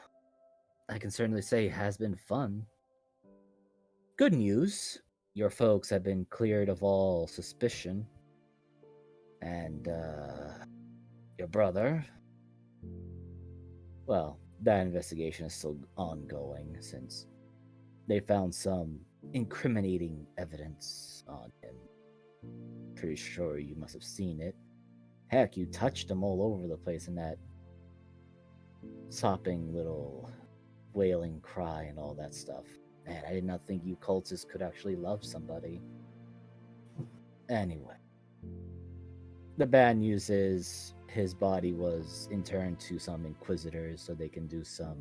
I can certainly say it has been fun. Good news, your folks have been cleared of all suspicion, And your brother, well, that investigation is still ongoing since they found some incriminating evidence on him. Pretty sure you must have seen it. Heck, you touched him all over the place in that sopping little wailing cry and all that stuff. Man, I did not think you cultists could actually love somebody. Anyway, the bad news is his body was interned to some inquisitors so they can do some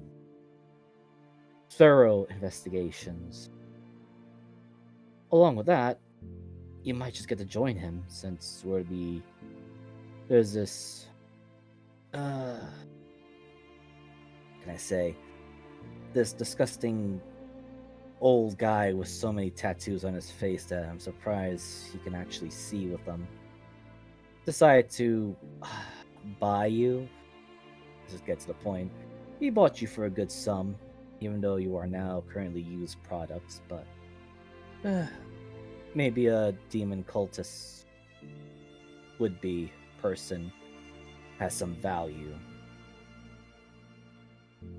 thorough investigations. Along with that, you might just get to join him since there's this can I say this disgusting old guy with so many tattoos on his face that I'm surprised he can actually see with them. Decided to buy you. Just get to the point. He bought you for a good sum, even though you are now currently used products, but maybe a demon cultist would be person has some value.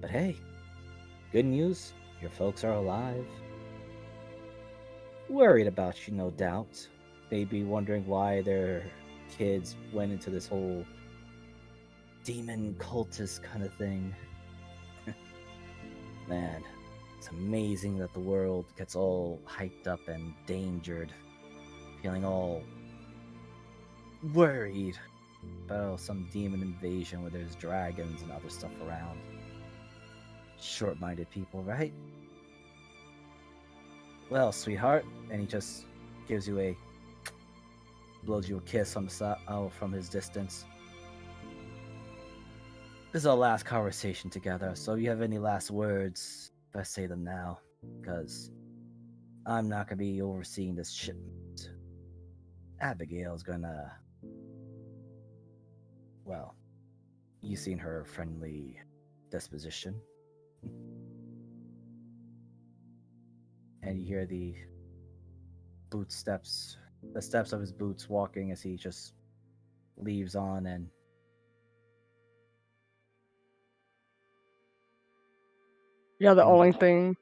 But hey, good news, your folks are alive. Worried about you, no doubt. Maybe wondering why their kids went into this whole demon cultist kind of thing. Man, it's amazing that the world gets all hyped up and endangered, feeling all worried about some demon invasion where there's dragons and other stuff around. Short-minded people, right? Well, sweetheart, and he just blows you a kiss on the side, from his distance. This is our last conversation together, so if you have any last words, best say them now, because I'm not gonna be overseeing this shipment. Abigail's gonna... Well, you've seen her friendly disposition. And you hear the steps of his boots walking as he just leaves on and Yeah, the only thing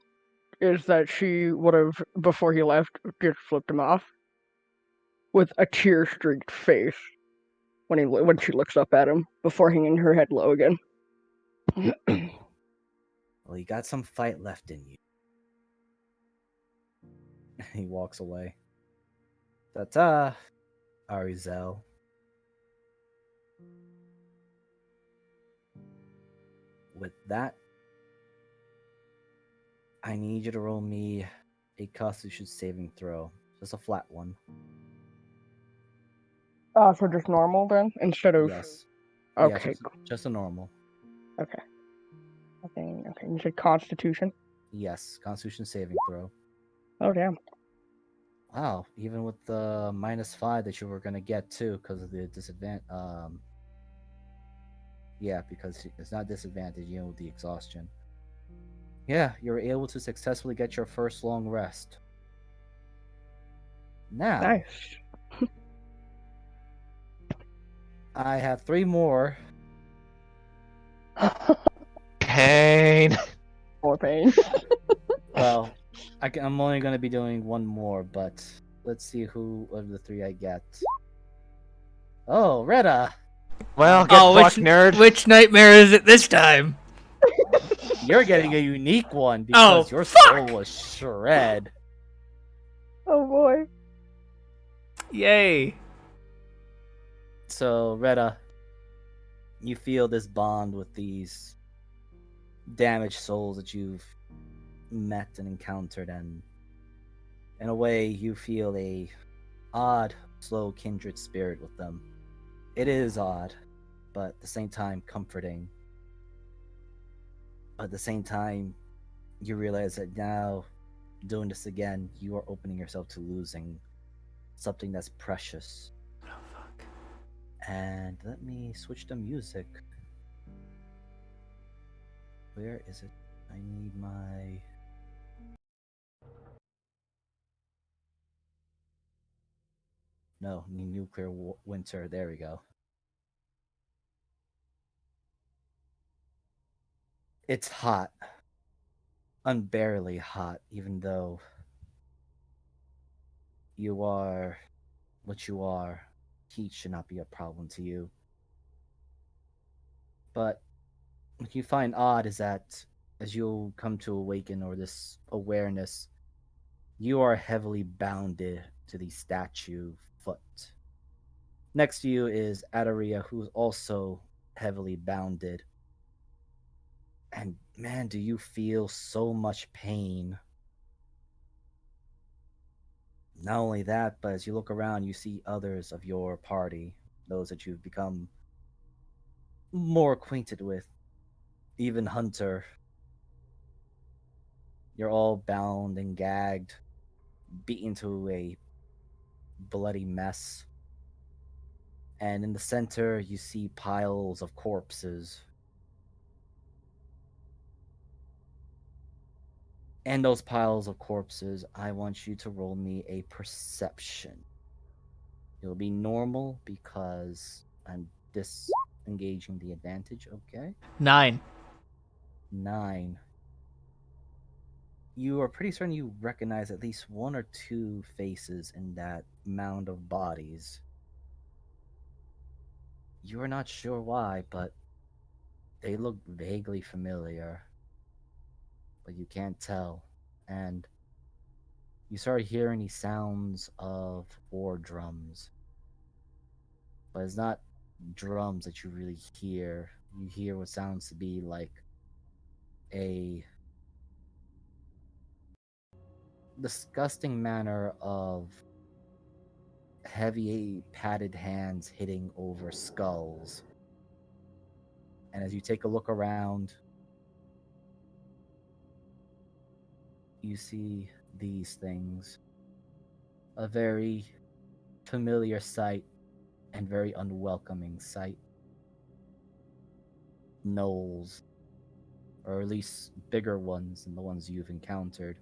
is that she would have, before he left, just flipped him off with a tear-streaked face when she looks up at him before hanging her head low again. Well, you got some fight left in you. He walks away. Ta-ta, Arizel. With that, I need you to roll me a Constitution saving throw. Just a flat one. So just normal then, instead of... Yes. Okay, Yeah, just a normal. okay. Okay, you said Constitution? Yes, Constitution saving throw. Oh, damn. Wow, even with the -5 that you were gonna get too, because of the disadvantage. Yeah, because it's not disadvantage, with the exhaustion. Yeah, you're able to successfully get your first long rest. Now, Nice. I have 3 more. Pain. More pain. Well, I'm only gonna be doing 1 more, but let's see who of the 3 I get. Oh, Retta! Well, get fucked, nerd. Which nightmare is it this time? You're getting a unique one because your soul was shred. Oh boy. Yay. So, Retta, you feel this bond with these damaged souls that you've met and encountered, and in a way, you feel a odd, slow kindred spirit with them. It is odd, but at the same time comforting. But at the same time, you realize that now, doing this again, you are opening yourself to losing something that's precious. Oh, fuck. And let me switch the music. Where is it? I need my... no, nuclear winter. There we go. It's hot. Unbearably hot, even though you are what you are. Heat should not be a problem to you. But what you find odd is that as you come to awaken or this awareness, you are heavily bounded to the statue foot. Next to you is Adaria, who's also heavily bounded. And man, do you feel so much pain. Not only that, but as you look around, you see others of your party, those that you've become more acquainted with. Even Hunter. You're all bound and gagged, beaten to a bloody mess. And in the center, you see piles of corpses. And those piles of corpses, I want you to roll me a perception. It'll be normal because I'm disengaging the advantage, okay? 9. 9. You are pretty certain you recognize at least one or two faces in that mound of bodies. You are not sure why, but they look vaguely familiar. But you can't tell. And you start hearing these sounds of war drums. But it's not drums that you really hear. You hear what sounds to be like a disgusting manner of heavy padded hands hitting over skulls. And as you take a look around, you see these things. A very familiar sight and very unwelcoming sight. Gnolls, or at least bigger ones than the ones you've encountered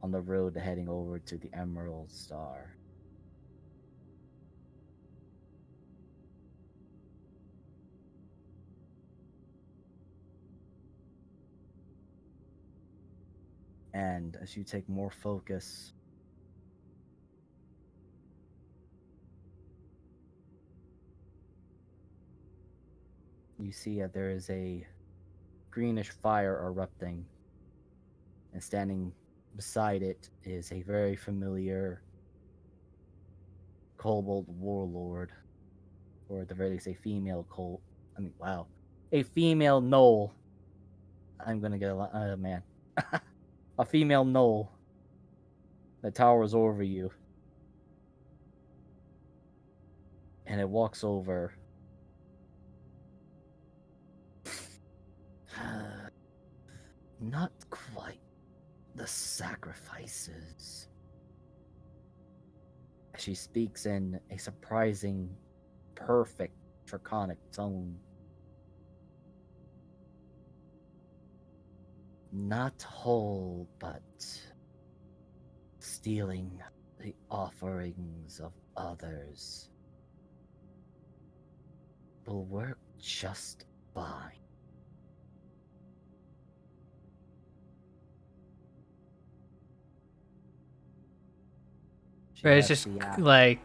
on the road heading over to the Emerald Star. And as you take more focus, you see that there is a greenish fire erupting, and standing beside it is a very familiar kobold warlord, or at the very least, a female a female gnoll. I'm gonna get man, a female gnoll that towers over you, and it walks over. Not quite the sacrifices. She speaks in a surprising, perfect draconic tone. Not whole, but stealing the offerings of others will work just fine. Right, it's just like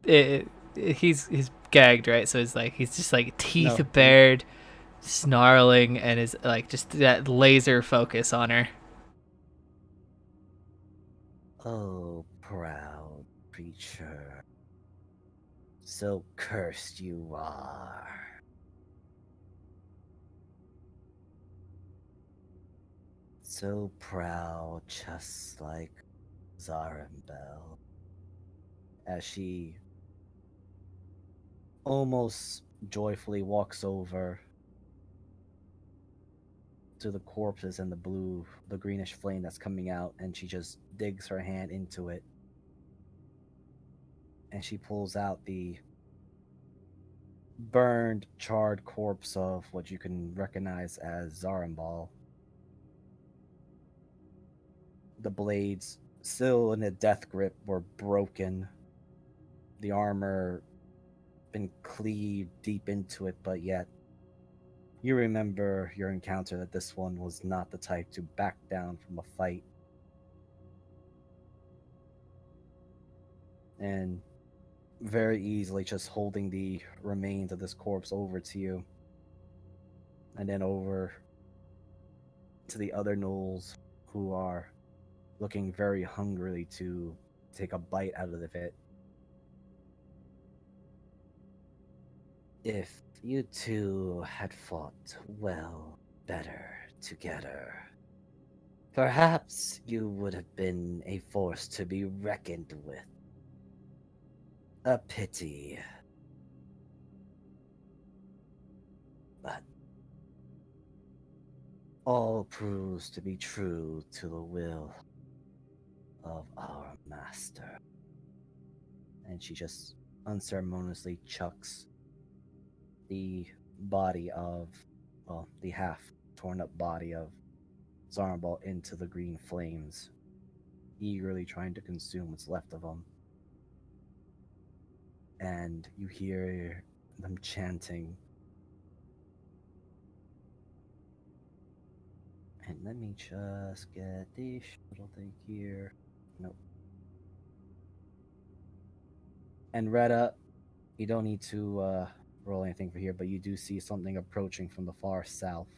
he's gagged, right? So it's like he's just like teeth bared, snarling, and is like just that laser focus on her. Oh, proud creature. So cursed you are. So proud, just like Zarambel. As she almost joyfully walks over to the corpses and the greenish flame that's coming out, and she just digs her hand into it. And she pulls out the burned, charred corpse of what you can recognize as Zarambal. The blades, still in a death grip, were broken, the armor been cleaved deep into it, but yet you remember your encounter that this one was not the type to back down from a fight. And very easily just holding the remains of this corpse over to you. And then over to the other gnolls who are looking very hungrily to take a bite out of it. If you two had fought well better together, perhaps you would have been a force to be reckoned with. A pity. But all proves to be true to the will of our master. And she just unceremoniously chucks the body of, well, the half torn up body of Zarnbal into the green flames, eagerly trying to consume what's left of him. And you hear them chanting. And let me just get the little thing here. Nope. And Retta, you don't need to roll anything for here, but you do see something approaching from the far south.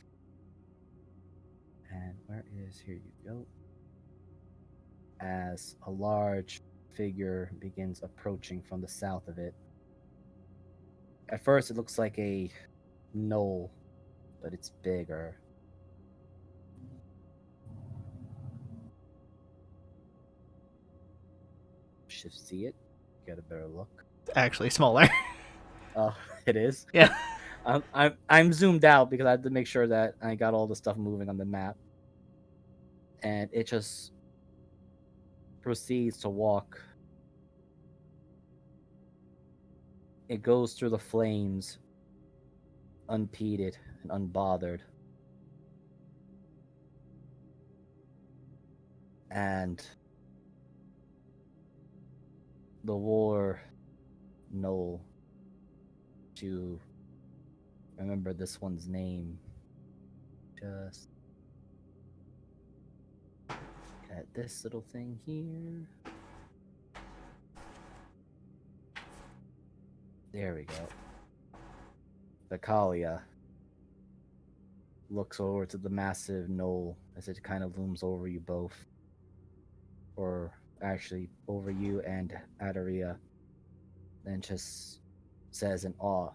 And where is, here you go. As a large figure begins approaching from the south of it. At first, it looks like a knoll, but it's bigger. Should see it. Get a better look. Actually, smaller. Oh, it is. Yeah. I'm zoomed out because I had to make sure that I got all the stuff moving on the map. And it just proceeds to walk. It goes through the flames, unimpeded and unbothered. And the war knoll, to remember this one's name, just get this little thing here. There we go. Vicalia looks over to the massive knoll as it kind of looms over you both. Or actually over you and Adaria. Then just says in awe,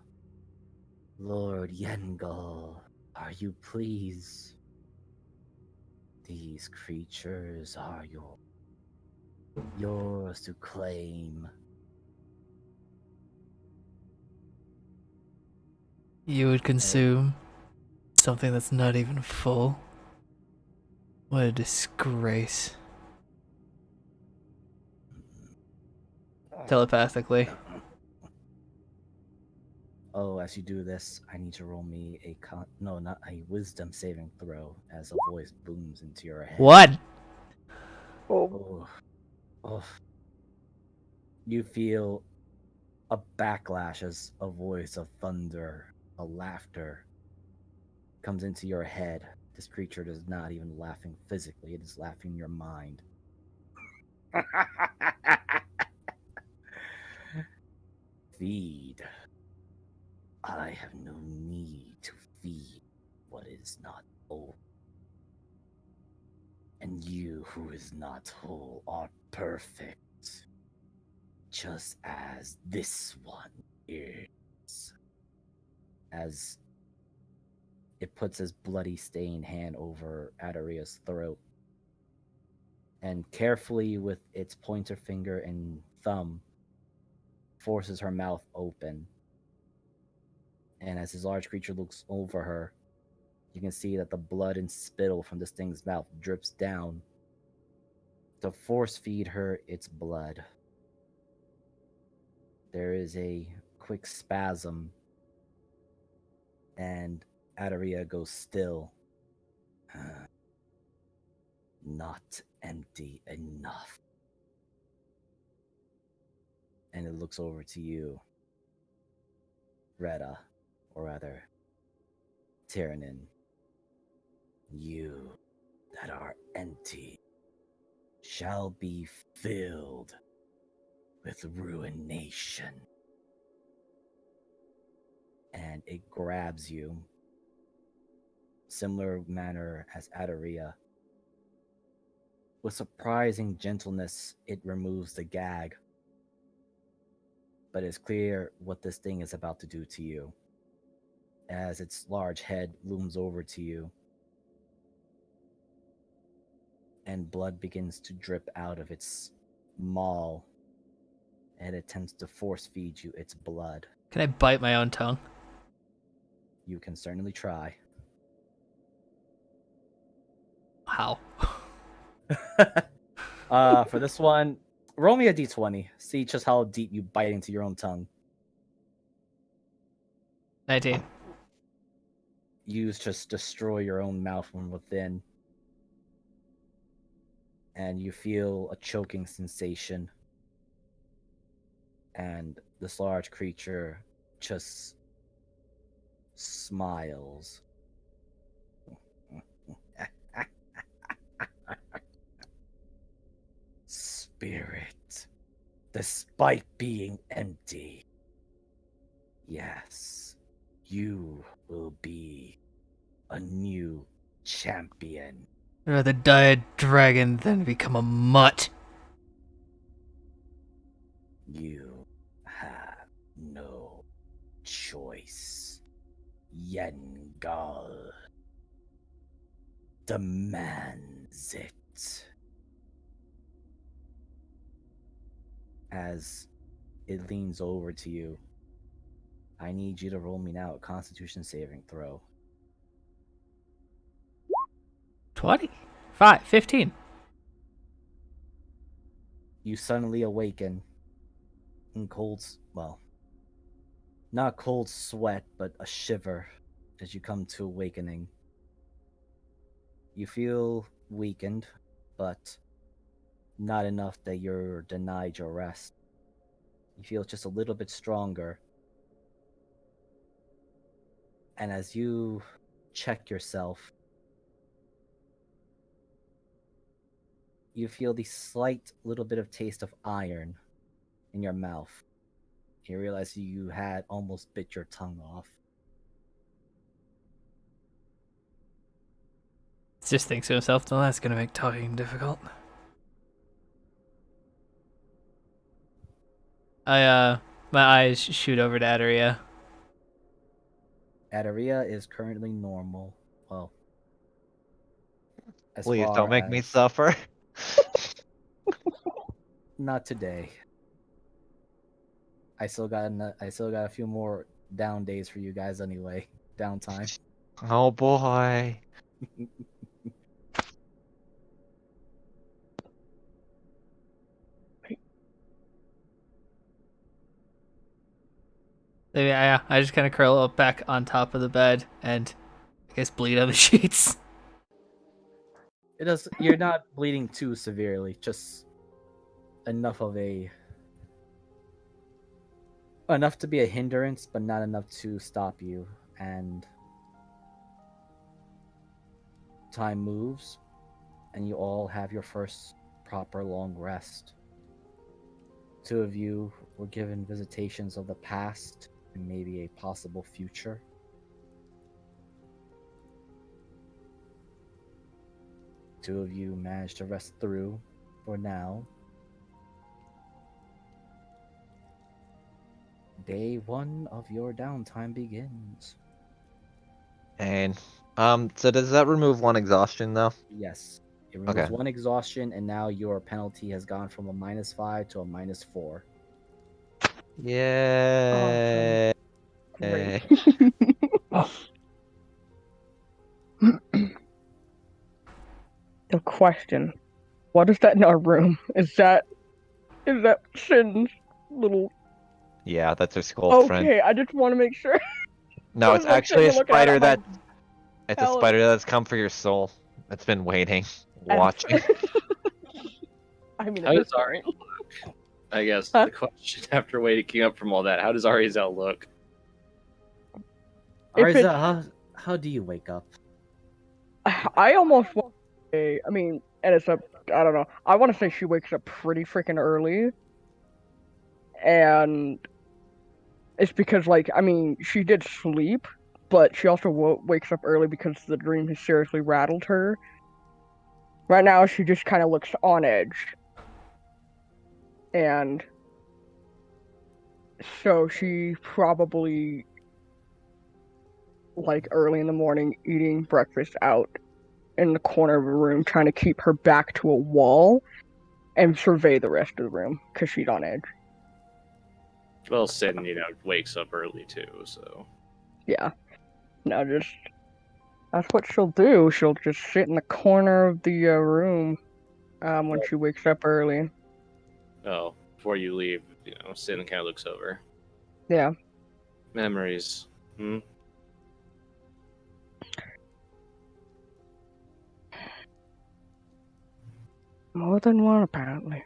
Lord Yengal, are you pleased? These creatures are yours to claim. You would consume something that's not even full. What a disgrace. Telepathically. Oh, as you do this, I need to roll me a not a wisdom saving throw as a voice booms into your head. What? Oh, Oh. You feel a backlash as a voice of thunder, a laughter comes into your head. This creature is not even laughing physically, it is laughing in your mind. Feed. I have no need to feed what is not whole. And you who is not whole are perfect, just as this one is. As it puts his bloody stained hand over Adaria's throat, and carefully with its pointer finger and thumb forces her mouth open. And as this large creature looks over her, you can see that the blood and spittle from this thing's mouth drips down to force feed her its blood. There is a quick spasm, and Adaria goes still. Not empty enough. and it looks over to you, Retta, or rather, Tyrannin. You that are empty shall be filled with ruination. And it grabs you, similar manner as Adaria. With surprising gentleness, it removes the gag. But it's clear what this thing is about to do to you. As its large head looms over to you, and blood begins to drip out of its maw, and it attempts to force feed you its blood. Can I bite my own tongue? You can certainly try. How? For this one, roll me a d20. See just how deep you bite into your own tongue. 19. You just destroy your own mouth from within. And you feel a choking sensation. And this large creature just smiles. Spirit, despite being empty, yes, you will be a new champion. I'd rather die a dragon than become a mutt. You have no choice. Yengal demands it. As it leans over to you, I need you to roll me now a Constitution saving throw. 20. 5. 15. You suddenly awaken in not cold sweat, but a shiver as you come to awakening. You feel weakened, but not enough that you're denied your rest. You feel just a little bit stronger. And as you check yourself, you feel the slight little bit of taste of iron in your mouth. You realize you had almost bit your tongue off. Just thinks to himself, well, that's gonna make talking difficult. My eyes shoot over to Adaria. Adaria is currently normal. Well, as Please far don't make me as suffer. not today. I still got a few more down days for you guys anyway. Downtime. Oh boy. Yeah, I just kind of curl up back on top of the bed and I guess bleed on the sheets. It does. You're not bleeding too severely. Just enough to be a hindrance, but not enough to stop you. And time moves, and you all have your first proper long rest. Two of you were given visitations of the past and maybe a possible future. Two of you managed to rest through for now. Day 1 of your downtime begins. And so does that remove one exhaustion though? Yes. It removes Okay. 1 exhaustion, and now your penalty has gone from a -5 to a -4. Yeah. Great. The question: what is that in our room? Is that Shin's little? Yeah, that's her skull friend. Okay, I just want to make sure. No, I it's was, like, actually a sitting looking at spider it, like, it's a hell- spider that's come for your soul. It's been waiting, And- watching. I mean, How at this does our point. I guess Huh? the question after waking up from all that, how does Arizel look? If Arza, it's- how do you wake up? I almost want to say, I mean, and it's a, I don't know. I want to say she wakes up pretty freaking early, and it's because, like, I mean, she did sleep, but she also wakes up early because the dream has seriously rattled her. Right now, she just kind of looks on edge, and so she probably, like, early in the morning, eating breakfast out in the corner of a room, trying to keep her back to a wall and survey the rest of the room because she's on edge. Well, Sin, wakes up early too, so. Yeah. No, just that's what she'll do. She'll just sit in the corner of the room when she wakes up early. Oh, before you leave, Sin kind of looks over. Yeah. Memories. More than one, apparently.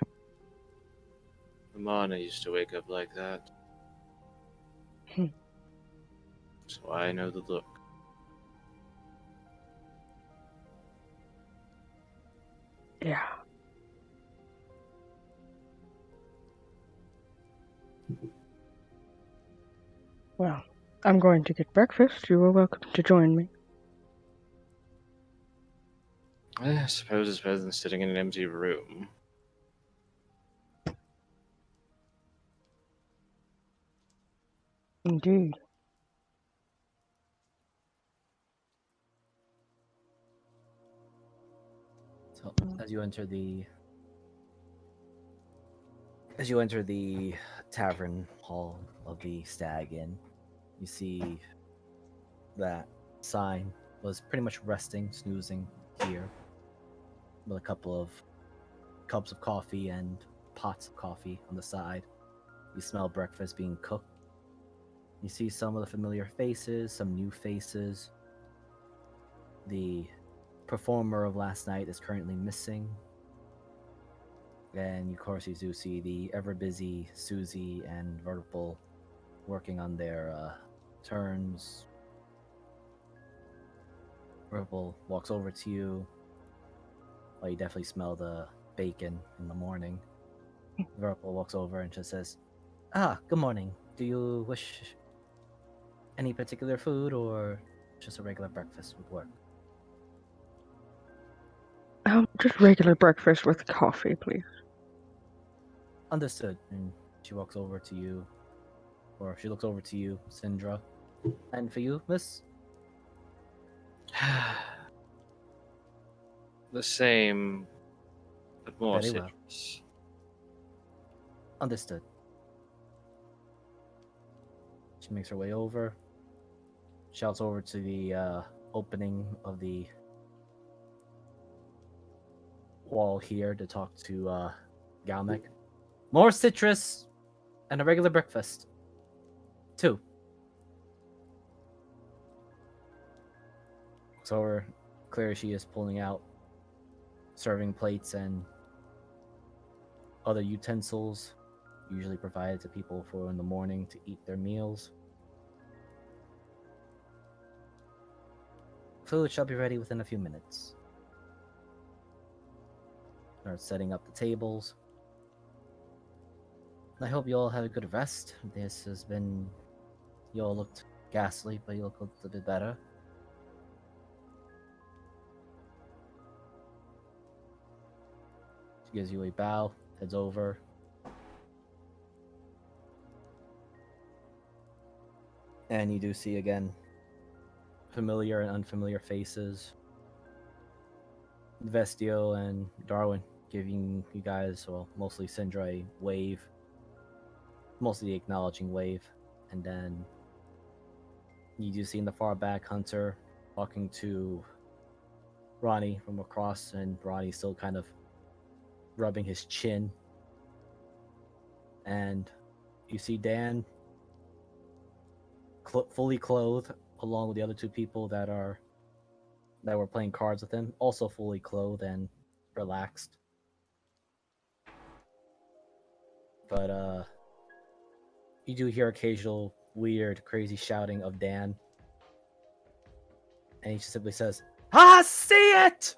Amana used to wake up like that. Hmm. So I know the look. Yeah. Well, I'm going to get breakfast. You are welcome to join me. I suppose it's better than sitting in an empty room. Indeed. So as you enter the tavern hall of the Stag Inn, you see that sign was pretty much resting, snoozing here, with a couple of cups of coffee and pots of coffee on the side. You smell breakfast being cooked. You see some of the familiar faces, some new faces. The performer of last night is currently missing. And of course, you do see the ever busy Susie and Vertical working on their turns. Vertical walks over to you. Well, you definitely smell the bacon in the morning. Vertical walks over and just says, "Ah, good morning. Do you wish any particular food or just a regular breakfast would work?" Just regular breakfast with coffee, please. Understood. And she walks over to you, or she looks over to you, Syndra. And for you, miss? The same, but more Very well. citrus. Understood. She makes her way over, shouts over to the opening of the wall here to talk to Galmek. More citrus and a regular breakfast. 2. Looks over. Clearly, she is pulling out serving plates and other utensils usually provided to people for in the morning to eat their meals. Food shall be ready within a few minutes. Start setting up the tables. I hope you all had a good rest. This has been. You all looked ghastly, but you look a bit better. She gives you a bow, heads over. And you do see again familiar and unfamiliar faces. Vestio and Darwin giving you guys, well, mostly Syndra, a wave. Mostly acknowledging wave. And then you do see in the far back Hunter talking to Ronnie from across, and Ronnie still kind of rubbing his chin. And you see Dan fully clothed, along with the other 2 people that were playing cards with him, also fully clothed and relaxed. but you do hear occasional weird, crazy shouting of Dan, and he just simply says, "Ah, see it!"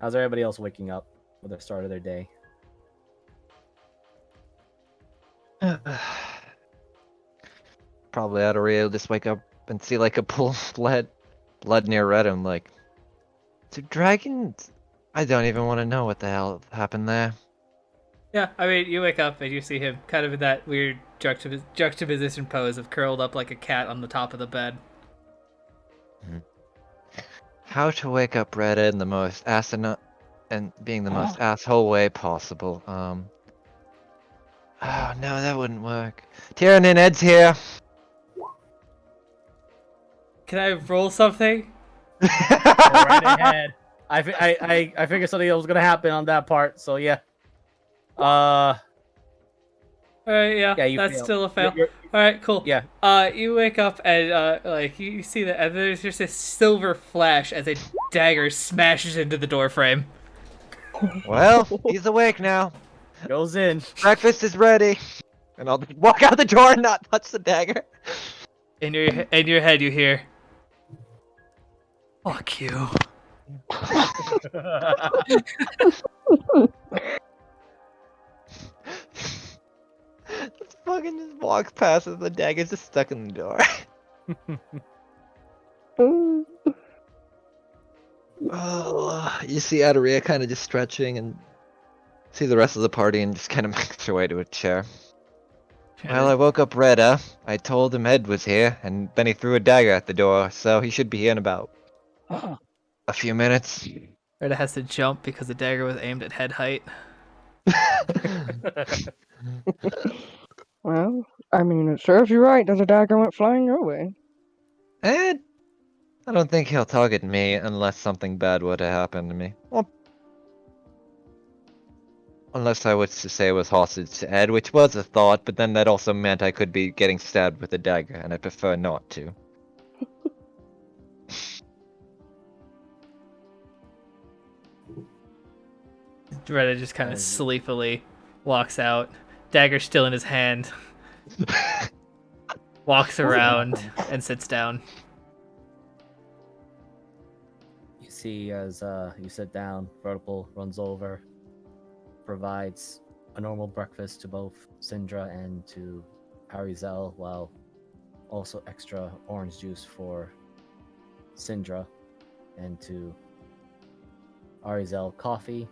How's everybody else waking up with the start of their day? Probably Adaria will just wake up and see like a pool of blood near Red and like, do dragons? I don't even want to know what the hell happened there. Yeah, I mean, you wake up and you see him kind of in that weird juxtaposition pose of curled up like a cat on the top of the bed. How to wake up Red in the most being the most asshole way possible. Oh no, that wouldn't work. Tyrannin, Ed's here. Can I roll something? Go right ahead. I figured something was gonna happen on that part, so yeah. Alright, yeah, Yeah, you that's fail. still a fail. You're- Alright, cool. yeah. You wake up and like you see that, and there's just this silver flash as a dagger smashes into the doorframe. Well, he's awake now. Goes in. Breakfast is ready. And I'll walk out the door and not touch the dagger. In your head, you hear, "Fuck you." Just fucking just walks past and the dagger's just stuck in the door. Oh, you see Adaria kind of just stretching and see the rest of the party and just kind of makes her way to a chair. Well, I woke up Reda. I told him Ed was here, and then he threw a dagger at the door, so he should be here in about a few minutes. Rita has to jump because the dagger was aimed at head height. Well, I mean, it serves you right that the dagger went flying your way. Ed? I don't think he'll target me unless something bad were to happen to me. Well, unless I was to say it was hostage to Ed, which was a thought, but then that also meant I could be getting stabbed with a dagger, and I prefer not to. Rita just kind of sleepily walks out, dagger still in his hand, walks around and sits down. You see, as you sit down, Vertical runs over, provides a normal breakfast to both Syndra and to Arizel, while also extra orange juice for Syndra, and to Arizel coffee.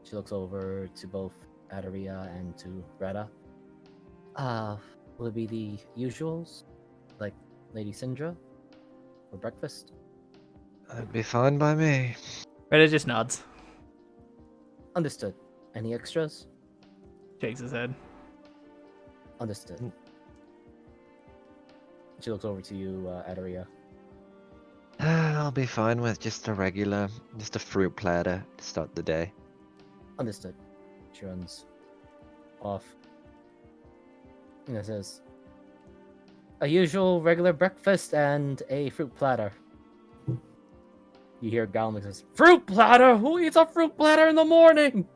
She looks over to both Adaria and to Retta. Will it be the usuals, like Lady Syndra, for breakfast? That'd be fine by me. Rita just nods, Understood. Any extras? shakes his head. Understood. She looks over to you, Adaria. I'll be fine with just a fruit platter to start the day. Understood. She runs off. And it says, a usual regular breakfast and a fruit platter. You hear Galmic says, fruit platter? Who eats a fruit platter in the morning?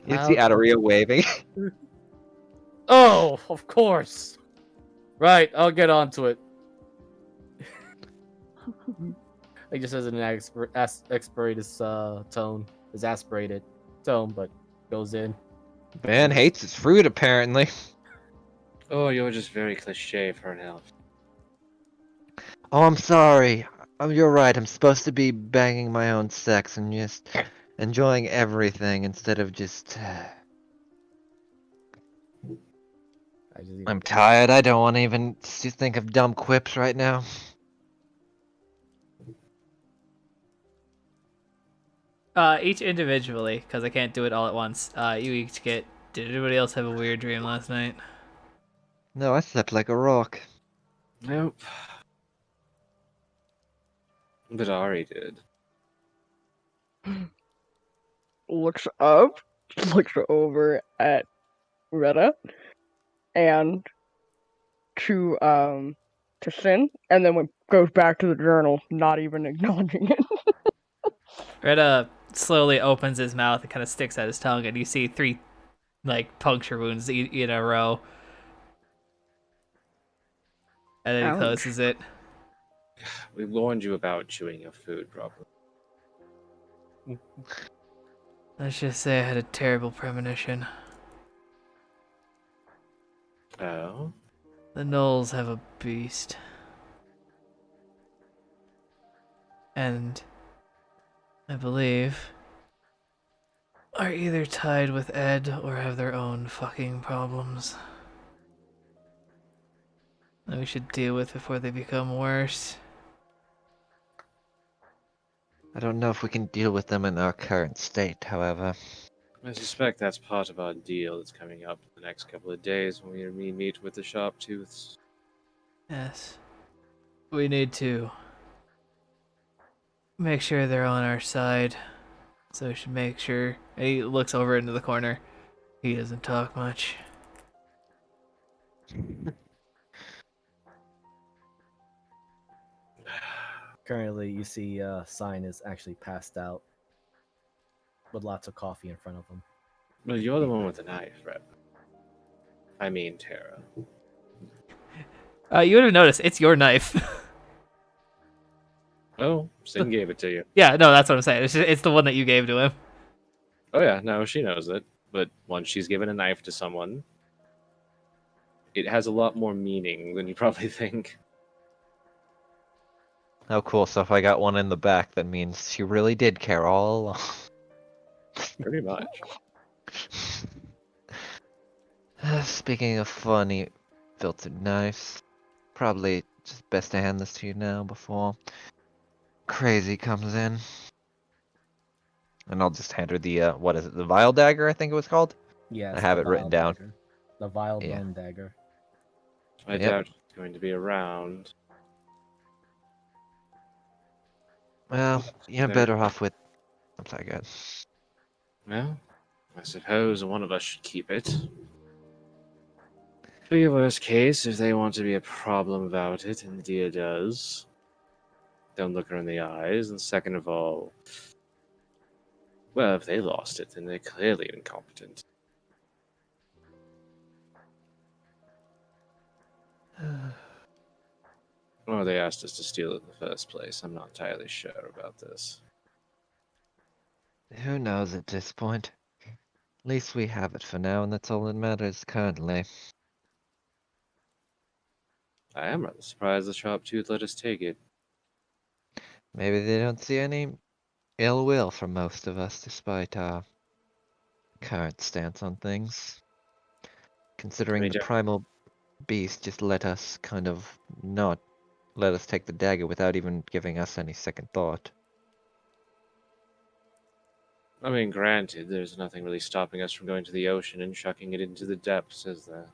You see Adaria waving. Oh, of course. Right, I'll get onto it. He just says in an aspirated tone. His aspirated tone, but goes in. Man hates his fruit, apparently. Oh, you're just very cliche for an elf. Oh, I'm sorry. You're right. I'm supposed to be banging my own sex and just enjoying everything instead of just... I'm tired. I don't want to even think of dumb quips right now. Each individually, because I can't do it all at once. You each get. Did anybody else have a weird dream last night? No, I slept like a rock. Nope. But Ari did. Looks up, looks over at Retta, and to Sin, and then goes back to the journal, not even acknowledging it. Retta slowly opens his mouth and kind of sticks out his tongue, and you see 3 like puncture wounds in a row. And then he Ouch. closes it. We warned you about chewing your food properly. Let's just say I had a terrible premonition. Oh? The Knolls have a beast. And I believe are either tied with Ed or have their own fucking problems that we should deal with before they become worse. I don't know if we can deal with them in our current state, however. I suspect that's part of our deal that's coming up in the next couple of days when we meet with the Sharptooths. Yes. We need to make sure they're on our side. So we should make sure. And he looks over into the corner. He doesn't talk much. Currently, you see Sign is actually passed out with lots of coffee in front of him. Well, you're the one with the knife, right? I mean, Tara. You would have noticed it's your knife. Oh, Sin gave it to you. Yeah, no, that's what I'm saying. It's the one that you gave to him. Oh yeah, no, she knows it. But once she's given a knife to someone, it has a lot more meaning than you probably think. Oh, cool. So if I got one in the back, that means she really did care all along. Pretty much. Speaking of funny filtered knives, probably just best to hand this to you now before Crazy comes in. And I'll just hand her the, what is it, the Vile Dagger, I think it was called? Yes, I have the it written vile down. dagger. The vile Yeah. bone dagger. I Yep. doubt it's going to be around. Well, you're There- better off with... I'm sorry, God. Well, I suppose one of us should keep it. For your worst case, if they want to be a problem about it, and the dear does, don't look her in the eyes. And second of all, well, if they lost it, then they're clearly incompetent. Or they asked us to steal it in the first place. I'm not entirely sure about this. Who knows at this point? At least we have it for now, and that's all that matters currently. I am rather surprised the Sharptooth let us take it. Maybe they don't see any ill will from most of us, despite our current stance on things. Considering We the don't- primal beast just let us kind of not let us take the dagger without even giving us any second thought. I mean, granted, there's nothing really stopping us from going to the ocean and chucking it into the depths, is there?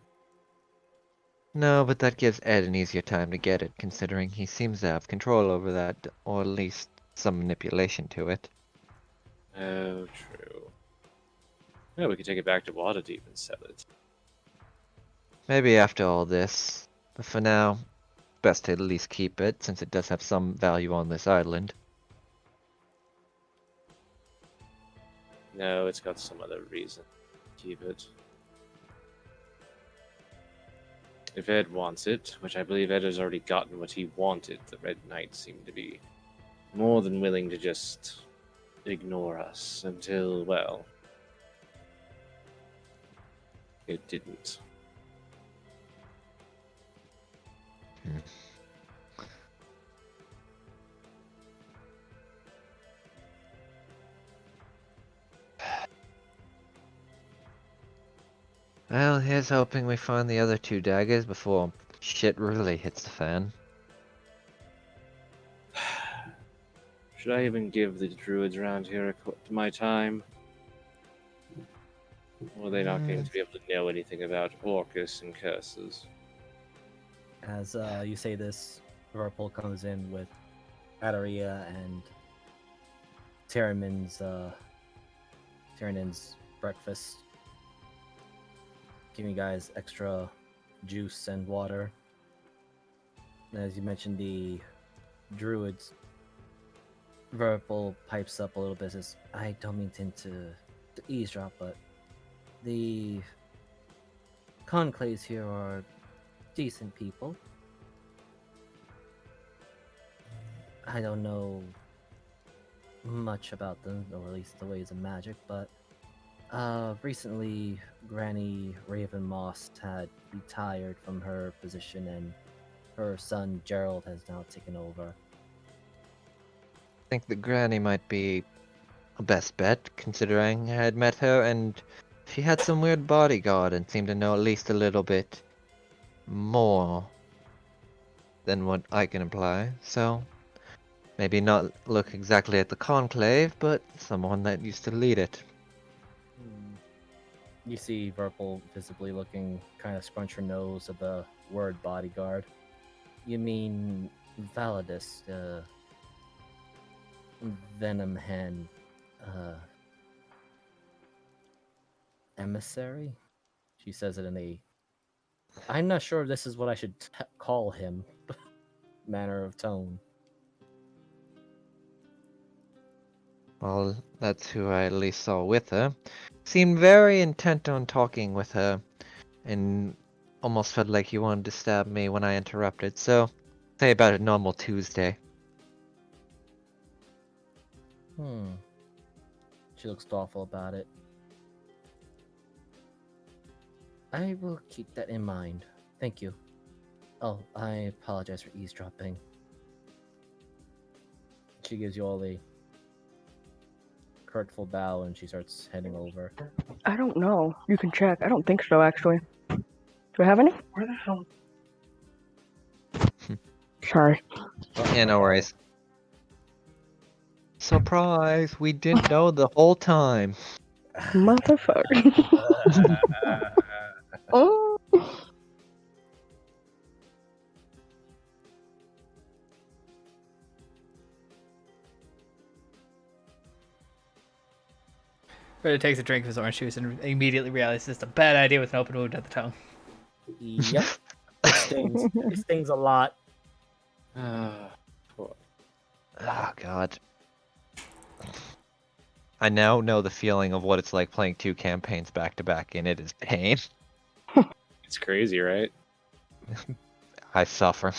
No, but that gives Ed an easier time to get it, considering he seems to have control over that, or at least some manipulation to it. Oh, true. Yeah, we could take it back to Waterdeep and sell it. Maybe after all this, but for now, best to at least keep it, since it does have some value on this island. No, it's got some other reason. Keep it. If Ed wants it, which I believe Ed has already gotten what he wanted, the Red Knight seemed to be more than willing to just ignore us until, well, it didn't. Well, here's hoping we find the other 2 daggers before shit really hits the fan. Should I even give the druids around here my time? Or are they not going to be able to know anything about Orcus and curses? As you say this, Verpal comes in with Adaria and Tyrannin's breakfast, giving you guys extra juice and water. And as you mentioned, the druids Verpal pipes up a little bit. Says, "I don't mean to eavesdrop, but the conclaves here are decent people. I don't know much about them, or at least the ways of magic, but recently Granny Raven Moss had retired from her position, and her son Gerald has now taken over. I think that Granny might be a best bet, considering I had met her and she had some weird bodyguard and seemed to know at least a little bit more than what I can imply. So maybe not look exactly at the conclave, but someone that used to lead it. You see Verpal visibly looking, kind of scrunch her nose at the word bodyguard. You mean Validus, Venom Hand, uh, emissary? She says it in a. I'm not sure if this is what I should call him, manner of tone. Well, that's who I at least saw with her. Seemed very intent on talking with her, and almost felt like he wanted to stab me when I interrupted. So, say about a normal Tuesday. She looks thoughtful about it. I will keep that in mind. Thank you. Oh, I apologize for eavesdropping. She gives you all a curtful bow and she starts heading over. I don't know. You can check. I don't think so, actually. Do I have any? Where the hell? Sorry. Yeah, no worries. Surprise! We didn't know the whole time. Motherfucker. Oh. But it takes a drink of his orange juice and immediately realizes it's a bad idea with an open wound at the tongue. Yep. It stings. It stings a lot. Oh god. I now know the feeling of what it's like playing 2 campaigns back to back, and it is pain. It's crazy, right? I suffer.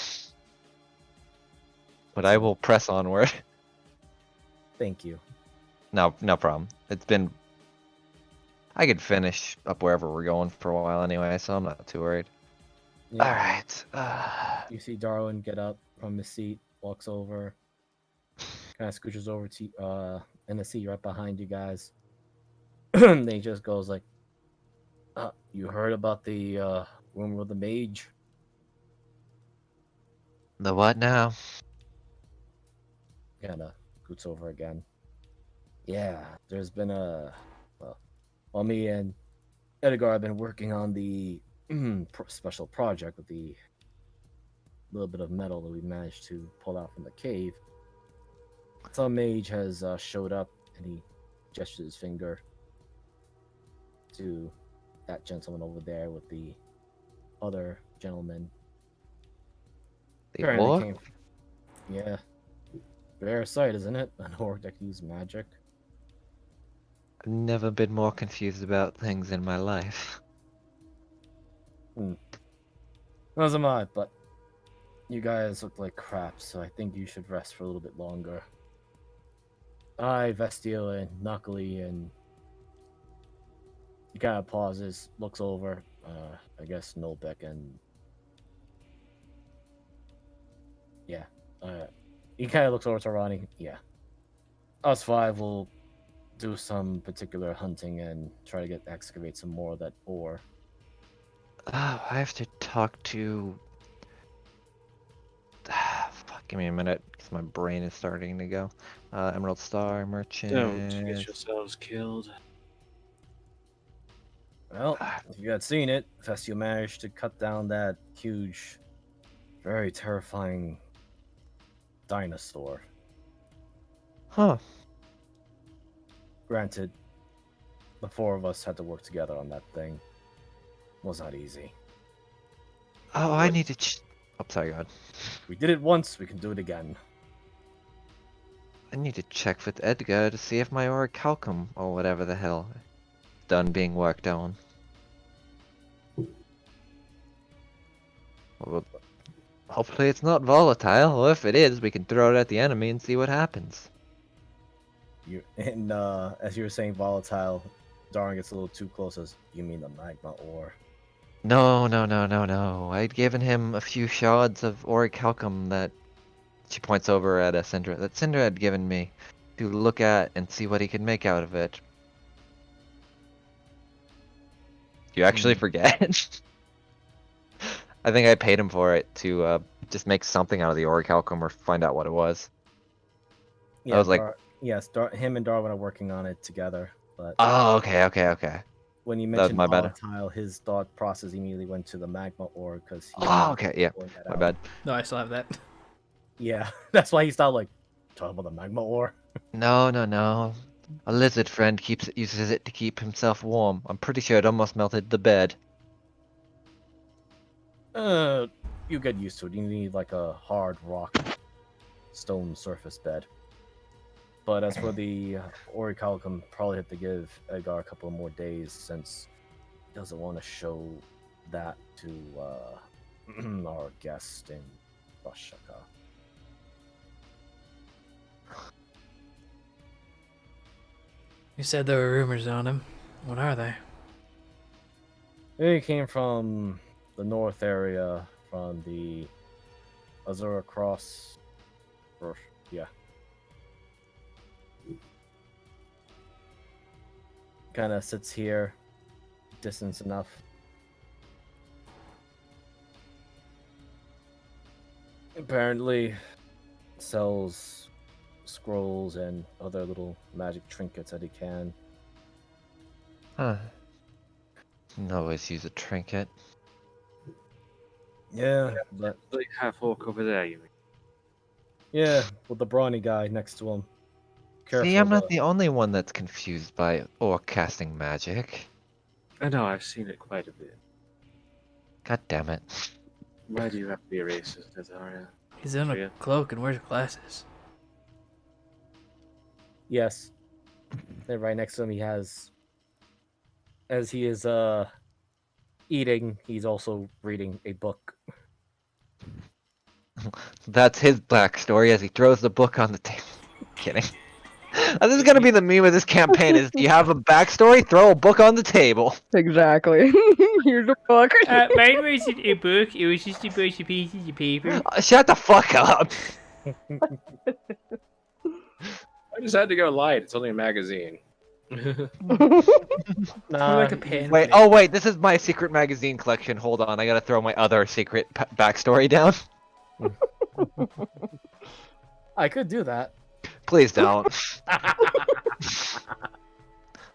But I will press onward. Thank you. No problem. It's been... I could finish up wherever we're going for a while anyway, so I'm not too worried. Yeah. Alright. You see Darwin get up from his seat, walks over, kind of scooches over to in the seat right behind you guys. Then he just goes like, "You heard about the rumor of the mage?" The what now? Kind of scoots over again. Yeah, there's been a well, me and Edgar have been working on the special project with the little bit of metal that we managed to pull out from the cave. Some mage has showed up, and he gestures his finger to that gentleman over there with the other gentleman. The Apparently orc? came. Yeah, rare sight, isn't it? An orc that can use magic. I've never been more confused about things in my life. As am I, but you guys look like crap, so I think you should rest for a little bit longer. I, Vestiel, and Knuckly, and he kind of pauses, looks over. I guess Nolbeck and yeah. He kind of looks over to Ronnie. Yeah, us 5 will do some particular hunting and try to excavate some more of that ore. Oh, I have to talk to... Fuck, give me a minute, because my brain is starting to go. Emerald Star, Merchant... Don't get yourselves killed. Well, if you had seen it, Vestiel managed to cut down that huge, very terrifying dinosaur. Huh. Granted, the 4 of us had to work together on that thing. Was not easy. Oh, I need to... Oh, sorry, God. We did it once, we can do it again. I need to check with Edgar to see if my orichalcum or whatever the hell is done being worked on. Well, hopefully it's not volatile, or if it is, we can throw it at the enemy and see what happens. As you were saying, volatile, Darwin gets a little too close. As you mean the magma ore? No, no, no, no, no. I'd given him a few shards of orichalcum that she points over at a Cinder that Cinder had given me to look at and see what he could make out of it. You actually forget? I think I paid him for it to just make something out of the orichalcum or find out what it was. Yeah, I was like, yes, him and Darwin are working on it together. But oh, okay. when you That was mentioned my bad. volatile, his thought process immediately went to the magma ore because he. Oh, okay, yeah, pulling that my out. bad. No, I still have that. Yeah, that's why he stopped like talking about the magma ore. No, no, no. A lizard friend uses it to keep himself warm. I'm pretty sure it almost melted the bed. You get used to it. You need like a hard rock, stone surface bed. But as for the orichalcum, probably have to give Edgar a couple more days since he doesn't want to show that to our guest in Rashaka. You said there were rumors on him. What are they? He came from the north area, from the Azura Cross. Or, yeah. Kind of sits here, distance enough. Apparently, sells scrolls and other little magic trinkets that he can. Huh. Can always use a trinket. Yeah, but The half orc over there, you mean? yeah, with the brawny guy next to him. Careful. See, I'm not the only one that's confused by orc casting magic. I know, I've seen it quite a bit. God damn it. Why do you have to be a racist, Azaria? He's in a Yeah. cloak and wears glasses. Yes. And right next to him, he has, as he is eating, he's also reading a book. That's his backstory as he throws the book on the table. Kidding. This is gonna be the meme of this campaign is you have a backstory, throw a book on the table. Exactly. Here's a book. Mine wasn't a book, it was just a bunch of pieces of paper. Shut the fuck up. I just had to go light. It's only a magazine. More like a pen. Wait, oh wait, this is my secret magazine collection. Hold on, I gotta throw my other secret backstory down. I could do that. Please don't.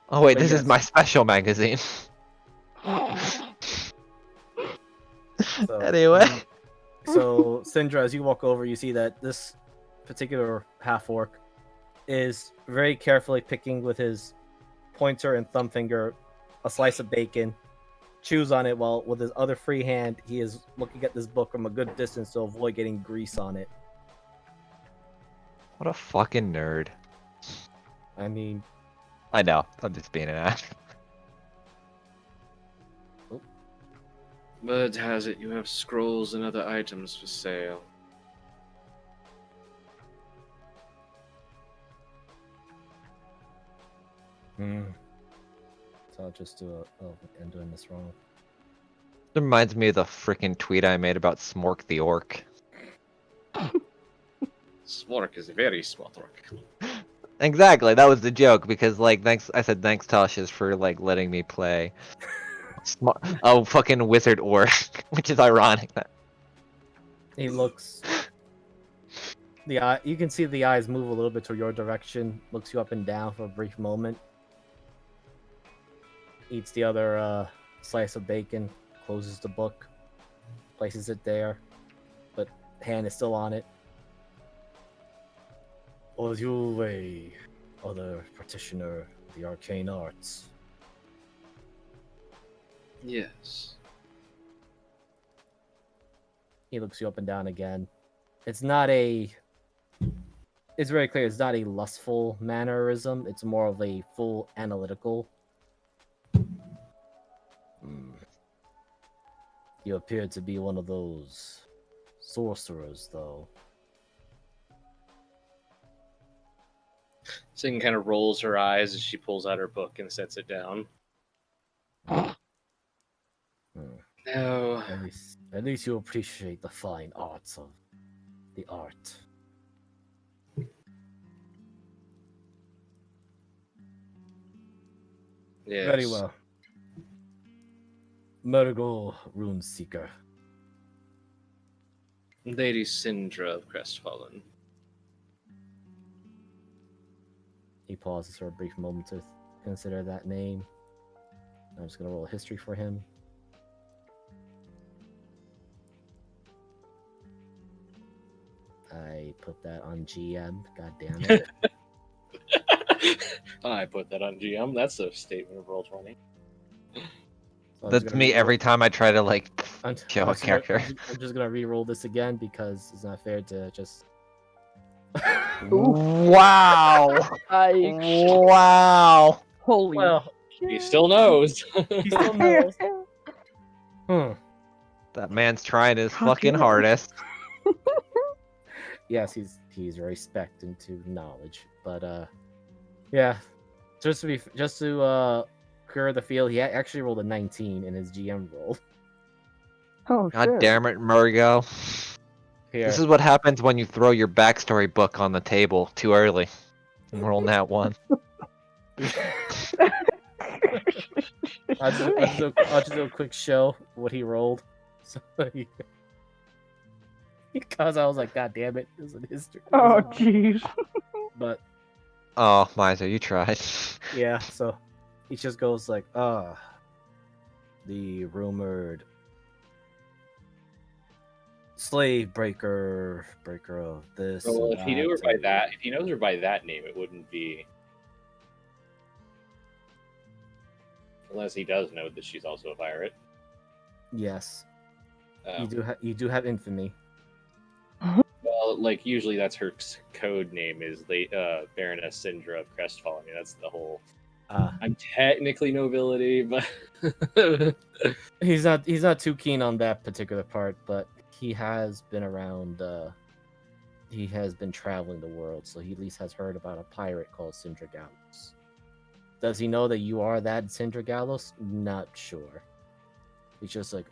Oh wait, But this is yes. my special magazine. So, Anyway. So, Syndra, as you walk over, you see that this particular half orc is very carefully picking with his pointer and thumb finger a slice of bacon, chews on it while with his other free hand he is looking at this book from a good distance to avoid getting grease on it. What a fucking nerd. I mean, I know, I'm just being an ass. Word has it you have scrolls and other items for sale. so I'll just do a. Oh, I'm doing this wrong. It reminds me of the freaking tweet I made about Smork the Orc. Smork is a very smart orc. Exactly, that was the joke because like I said thanks Tasha's for like letting me play fucking wizard orc, which is ironic. He looks. The eye. You can see the eyes move a little bit to your direction. Looks you up and down for a brief moment. Eats the other slice of bacon. Closes the book. Places it there, but hand is still on it. Are you a other practitioner of the arcane arts? Yes. He looks you up and down again. It's not a it's very clear it's not a lustful mannerism. It's more of a full analytical. Hmm. You appear to be one of those sorcerers, though. Singh kind of rolls her eyes as she pulls out her book and sets it down. Hmm. No. At least you appreciate the fine arts of the art. Yes. Very well. Murgle Rune Seeker. Lady Syndra of Crestfallen. He pauses for a brief moment to consider that name. I'm just gonna roll a history for him. I put that on GM. God damn it. I put that on GM. That's a statement of Roll20. So That's me every time I try to like kill a character. I'm just gonna re-roll this again because it's not fair to just. Wow! Wow! Holy Well, He still knows. he still knows. Hmm. That man's trying his God fucking damn. hardest. Yes, he's respect into knowledge, but yeah, just to clear the field, he actually rolled a 19 in his GM roll. Oh God shit. damn it, Murgo. Here, This is what happens when you throw your backstory book on the table too early. And roll that one. I'll just do a quick show what he rolled. So because I was like, God damn it, it was in history. Oh jeez. But Oh, Miser, you tried. yeah, so he just goes like, the rumored slave breaker of this. Well, and if he knew her that, by and- that, if he knows her by that name, it wouldn't be. Unless he does know that she's also a pirate. Yes, Oh. you do have infamy. Well, like usually that's her code name is Baroness Syndra of Crestfallen. I mean, that's the whole. I'm technically nobility, but He's not too keen on that particular part, but he has been around. He has been traveling the world, so he at least has heard about a pirate called Sindra Gallows. Does he know that you are that Sindra Gallows? Not sure. He's just like,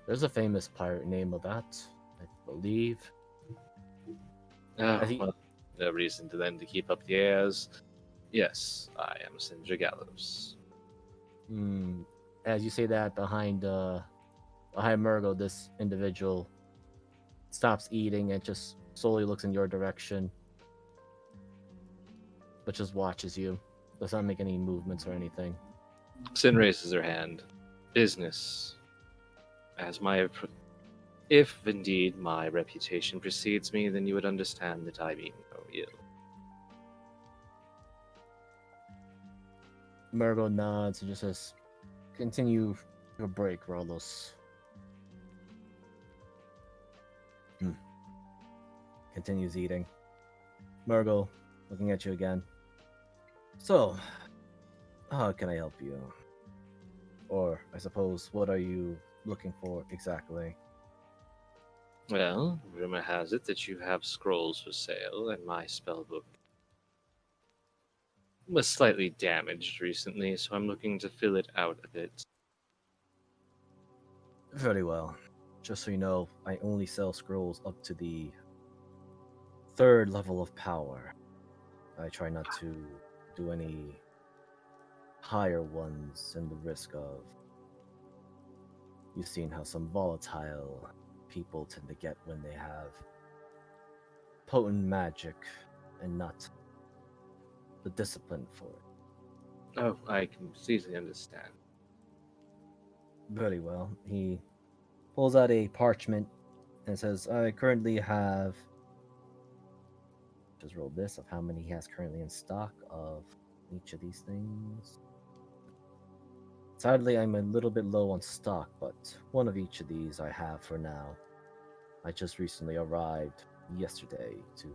there's a famous pirate name of that, I believe. As he- well, no reason to then to keep up the airs. Yes, I am Sindra Gallows. As you say that, behind Murgo, this individual stops eating and just slowly looks in your direction, but just watches you. Does not make any movements or anything. Sin raises her hand. Business. If indeed my reputation precedes me, then you would understand that I mean no ill. Murgo nods and just says, continue your break, Rolos. Continues eating. Murgo, looking at you again. So, how can I help you? Or, I suppose, what are you looking for exactly? Well, rumor has it that you have scrolls for sale, and my spellbook was slightly damaged recently, so I'm looking to fill it out a bit. Very well. Just so you know, I only sell scrolls up to the 3rd level of power. I try not to do any higher ones in the risk of. You've seen how some volatile people tend to get when they have potent magic and not the discipline for it. Oh, I completely understand. Very well. He pulls out a parchment and says, I currently have. Just rolled this of how many he has currently in stock of each of these things. Sadly, I'm a little bit low on stock, but one of each of these I have for now. I just recently arrived yesterday to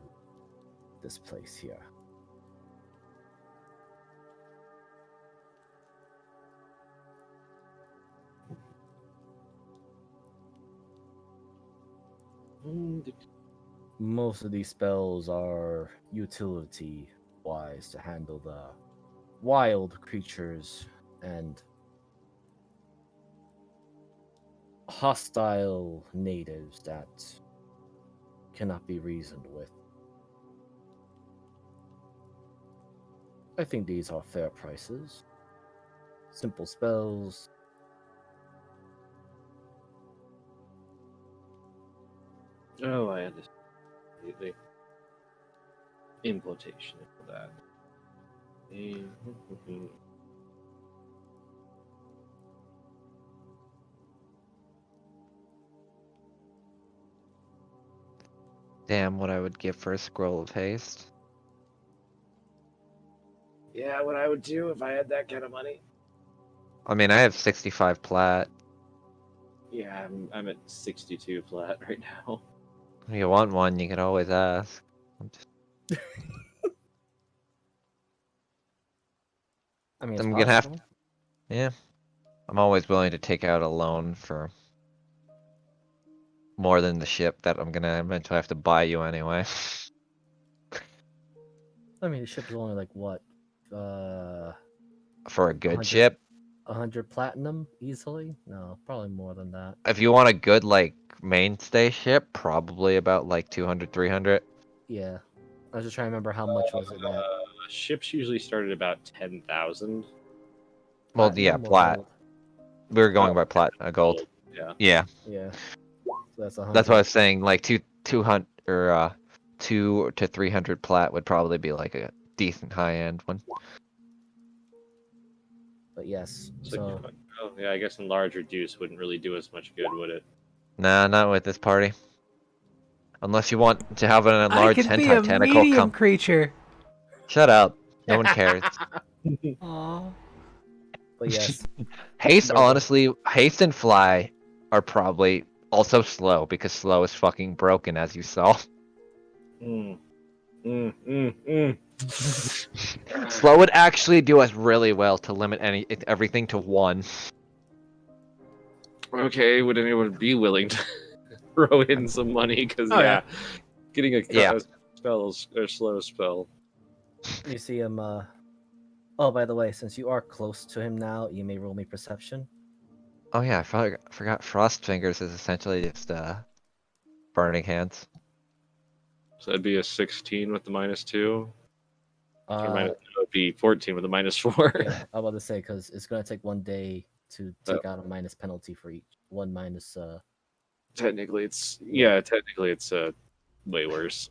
this place here. Most of these spells are utility wise to handle the wild creatures and hostile natives that cannot be reasoned with. I think these are fair prices. Simple spells. Oh, I understand. The importation of that. Damn, what I would give for a scroll of haste. Yeah, what I would do if I had that kind of money. I mean, I have 65 plat. Yeah, I'm at 62 flat right now. If you want one, you could always ask. I mean, it's I'm gonna have possible. Yeah. I'm always willing to take out a loan for more than the ship that I'm gonna eventually have to buy you anyway. I mean, the ship is only like what, For a good 100, ship. 100 platinum easily? No, probably more than that. If you want a good, like, mainstay ship, probably about, like, 200, 300. Yeah, I was just trying to remember how much was it at Ships usually start at about 10,000. Well, yeah, platinum or plat. gold. We were going Oh, by plat, gold. yeah. Yeah. Yeah, so that's That's what I 100. was saying, like, 200, or, 2 to 300 plat would probably be, like, a decent high-end one. But yes, So, so oh, yeah, I guess enlarge reduce wouldn't really do us much good, would it? Nah, not with this party. Unless you want to have an I enlarged can be a hentai tentacle medium come. creature. Shut up. No one cares. Aw. but yes, Haste, you're the honestly, haste and fly are probably also slow because slow is fucking broken, as you saw. Slow would actually do us really well to limit everything to 1. Okay, would anyone be willing to throw in some money? Because Oh, yeah. getting a Yeah. spell or slow spell. you see him. Oh, by the way, since you are close to him now, you may roll me perception. Oh yeah, I forgot Frost Fingers is essentially just burning hands. So that'd be a 16 with the -2. Or Uh, minus, it would be 14 with a -4. yeah, I'm about to say because it's gonna take 1 day to take out a minus penalty for each one minus. Technically, it's Yeah. Technically, it's way worse.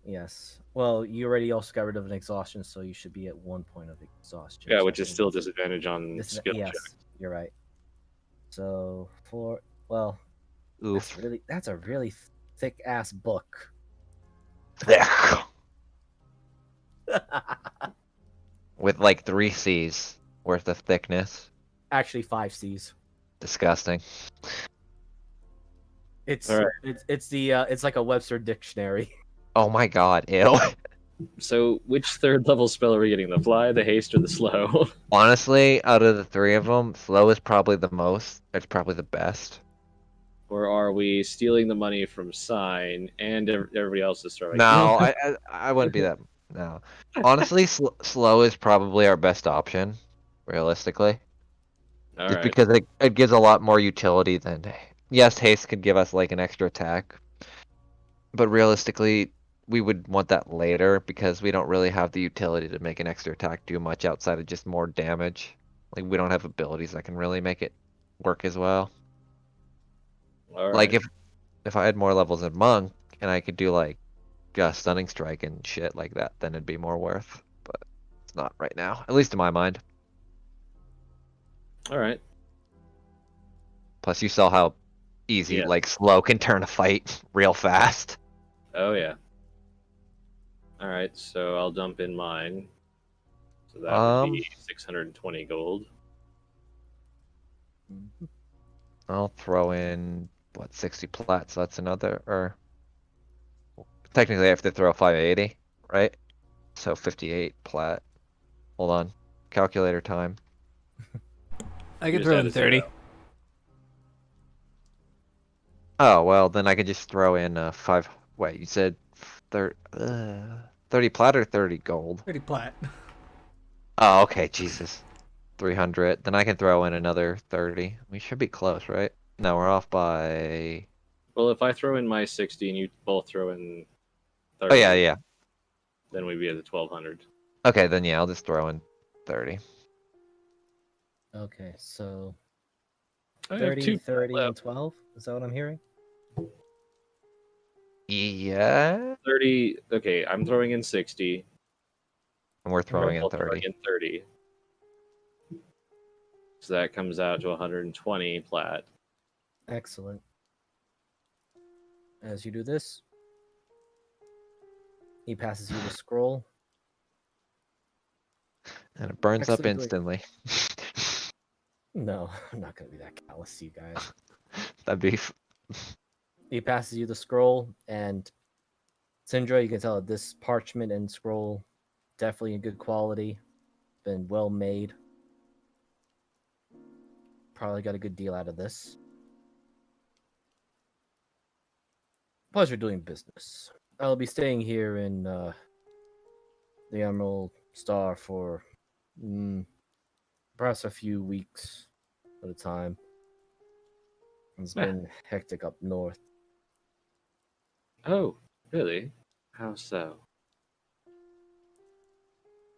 Yes. Well, you already also got rid of an exhaustion, so you should be at 1 point of exhaustion. Yeah, So I which is think still disadvantage on skill check. yes, you're right. So well, Oof. that's a really thick ass book. With like 3 C's worth of thickness. Actually, 5 C's. Disgusting. It's All right. it's like a Webster dictionary. Oh my god, ew. So, which third level spell are we getting? The fly, the haste, or the slow? Honestly, out of the 3 of them, slow is probably the most. It's probably the best. Or are we stealing the money from Sign and everybody else is throwing? No, I wouldn't be that. No. Honestly, slow is probably our best option, realistically. All Just right. because it gives a lot more utility than. Yes, haste could give us like an extra attack. But realistically, we would want that later because we don't really have the utility to make an extra attack do much outside of just more damage. Like, we don't have abilities that can really make it work as well. All Like, right. if I had more levels in Monk and I could do like Stunning Strike and shit like that, then it'd be more worth. But it's not right now, at least in my mind. All right. Plus, you saw how easy, Yeah. like, slow can turn a fight real fast. Oh yeah. All right. So I'll dump in mine. So that would be 620 gold. I'll throw in, what, 60 plat, so that's another, or technically I have to throw 580, right? So 58 plat. Hold on. Calculator time. I You could just throw add in a 30. zero. Oh, well, then I could just throw in 5. Wait, you said 30 plat or 30 gold? 30 plat. Oh, okay, Jesus. 300. Then I can throw in another 30. We should be close, right? No, we're off by. Well, if I throw in my 60 and you both throw in Oh, yeah, 30, yeah. then we'd be at the 1200. Okay, then yeah, I'll just throw in 30. Okay, so I have 30, 2 30, and left. 12. Is that what I'm hearing? Yeah. 30. Okay, I'm throwing in 60. And we're We're throwing in both throwing 30. in 30. So that comes out to 120 plat. Excellent. As you do this, he passes you the scroll. And it burns up Actually, great. instantly. No, I'm not gonna be that callous to you guys. That'd be. He passes you the scroll, and Sindra, you can tell that this parchment and scroll definitely in good quality, been well made. Probably got a good deal out of this. Pleasure doing business. I'll be staying here in the Emerald Star for perhaps a few weeks at a time. It's Eh. been hectic up north. Oh, really? How so?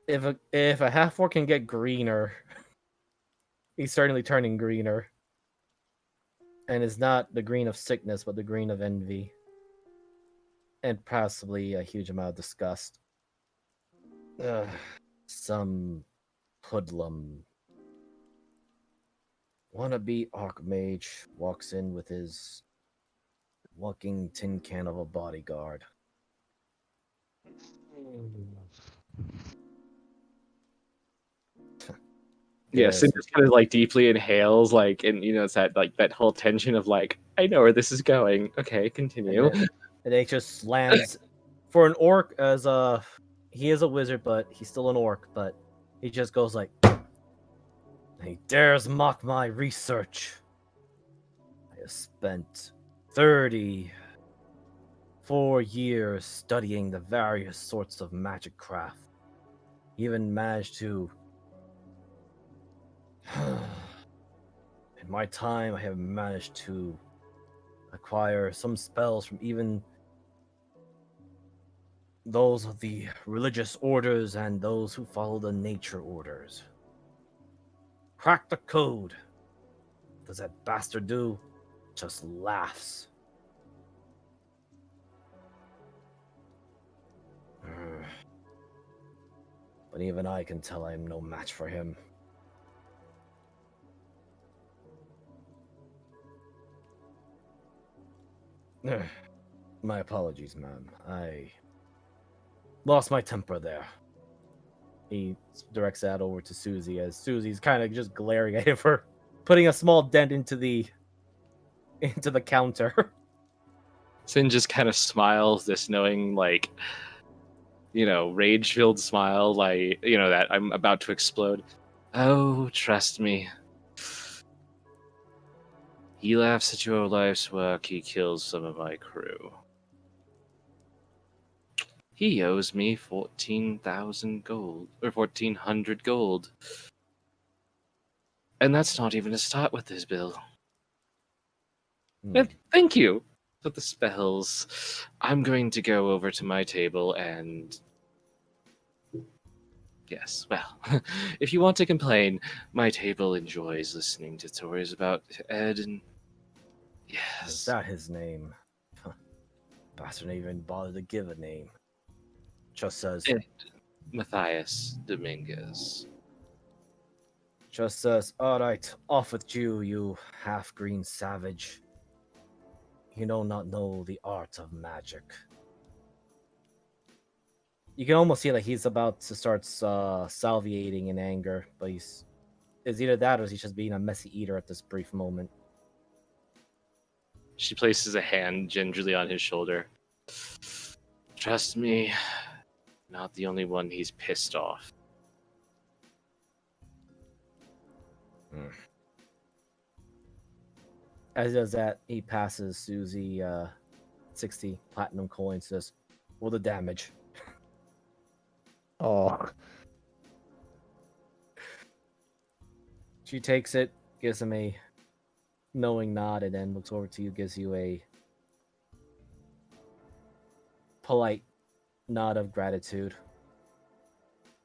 If a half orc can get greener, he's certainly turning greener. And it's not the green of sickness, but the green of envy. And possibly a huge amount of disgust. Some hoodlum wannabe archmage walks in with his walking tin can of a bodyguard. Yeah, Yes, Sid just kind of like deeply inhales, like, and it's that like that whole tension of like, I know where this is going. Okay, continue. and it just slams for an orc as a he is a wizard, but he's still an orc, but he just goes like he dares mock my research. I have spent 34 years studying the various sorts of magic craft. Even managed to in my time I have managed to acquire some spells from even those of the religious orders and those who follow the nature orders. Crack the code. What does that bastard do? Just laughs. But even I can tell I am no match for him. My apologies, ma'am. I lost my temper there. He directs that over to Susie as Susie's kind of just glaring at him for putting a small dent into the counter. Sin just kind of smiles, this knowing, like, rage-filled smile, like, that I'm about to explode. Oh, trust me. He laughs at your life's work, he kills some of my crew. He owes me 14,000 gold, or 1,400 gold. And that's not even to start with this bill. Thank you for the spells. I'm going to go over to my table and... Yes, well, if you want to complain, my table enjoys listening to stories about Ed and... Is Yes. that his name? Bastard didn't even bother to give a name. Just says, Ed Matthias Dominguez. alright, off with you, you half-green savage. You do not know the art of magic. You can almost see that he's about to start salviating in anger, but it's either that or he's just being a messy eater at this brief moment. She places a hand gingerly on his shoulder. Trust me, not the only one he's pissed off. As he does that, he passes Susie 60 platinum coins. Says, "Roll the damage." Oh, She takes it, gives him a knowing nod, and then looks over to you, gives you a polite nod of gratitude.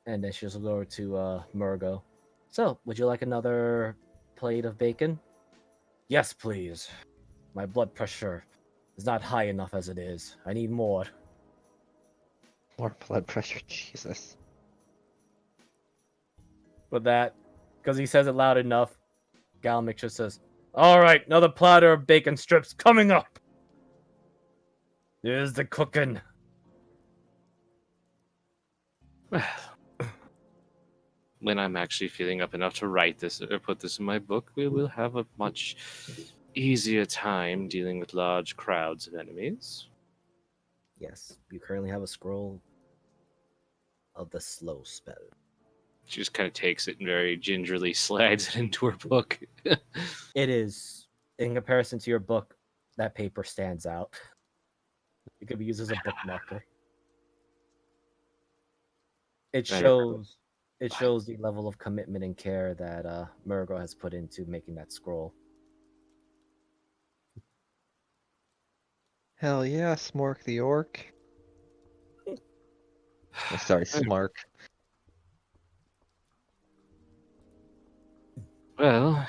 And then she'll go over to Murgo. So, would you like another plate of bacon? Yes, please. My blood pressure is not high enough as it is. I need more. more blood pressure, Jesus. With that, because he says it loud enough, Galmix just says, "All right, another platter of bacon strips coming up. Here's the cooking." When I'm actually feeling up enough to write this or put this in my book, we will have a much easier time dealing with large crowds of enemies. Yes, you currently have a scroll of the slow spell. She just kind of takes it and very gingerly slides it into her book. It is, in comparison to your book, that paper stands out. It could be used as a bookmarker. It Right. shows the level of commitment and care that Murgo has put into making that scroll. Hell yeah, Smork the orc. Or sorry, Smark. Well,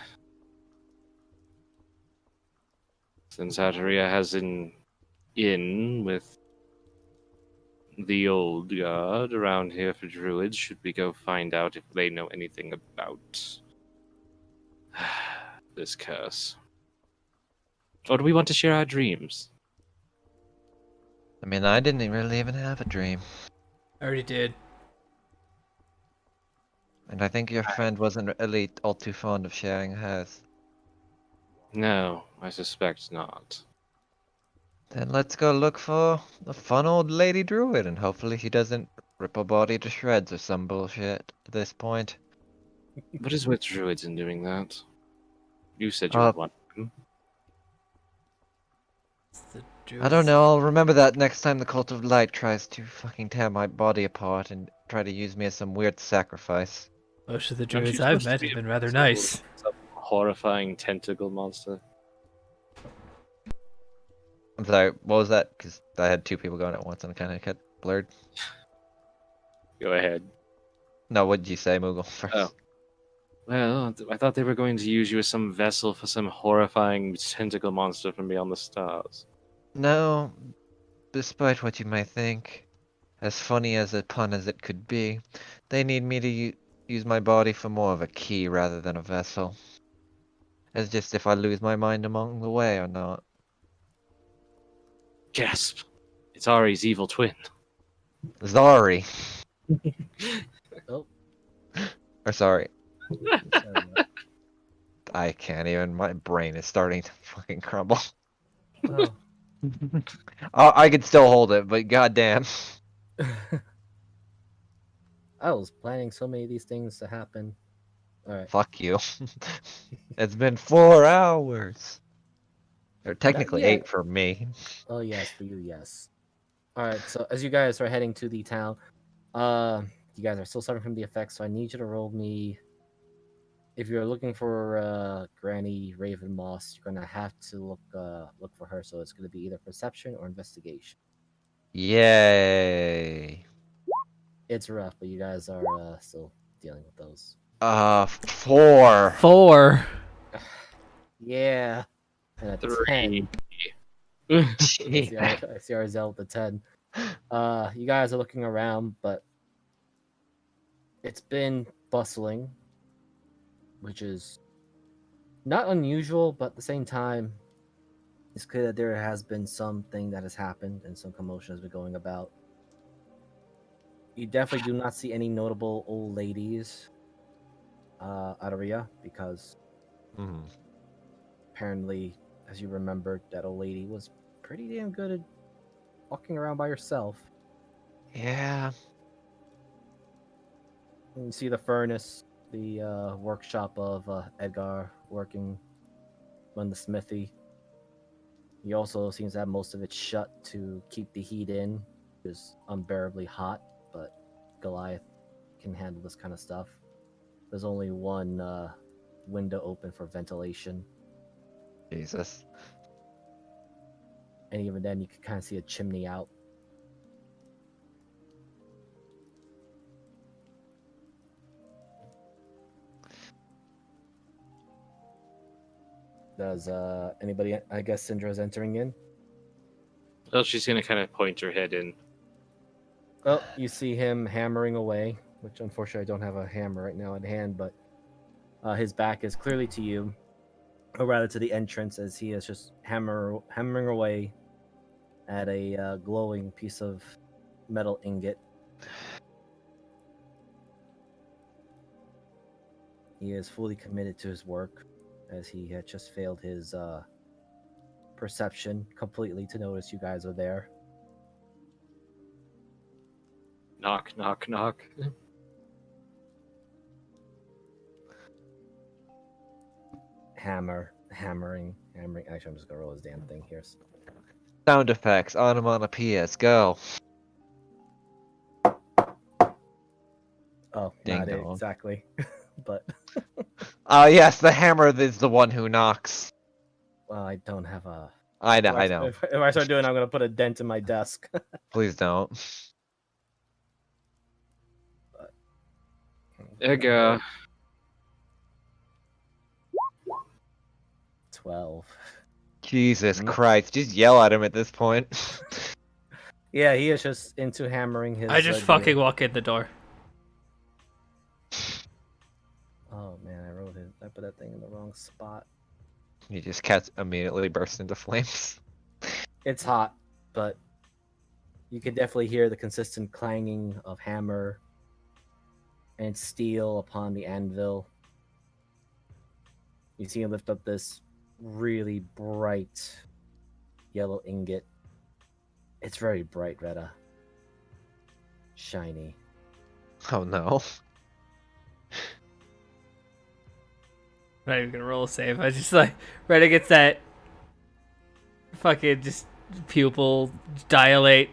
since Ataria has an inn with the old guard around here for druids, should we go find out if they know anything about this curse? Or do we want to share our dreams? I mean, I didn't really even have a dream. I already did. And I think your friend wasn't really all too fond of sharing hers. No, I suspect not. Then let's go look for a fun old lady druid, and hopefully she doesn't rip a body to shreds or some bullshit at this point. What is with druids in doing that? You said you Uh, were one of them. It's the I don't druids. know, I'll remember that next time the Cult of Light tries to fucking tear my body apart and try to use me as some weird sacrifice. Most of the Aren't you druids I've supposed to met be have been a rather vessel nice. of some horrifying tentacle monster? I'm sorry, what was that? Because I had two people going at once and it kind of got blurred. Go ahead. No, what did you say, Moogle, first? Oh. Well, I thought they were going to use you as some vessel for some horrifying tentacle monster from beyond the stars. No, despite what you may think, as funny as a pun as it could be, they need me to use my body for more of a key rather than a vessel. It's just if I lose my mind along the way or not. Gasp! It's Ari's evil twin. Zari! Oh, Or sorry, sorry. I can't even, my brain is starting to fucking crumble. Oh. I could still hold it, but goddamn. I was planning so many of these things to happen. All right. Fuck you. It's been 4 hours. Or technically yet. 8 for me. Oh yes, for you, yes. All right. So as you guys are heading to the town, you guys are still suffering from the effects. So I need you to roll me. If you're looking for Granny Raven Moss, you're gonna have to look for her. So it's gonna be either perception or investigation. Yay. It's rough, but you guys are still dealing with those. 4. 4. Yeah. And a 10. 3. I see Arzel with the 10. You guys are looking around, but it's been bustling, which is not unusual, but at the same time, it's clear that there has been something that has happened and some commotion has been going about. You definitely do not see any notable old ladies at Aria because Mhm. apparently, as you remembered, that old lady was pretty damn good at walking around by herself. Yeah. You see the furnace, the workshop of Edgar working on the smithy. He also seems to have most of it shut to keep the heat in. It's unbearably hot, but Goliath can handle this kind of stuff. There's only one window open for ventilation, Jesus. and even then, you can kind of see a chimney out. Does anybody? I guess Syndra's entering in. Well, she's gonna kind of point her head in. Oh, you see him hammering away, which unfortunately I don't have a hammer right now at hand, but his back is clearly to you, or rather to the entrance, as he is just hammering away at a glowing piece of metal ingot. He is fully committed to his work, as he had just failed his perception completely to notice you guys are there. Knock, knock, knock. Hammering. Actually, I'm just gonna roll his damn thing here. Sound effects, onomatopoeias, go. Oh, Ding not dong. exactly, but Yes, the hammer is the one who knocks. well, I don't have a. I know. If I start doing, I'm gonna put a dent in my desk. Please don't. Edgar, 12. Jesus Mm. Christ, just yell at him at this point. Yeah, he is just into hammering his. I just gear. fucking walk in the door. Oh man, I put that thing in the wrong spot. You just catch immediately burst into flames. It's hot, but you can definitely hear the consistent clanging of hammer and steel upon the anvil. You see him lift up this really bright yellow ingot. It's very bright, Retta. Shiny. Oh no. I'm not even gonna roll a save. I just like Reddit gets that fucking just pupil dilate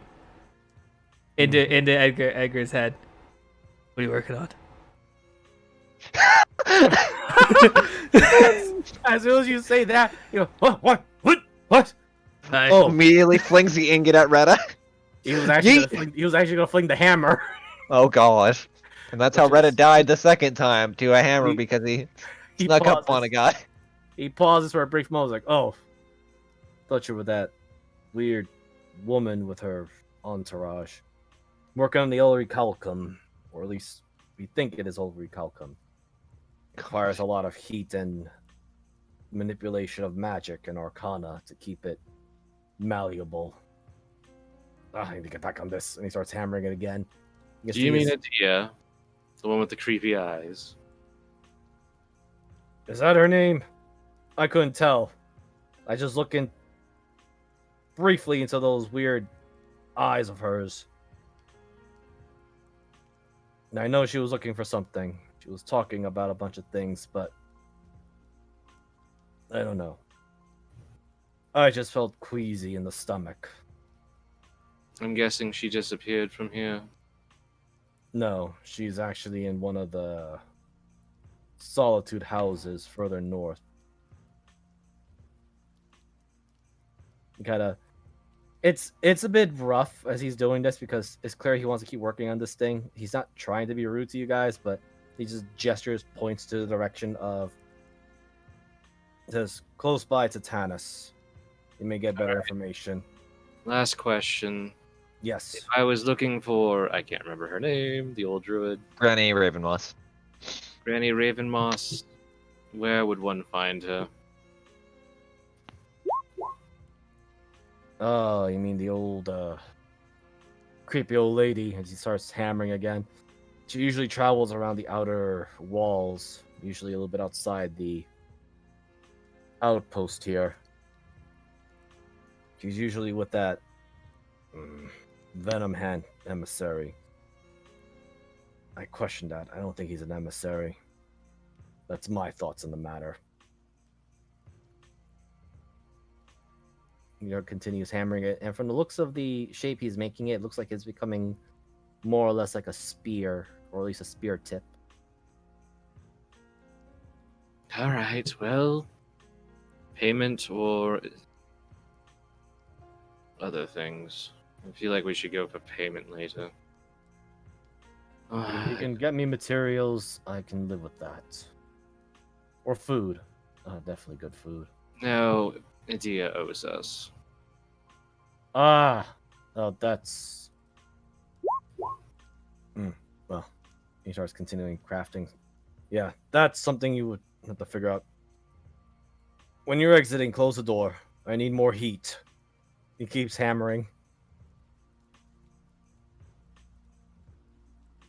into Edgar's head. What are you working on? As soon as you say that, you know, what? Oh, Immediately flings the ingot at Retta. He was actually gonna fling the hammer. Oh gosh. And that's how Which Retta is- died the second time, to a hammer, He- because he he snuck up pauses. on a guy. He pauses for a brief moment, like, "Oh, thought you were that weird woman with her entourage, working on the Ulri Calcum, or at least we think it is Ulri Calcum. Requires a lot of heat and manipulation of magic and arcana to keep it malleable. I need to get back on this." And he starts hammering it again. do you mean Adia? The one with the creepy eyes? Is that her name? I couldn't tell. I just looking briefly into those weird eyes of hers. And I know she was looking for something. She was talking about a bunch of things, but I don't know. I just felt queasy in the stomach. I'm guessing she disappeared from here. No, she's actually in one of the solitude houses further north. Kinda, it's a bit rough as he's doing this because it's clear he wants to keep working on this thing. He's not trying to be rude to you guys, but he just gestures, points to the direction of. Says close by to Tanis. You may get better information. Last question. Yes. If I was looking for, I can't remember her name, the old druid, Granny Ravenmoss. Granny Ravenmoss, where would one find her? Oh, you mean the old creepy old lady as he starts hammering again. She usually travels around the outer walls, usually a little bit outside the outpost here. She's usually with that Venom Hand emissary. I question that. I don't think he's an emissary. That's my thoughts on the matter. Continues hammering it, and from the looks of the shape he's making it, looks like it's becoming more or less like a spear, or at least a spear tip. All right, well, payment or other things. I feel like we should go for payment later. If you can get me materials, I can live with that. Or food. Definitely good food. No, Idea owes us. Oh, that's. Well, he starts continuing crafting. Yeah, that's something you would have to figure out. When you're exiting, close the door. I need more heat. He keeps hammering.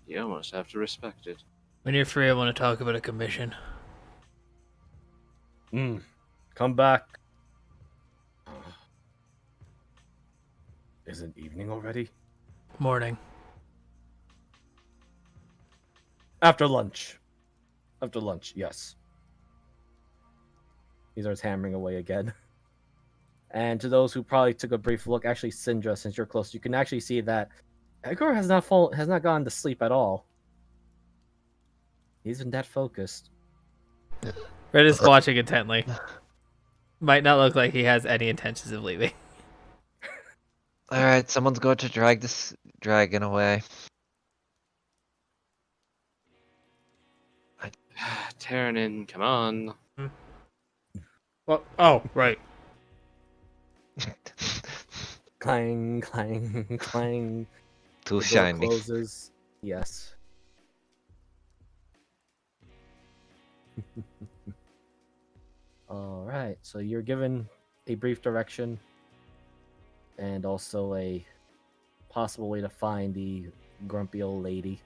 You almost have to respect it. When you're free, I want to talk about a commission. Come back. Is it evening already? Morning. After lunch. After lunch, yes. He starts hammering away again. And to those who probably took a brief look, actually, Syndra, since you're close, you can actually see that Edgar has not gone to sleep at all. He's been that focused. Red is watching intently. Might not look like he has any intentions of leaving. Alright, someone's going to drag this dragon away. Terranin, come on. Well, oh, right. Clang, clang, clang. Too The door shiny. closes. Yes. All right. So you're given a brief direction and also a possible way to find the grumpy old lady.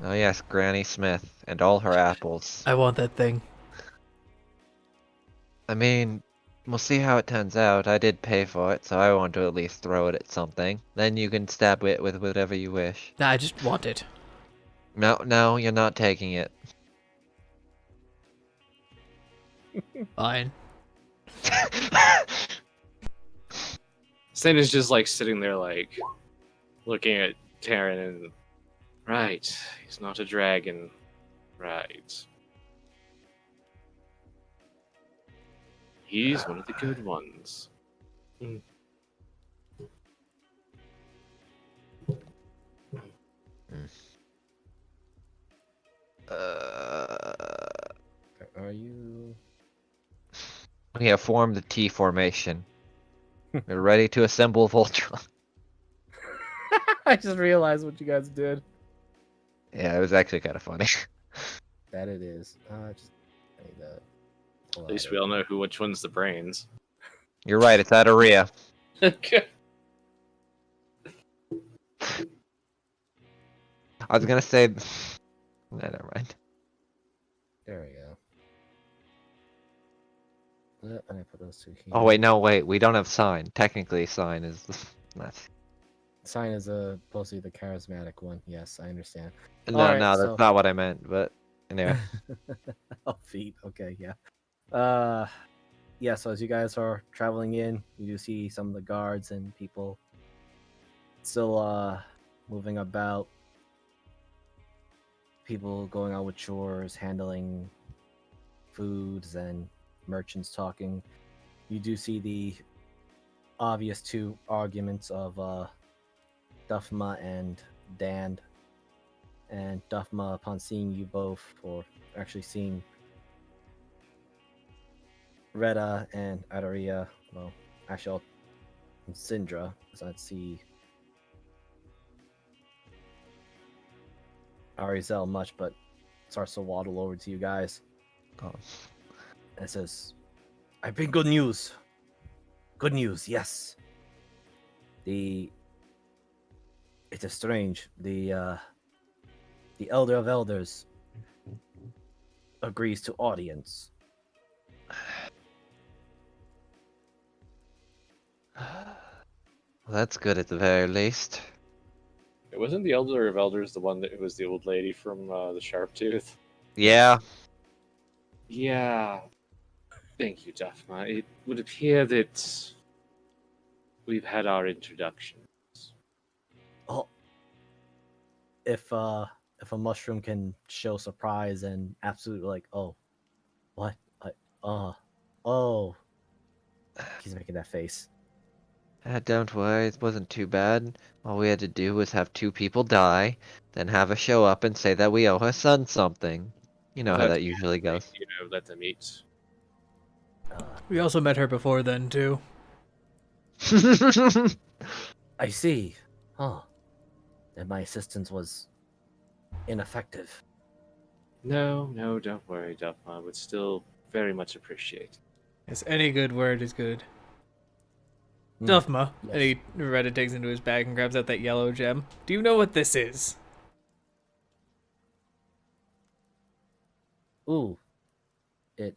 Oh yes, Granny Smith and all her apples. I want that thing. I mean, we'll see how it turns out. I did pay for it, so I want to at least throw it at something. Then you can stab it with whatever you wish. Nah, I just want it. No, you're not taking it. Fine. Stan is just like sitting there, like looking at Terran and right, he's not a dragon, right? He's one of the good ones. Are you? We have formed the T formation. We're ready to assemble Voltron. I just realized what you guys did. Yeah, it was actually kind of funny. That it is. I need to pull At least out we it. all know which one's the brains. You're right, it's Adaria. Okay. I was gonna say... Nah, never mind. There we go. And I put those two here. Oh wait, no, wait, we don't have Sign. Technically, Sign is... That's... Sign is supposed to be the charismatic one. Yes, I understand. No, Alright, no, that's so- not what I meant, but... Anyway. Oh, feet. Okay, yeah. Yeah, so as you guys are traveling in, you do see some of the guards and people still moving about. People going on with chores, handling foods, and merchants talking. You do see the obvious two arguments of Duffma and Dan. And Duffma, upon seeing you both, or actually seeing Retta and Adaria, well, actually, and Syndra, because I'd see Arizel much, but starts to waddle over to you guys. Oh. And says, I bring good news. Good news, yes. It is strange. The Elder of Elders agrees to audience. Well, that's good at the very least. It wasn't the Elder of Elders the one that was the old lady from the Sharp Tooth. Yeah. Yeah. Thank you, Daphne. It would appear that we've had our introduction. Oh, if a mushroom can show surprise and absolute like, oh, what? Oh, he's making that face. Don't worry, it wasn't too bad. All we had to do was have 2 people die, then have her show up and say that we owe her son something. You know how that usually goes. Let them eat. We also met her before then too. I see. Huh. Then my assistance was ineffective. No, don't worry, Daphne. I would still very much appreciate. Yes, any good word is good. Hmm, Duffma. yes. And he Retta digs into his bag and grabs out that yellow gem. Do you know what this is? Ooh. It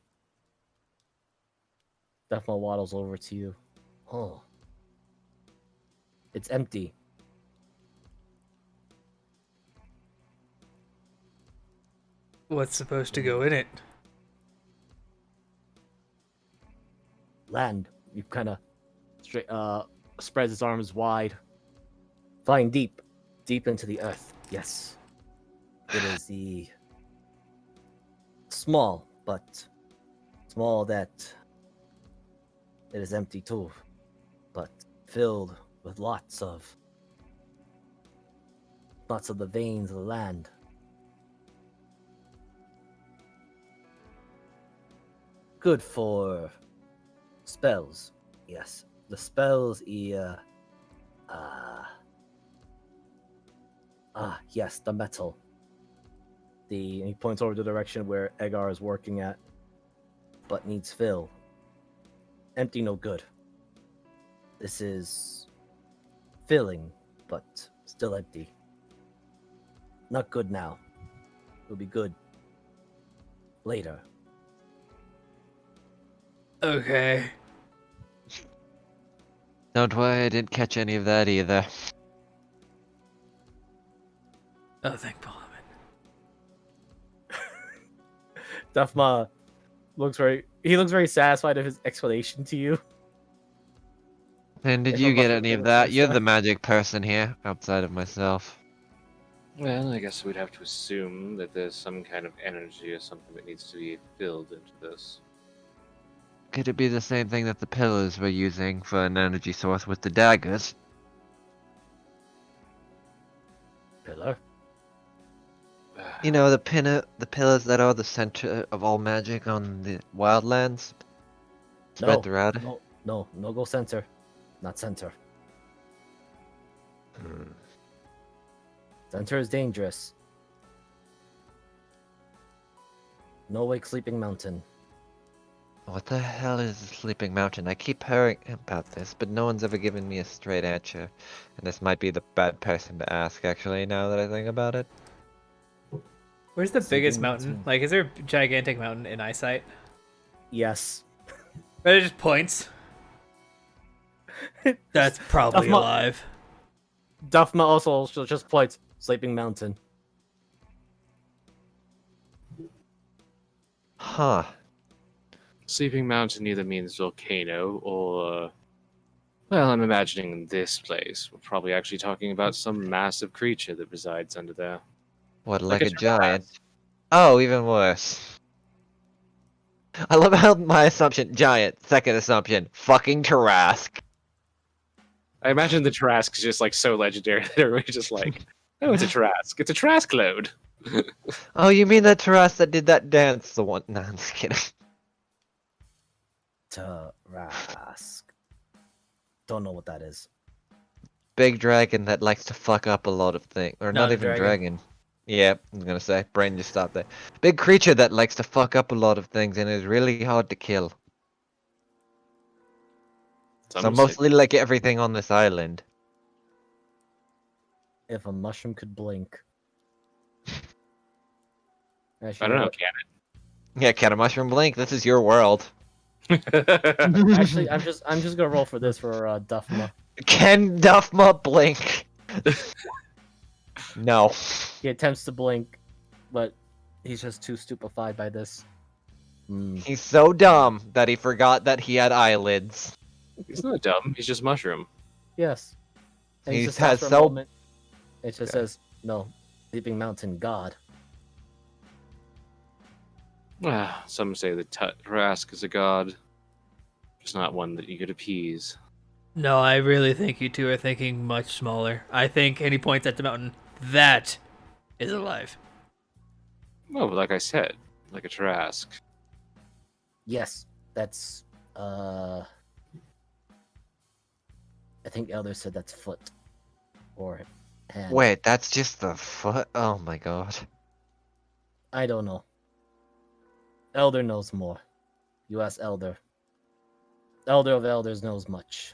definitely waddles over to you. Oh. It's empty. What's supposed to go in it? Land. You kind of straight spreads his arms wide, flying deep into the earth. Yes, it is the small, but small that it is empty too, but filled with lots of the veins of the land. Good for spells. Yes, the spells. Yes, the metal. And he points over the direction where Egar is working at, but needs fill. Empty, no good. This is filling, but still empty. Not good now. It'll be good later. Okay. Don't worry, I didn't catch any of that either. Oh, thank Parliament. Duffma looks very satisfied of his explanation to you. And did If you I'm get not any of mistaken, that? first You're time. the magic person here, outside of myself. Well, I guess we'd have to assume that there's some kind of energy or something that needs to be filled into this. Could it be the same thing that the pillars were using for an energy source with the daggers? Pillar. You know, the pillars that are the center of all magic on the wildlands? Spread No, throughout it? no, go center. Not center. Hmm. Center is dangerous. No Wake Sleeping Mountain. What the hell is a sleeping mountain? I keep hearing about this, but no one's ever given me a straight answer. And this might be the bad person to ask, actually, now that I think about it. Where's the Sleeping biggest mountain? mountain. Like, is there a gigantic mountain in eyesight? Yes. But it just points. That's probably Duffma- alive. Duffma also just points. Sleeping Mountain. Huh. Sleeping Mountain either means volcano or, well, I'm imagining in this place we're probably actually talking about some massive creature that resides under there. What, Like like a a giant? Oh, even worse. I love how my assumption, giant. Second assumption, fucking Tarask. I imagine the Trask is just like so legendary that everybody's just like, oh, it's a Trask. It's a Trask load. Oh, you mean that Tarask that did that dance? The one? No, I'm just kidding. Tarask. Don't know what that is. Big dragon that likes to fuck up a lot of things. Or Not not a even dragon. dragon. Yeah, I was gonna say. Brain just stopped there. Big creature that likes to fuck up a lot of things and is really hard to kill. So Some say- mostly like everything on this island. If a mushroom could blink. Actually, I don't know, what? Yeah, Cat Mushroom Blink, this is your world. can it? Actually, I'm just gonna roll for this for Duffma. Can Duffma blink? No. He attempts to blink, but he's just too stupefied by this. He's so dumb that he forgot that he had eyelids. He's not dumb. He's just mushroom. Yes. And he He just stops has for a so moment. It just Okay. says, "No, Sleeping Mountain God." Some say the Rask is a god, just not one that you could appease. No, I really think you two are thinking much smaller. I think, and he points at the mountain, that is alive. No, but like I said, like a Trask. Yes, that's I think Elder said that's foot or hand. Wait, that's just the foot? Oh my god. I don't know. Elder knows more. You ask Elder. Elder of Elders knows much.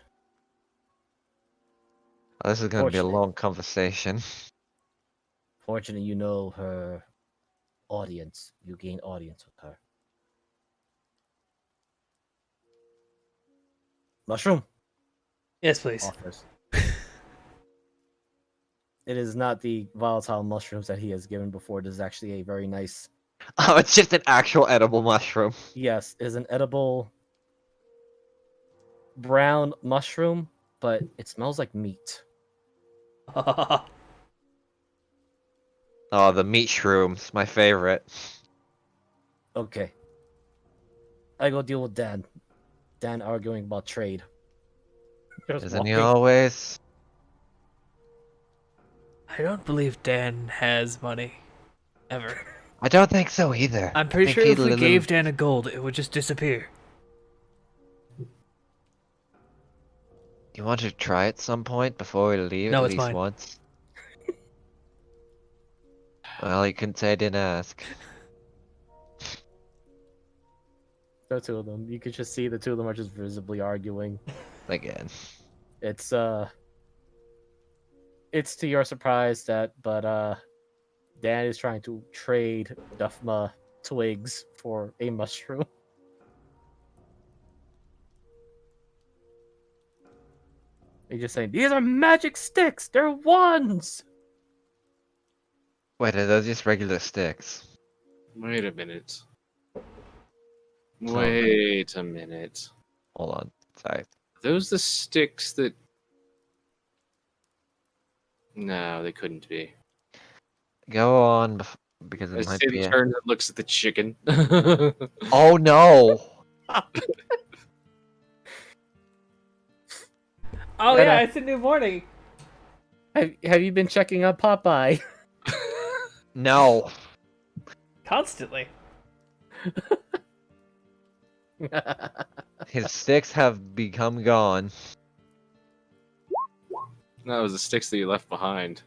Oh, this is gonna be a Fortunate. long conversation. Fortunately, you know her audience. You gain audience with her. Mushroom Yes, please. offers. It is not the volatile mushrooms that he has given before. This is actually a very nice. Oh, it's just an actual edible mushroom. Yes, it is an edible brown mushroom, but it smells like meat. Oh, the meat shrooms, my favorite. Okay. I go deal with Dan. Dan arguing about trade. Just Isn't he walking. always? I don't believe Dan has money. Ever. I don't think so either. I'm I pretty think sure he if we little- gave Dan a gold, it would just disappear. You want to try at some point before we leave? No, At it's least mine. once. Well, you couldn't say I didn't ask. The two of them. You could just see the two of them are just visibly arguing. Again. It's to your surprise but Dan is trying to trade Duffma twigs for a mushroom. He's just saying, these are magic sticks! They're wands! Wait, are those just regular sticks? Wait a minute. no. Wait a minute. Hold on. Sorry. Are those the sticks that... No, they couldn't be. Go on, because it As might Sin be. turns and looks at the chicken. Oh no! Oh Right, yeah, it's a new morning. Have you been checking up Popeye? No. Constantly. His sticks have become gone. No, it was the sticks that you left behind.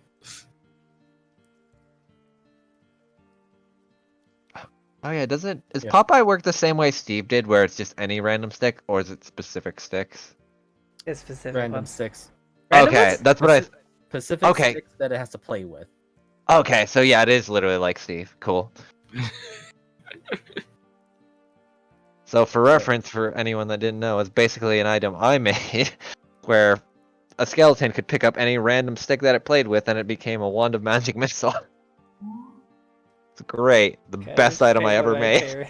Oh yeah, doesn't Yeah. Popeye work the same way Steve did, where it's just any random stick, or is it specific sticks? It's specific Random ones. sticks. Random Okay, ones? that's what I. Specific Okay. sticks that it has to play with. Okay, so yeah, it is literally like Steve. Cool. So for reference, for anyone that didn't know, it's basically an item I made, where a skeleton could pick up any random stick that it played with, and it became a wand of magic missile. It's great. The Okay, best just item pick I one ever of my made. favorite.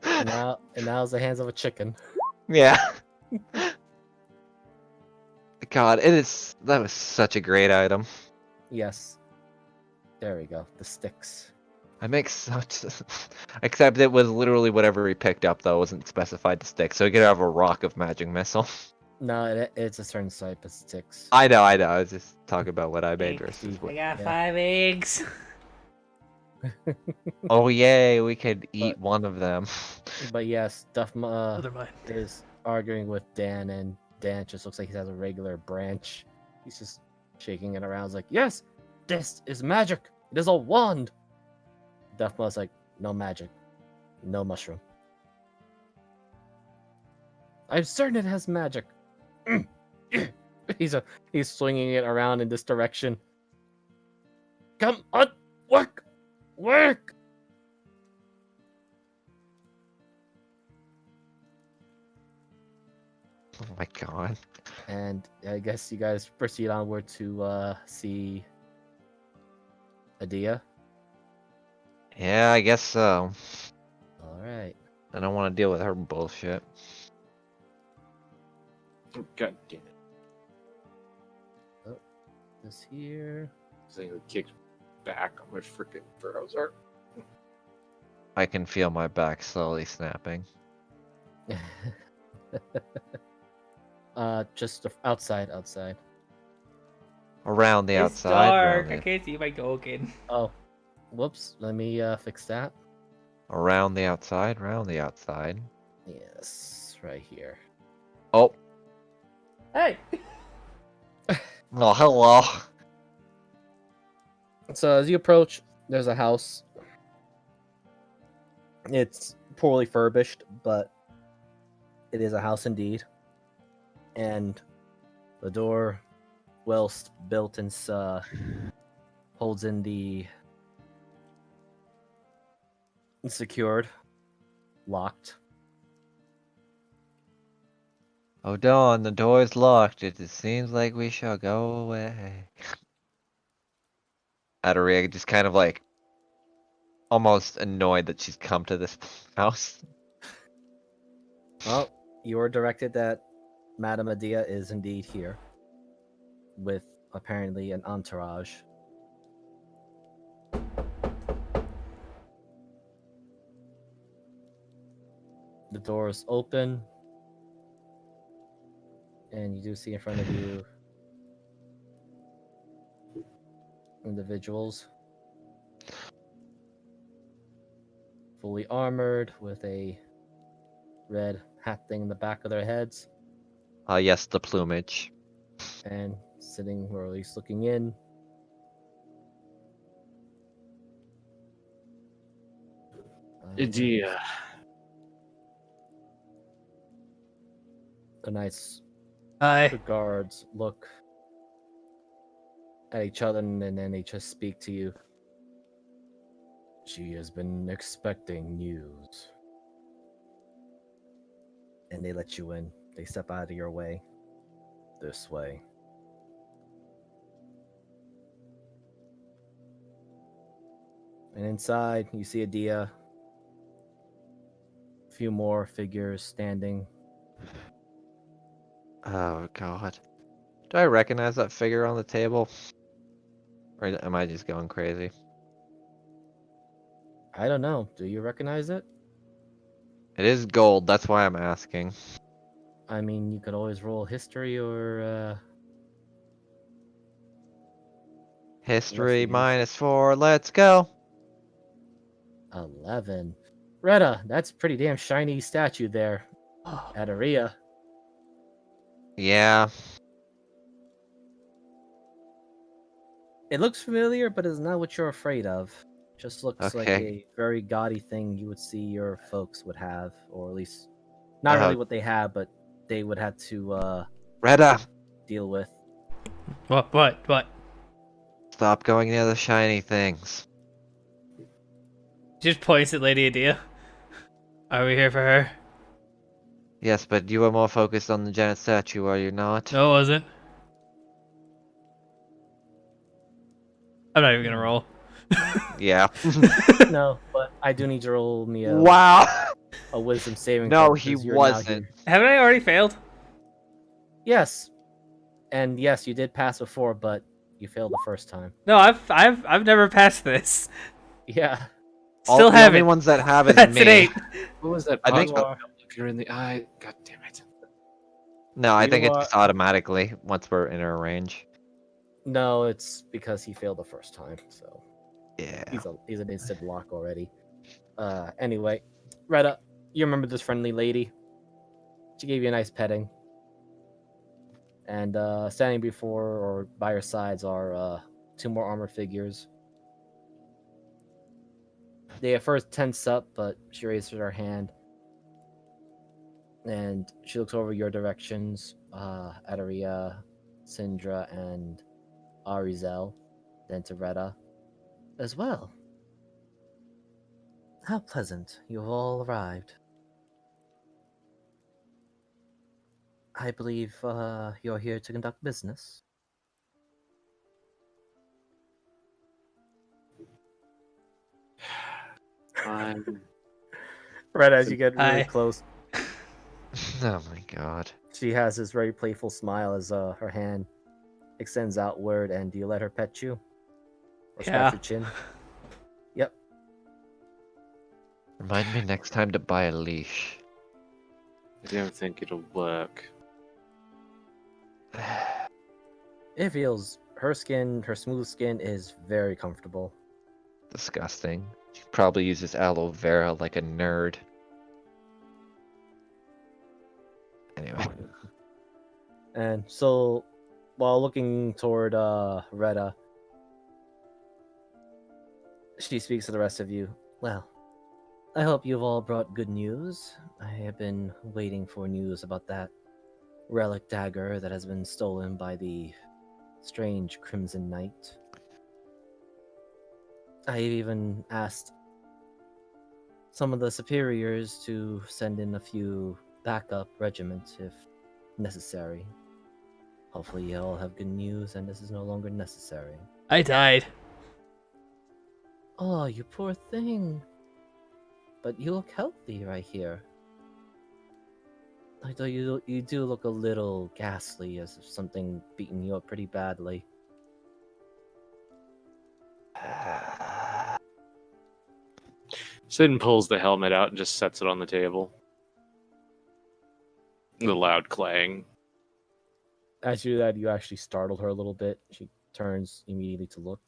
And now it's the hands of a chicken. Yeah. God, that was such a great item. Yes. There we go. The sticks. I make such except it was literally whatever he picked up though, wasn't specified to stick, so he could have a rock of magic missile. No, it's a certain type of sticks. I know, I was just talking about what I made Egg. versus what. I got Yeah. 5 eggs. Oh yay, we could eat one of them. But yes, Oh, Duffma they're mine. is arguing with Dan, and Dan just looks like he has a regular branch. He's just shaking it around. He's like, yes, this is magic. It is a wand. Duffma's like, no magic. No mushroom. I'm certain it has magic. He's swinging it around in this direction. Come on, work! Work! my god. And I guess you guys proceed onward to see Adia. Yeah, I guess so. All right. I don't want to deal with her bullshit. God damn it! This here. This thing kicked back on my freaking browser. I can feel my back slowly snapping. Just outside. Around the It's outside. dark. Around I the, can't see my token. Oh, whoops. Let me fix that. around the outside. Around the outside. Yes, right here. Oh. Hey. Oh, hello. So as you approach, there's a house. It's poorly furbished, but it is a house indeed. And the door, well built and holds in the secured, locked. Oh, Dawn, the door is locked. It seems like we shall go away. Adaria just kind of like almost annoyed that she's come to this house. Well, you are directed that Madame Adia is indeed here, with apparently an entourage. The door is open, and you do see in front of you individuals fully armored with a red hat thing in the back of their heads, Yes, the plumage. and sitting, or at least looking in, Idia. the nice Hi. guards look at each other and then they just speak to you. She has been expecting news. And they let you in. They step out of your way. This way. And inside, you see Adia. A few more figures standing. Oh, God. Do I recognize that figure on the table? Or am I just going crazy? I don't know. Do you recognize it? It is gold, that's why I'm asking. I mean, you could always roll history or History investigation. -4, let's go! 11. Retta, that's a pretty damn shiny statue there. At Aria. Yeah, It looks familiar, but it's not what you're afraid of. Just looks like okay. a very gaudy thing you would see your folks would have, or at least not really what they have, but they would have to Retta! deal with. What? Stop going near the shiny things. Just points at Lady Adia. Are we here for her? Yes, but you are more focused on the Janet statue, are you not? No, it wasn't. I'm not even gonna roll. Yeah. No, but I do need to roll me Wow! a wisdom saving throw. No, he because you're now wasn't. here. Haven't I already failed? Yes, and yes, you did pass before, but you failed the first time. No, I've never passed this. Yeah. Still The haven't. only ones that have is That's me. an 8. What was that? I think- Pause button? Look her in the eye. God damn it. No, I You think it's are- just automatically once we're in our range. No, it's because he failed the first time, so Yeah. he's an instant block already. Anyway, Retta, you remember this friendly lady? She gave you a nice petting. And standing before or by her sides are two more armored figures. They at first tense up, but she raises her hand. And she looks over your directions, Adaria, Sindra, and Arizel, then to Retta as well. How pleasant you have all arrived. I believe you're here to conduct business. I'm Right as you get really Hi. close, Oh my god. she has this very playful smile as her hand extends outward. And do you let her pet you or scratch Yeah. your chin? Yep. Remind me next time to buy a leash. I don't think it'll work. It feels her skin, her smooth skin, is very comfortable. Disgusting. She probably uses aloe vera like a nerd. Anyway. And so, while looking toward Retta, she speaks to the rest of you. Well, I hope you've all brought good news. I have been waiting for news about that relic dagger that has been stolen by the strange Crimson Knight. I even asked some of the superiors to send in a few backup regiments if necessary. Hopefully, you all have good news and this is no longer necessary. I died. Oh, you poor thing. But you look healthy right here. Although you do look a little ghastly, as if something beating you up pretty badly. Sin pulls the helmet out and just sets it on the table. The loud clang. As you do that, you actually startled her a little bit. She turns immediately to look.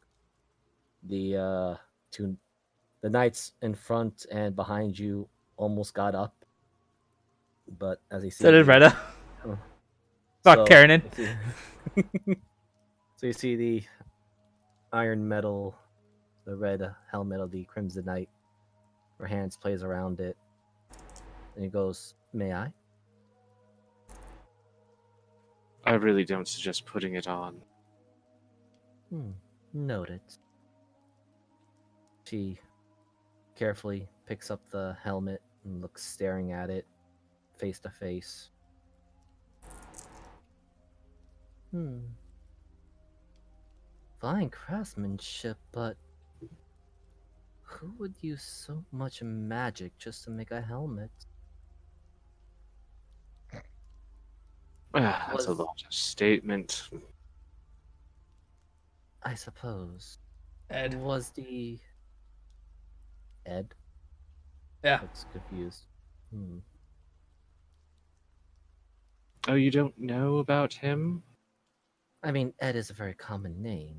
The the knights in front and behind you almost got up, but as they So see did you, Retta. oh, Fuck so Karen. you see, so you see the iron metal, the red helmet of the Crimson Knight. Her hands plays around it, and he goes, "May I?" I really don't suggest putting it on. Noted. She carefully picks up the helmet and looks staring at it face to face. Fine craftsmanship, but who would use so much magic just to make a helmet? That's a Was, large statement. I suppose, Ed. was the Ed? Yeah. Looks confused. Oh, you don't know about him? I mean, Ed is a very common name,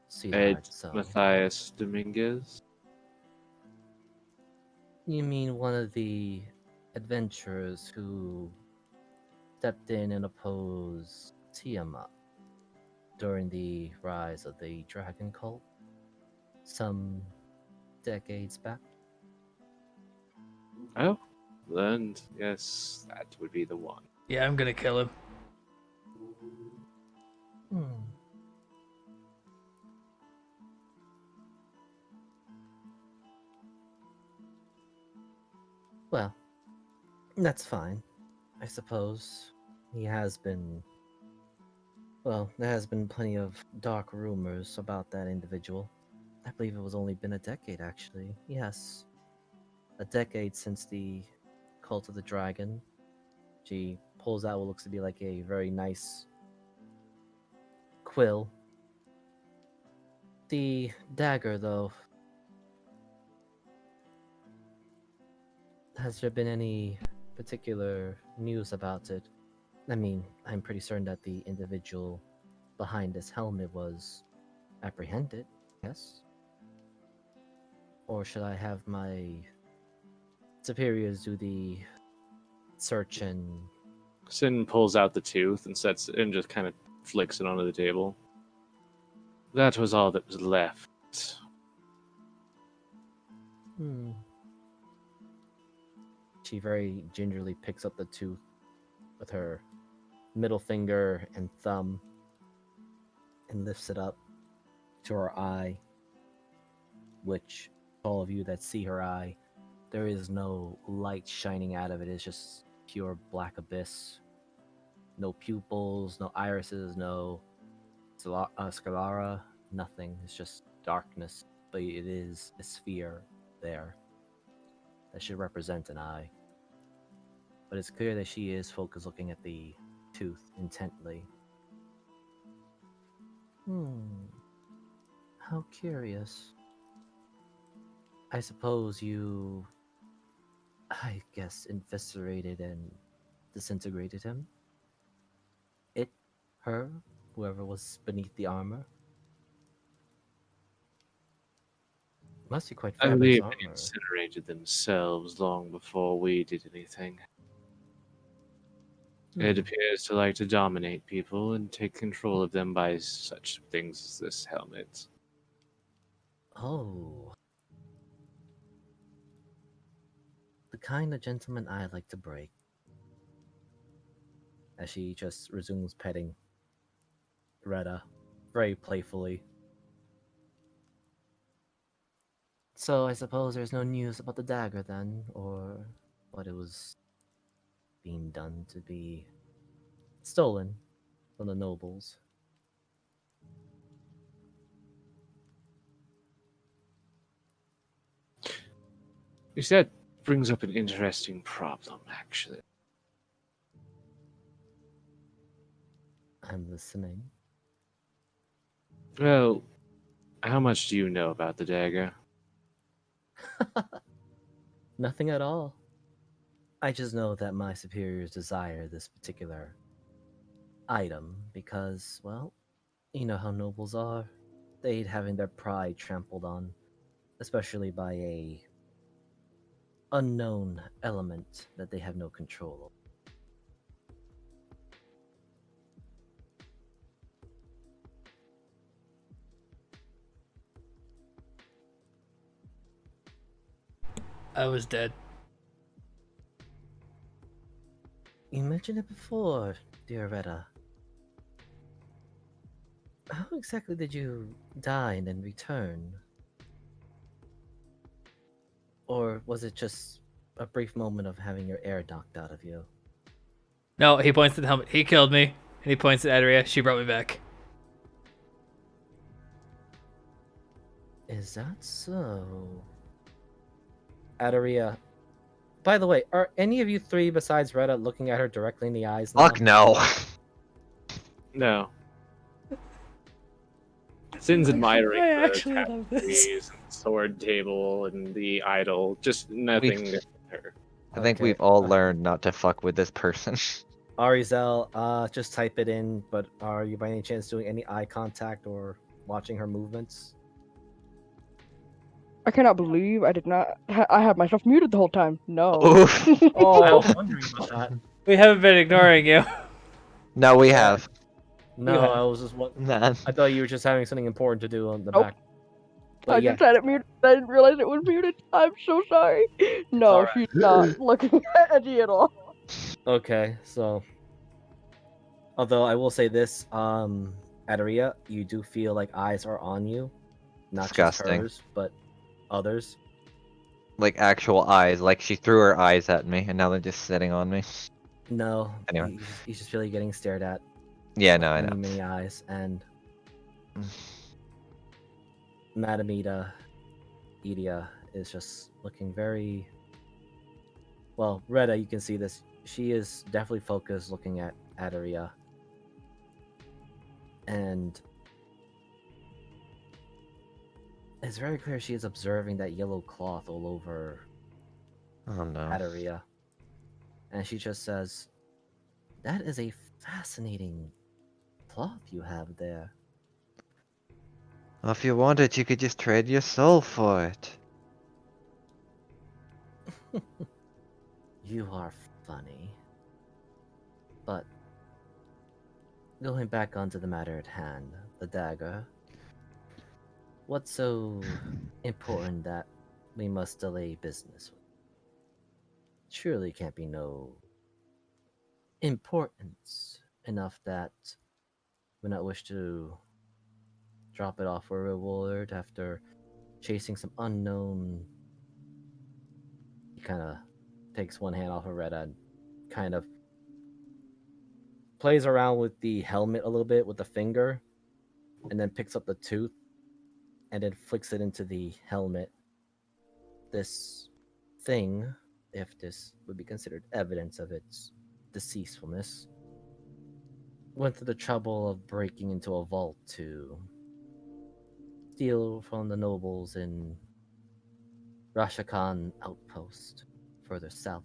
Ed sweetheart, so. Matthias Dominguez? You mean one of the adventurers who stepped in and opposed Tiamat during the rise of the dragon cult some decades back? Oh, then yes, that would be the one. Yeah, I'm gonna kill him. Hmm. Well, that's fine, I suppose. He has been. Well, there has been plenty of dark rumors about that individual. I believe it was only been a decade, actually. Yes. A decade since the Cult of the Dragon. She pulls out what looks to be like a very nice quill. The dagger, though. Has there been any particular news about it? I mean, I'm pretty certain that the individual behind this helmet was apprehended, yes? Or should I have my superiors do the search and. Sin pulls out the tooth and sets it and just kind of flicks it onto the table. That was all that was left. She very gingerly picks up the tooth with her middle finger and thumb and lifts it up to her eye, which, all of you that see her eye, there is no light shining out of it. It's just pure black abyss. no pupils, no irises, no sclera, nothing. It's just darkness, but it is a sphere there that should represent an eye. But it's clear that she is focused looking at the tooth intently. How curious. I suppose you, I guess, eviscerated and disintegrated him? It, her, whoever was beneath the armor? Must be quite I fabulous believe they armor. incinerated themselves long before we did anything. It Hmm. appears to like to dominate people and take control of them by such things as this helmet. Oh. The kind of gentleman I like to break. As she just resumes petting Retta very playfully. So I suppose there's no news about the dagger then, or what it was being done to be stolen from the nobles. You see, that brings up an interesting problem, actually. I'm listening. Well, how much do you know about the dagger? Nothing at all. I just know that my superiors desire this particular item because, well, you know how nobles are. They hate having their pride trampled on, especially by a unknown element that they have no control over. I was dead. You mentioned it before, dear Retta. How exactly did you die and then return? Or was it just a brief moment of having your air knocked out of you? No, he points to the helmet. He killed me. And he points at Adria. She brought me back. Is that so? Adaria. By the way, are any of you three besides Retta looking at her directly in the eyes now? Fuck no. No. Sin's admiring I the actually love this. tapestries and the sword table and the idol, just nothing with her. I think Okay, we've all learned not to fuck with this person. Arizel, just type it in, but are you by any chance doing any eye contact or watching her movements? I cannot believe I did not. I have myself muted the whole time. No. Oof. I Oh, was wondering about that. we haven't been ignoring you. No, we Yeah. have. No, have. I was just Nah. I thought you were just having something important to do on the Nope. back. I But yeah, just had it muted. I didn't realize it was muted. I'm so sorry. No, alright. she's not looking at Eddie at all. Okay, so although I will say this, Adaria, you do feel like eyes are on you, not just Disgusting. hers, but others. Like actual eyes. Like she threw her eyes at me and now they're just sitting on me. No, Anyway. you just feel like getting stared at. Yeah, by no, I many, know. many eyes, and Madame Edia is just looking very well. Retta, you can see this. She is definitely focused, looking at Adaria, and it's very clear she is observing that yellow cloth all over Oh no. Adaria, and she just says, "That is a fascinating cloth you have there." Well, if you wanted, you could just trade your soul for it. You are funny. But going back onto the matter at hand, the dagger. What's so important that we must delay business with? Surely can't be no importance enough that we not wish to drop it off for a reward after chasing some unknown. He kind of takes one hand off of Retta and kind of plays around with the helmet a little bit with the finger, and then picks up the tooth, and then flicks it into the helmet. This thing, if this would be considered evidence of its deceasefulness, went through the trouble of breaking into a vault to steal from the nobles in Rashakan outpost further south.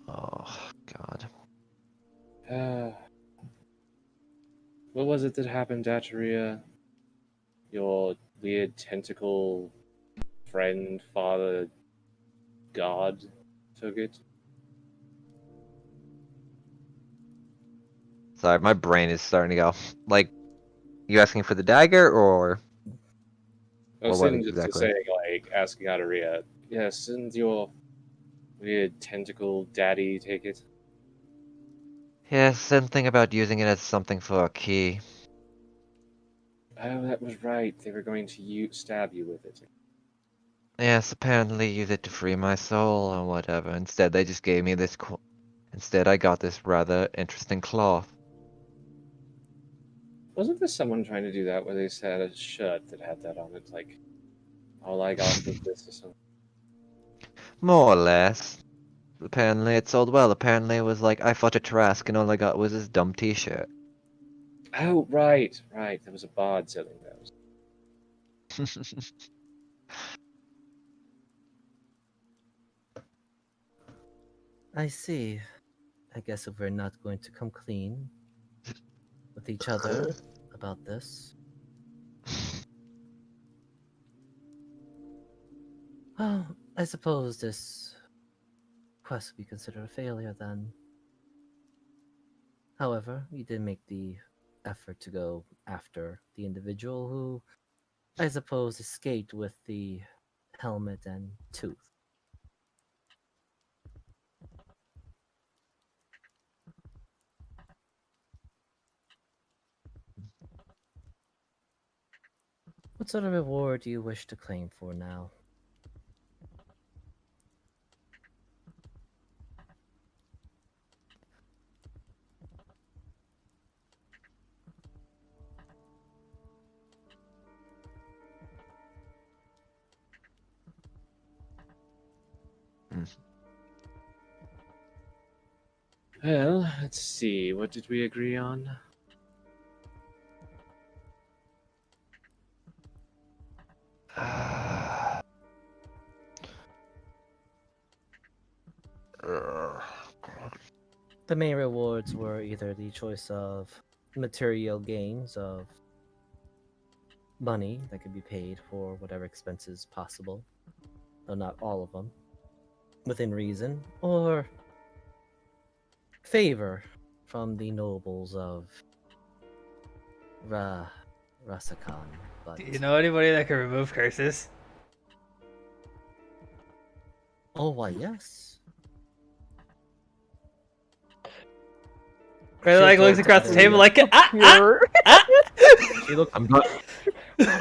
Oh, God. What was it that happened, Dateria? Your weird tentacle friend, father, god took it? Sorry, my brain is starting to go. Like, you asking for the dagger, or what Sin just exactly? saying, like, asking Dateria, yes, didn't your weird tentacle daddy take it? Yeah, something about using it as something for a key. Oh, that was right. They were going to stab you with it. Yes, apparently use it to free my soul or whatever. Instead, they just gave me this. Instead, I got this rather interesting cloth. Wasn't there someone trying to do that where they had a shirt that had that on it? Like, all I got was this or something. More or less. Apparently, it sold well. Apparently, it was like I fought a Trask and all I got was this dumb T-shirt. Oh, right. There was a bard selling those. I see. I guess if we're not going to come clean with each other about this, well, I suppose this quest would be considered a failure then. However, we did make the effort to go after the individual who, I suppose, escaped with the helmet and tooth. What sort of reward do you wish to claim for now? Well, let's see. What did we agree on? The main rewards were either the choice of material gains of money that could be paid for whatever expenses possible, though not all of them, within reason, or favor from the nobles of Rasakan. But Do you know anybody that can remove curses? oh, why yes. Ray like looks across the table like Here. She looks. I'm not.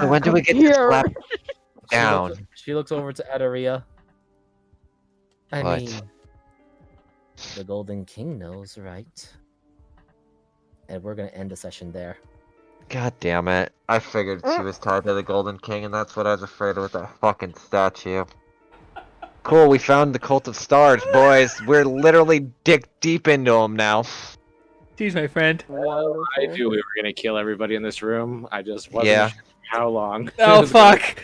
When do we get this slap down? She looks over to Adaria. I What? mean, the Golden King knows, right? And we're gonna end the session there. God damn it. I figured she was tied to the Golden King, and that's what I was afraid of with that fucking statue. Cool, we found the Cult of Stars, boys. We're literally dick deep into them now. Jeez, my friend. I knew we were gonna kill everybody in this room. I just wasn't Yeah. sure how long. Oh fuck.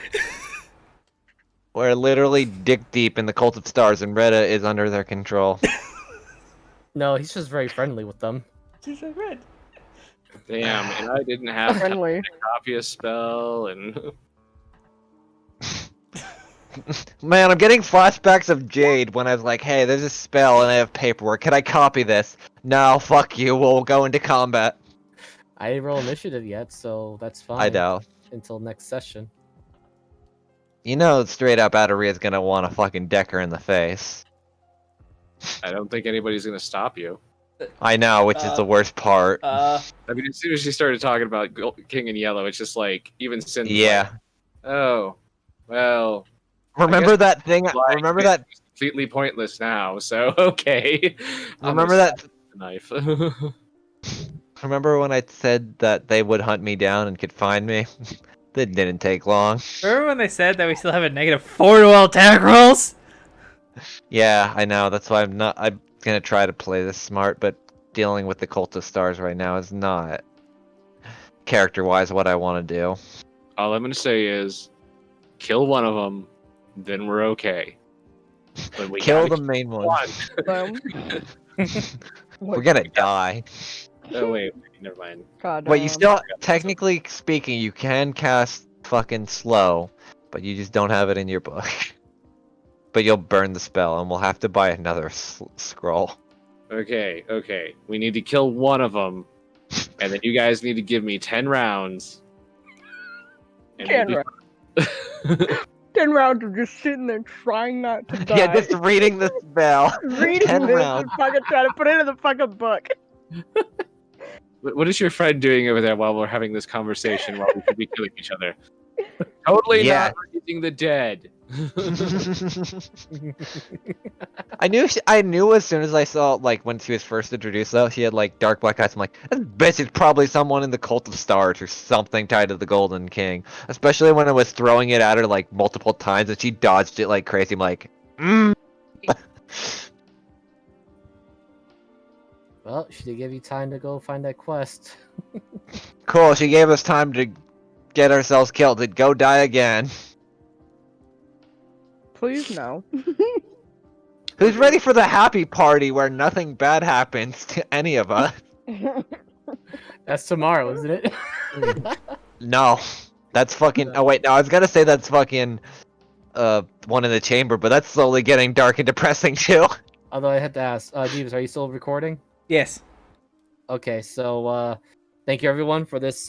We're literally dick deep in the Cult of Stars, and Retta is under their control. No, he's just very friendly with them. Jeez, my friend. Damn, and I didn't have time Friendly. to copy a spell, and Man, I'm getting flashbacks of Jade when I was like, hey, there's a spell and I have paperwork. Can I copy this? No, fuck you. We'll go into combat. I didn't roll initiative yet, so that's fine. I know. Until next session. You know, straight up, Adaria's gonna want to fucking deck her in the face. I don't think anybody's gonna stop you. I know, which is the worst part. I mean, as soon as she started talking about King in Yellow, it's just like even Sin. Yeah. Like, oh, well. Remember guess that thing? Like, Remember that completely pointless now. So okay, I'm gonna Remember that? stab the knife. Remember when I said that they would hunt me down and could find me? That didn't take long. Remember when they said that we still have a -4 to all attack rolls? Yeah, I know. That's why I'm gonna try to play this smart, but dealing with the Cult of Stars right now is not character-wise what I want to do. All I'm gonna say is, kill one of them, then we're okay. But we Kill gotta the keep main one. one. We're gonna die. Oh wait, never mind. God But you damn. still, technically speaking, you can cast fucking slow, but you just don't have it in your book. But you'll burn the spell, and we'll have to buy another scroll. Okay. We need to kill one of them, and then you guys need to give me 10 rounds. And 10 we'll rounds. 10 rounds of just sitting there trying not to die. Yeah, just reading the spell. Reading 10 this rounds. and fucking trying to put it in the fucking book. What is your friend doing over there while we're having this conversation while we could be killing each other? Totally Yeah. not raising the dead. I knew as soon as I saw, like, when she was first introduced, though, she had, like, dark black eyes. I'm like, this bitch is probably someone in the Cult of Stars or something tied to the Golden King. Especially when I was throwing it at her, like, multiple times, and she dodged it like crazy. I'm like, Well, she did give you time to go find that quest. Cool, she gave us time to get ourselves killed and go die again. Please no. Who's ready for the happy party where nothing bad happens to any of us? That's tomorrow, isn't it? No. That's fucking... Oh, wait, no, I was gonna say that's fucking... one in the chamber, but that's slowly getting dark and depressing, too. Although I had to ask, Jeeves, are you still recording? Yes. Okay, so thank you everyone for this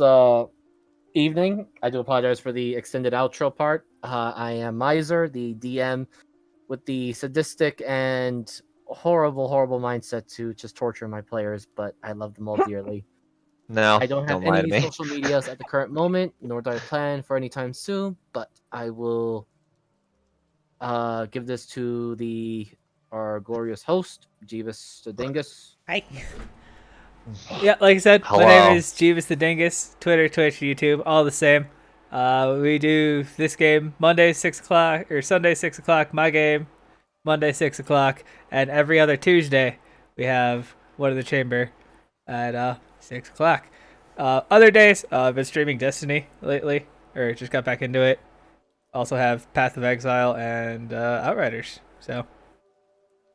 evening. I do apologize for the extended outro part. I am Miser, the DM with the sadistic and horrible mindset to just torture my players, but I love them all dearly. No, I don't have lie to any me. social medias at the current moment, nor do I plan for any time soon, but I will give this to our glorious host, Jeeves the Dingus. Hi. Yeah, like I said, my name is Jeeves the Dingus. Twitter, Twitch, YouTube, all the same. We do this game Monday 6 o'clock or Sunday 6 o'clock. My game Monday 6 o'clock, and every other Tuesday we have One in the Chamber at 6 o'clock. Other days, I've been streaming Destiny lately, or just got back into it. Also have Path of Exile and Outriders. So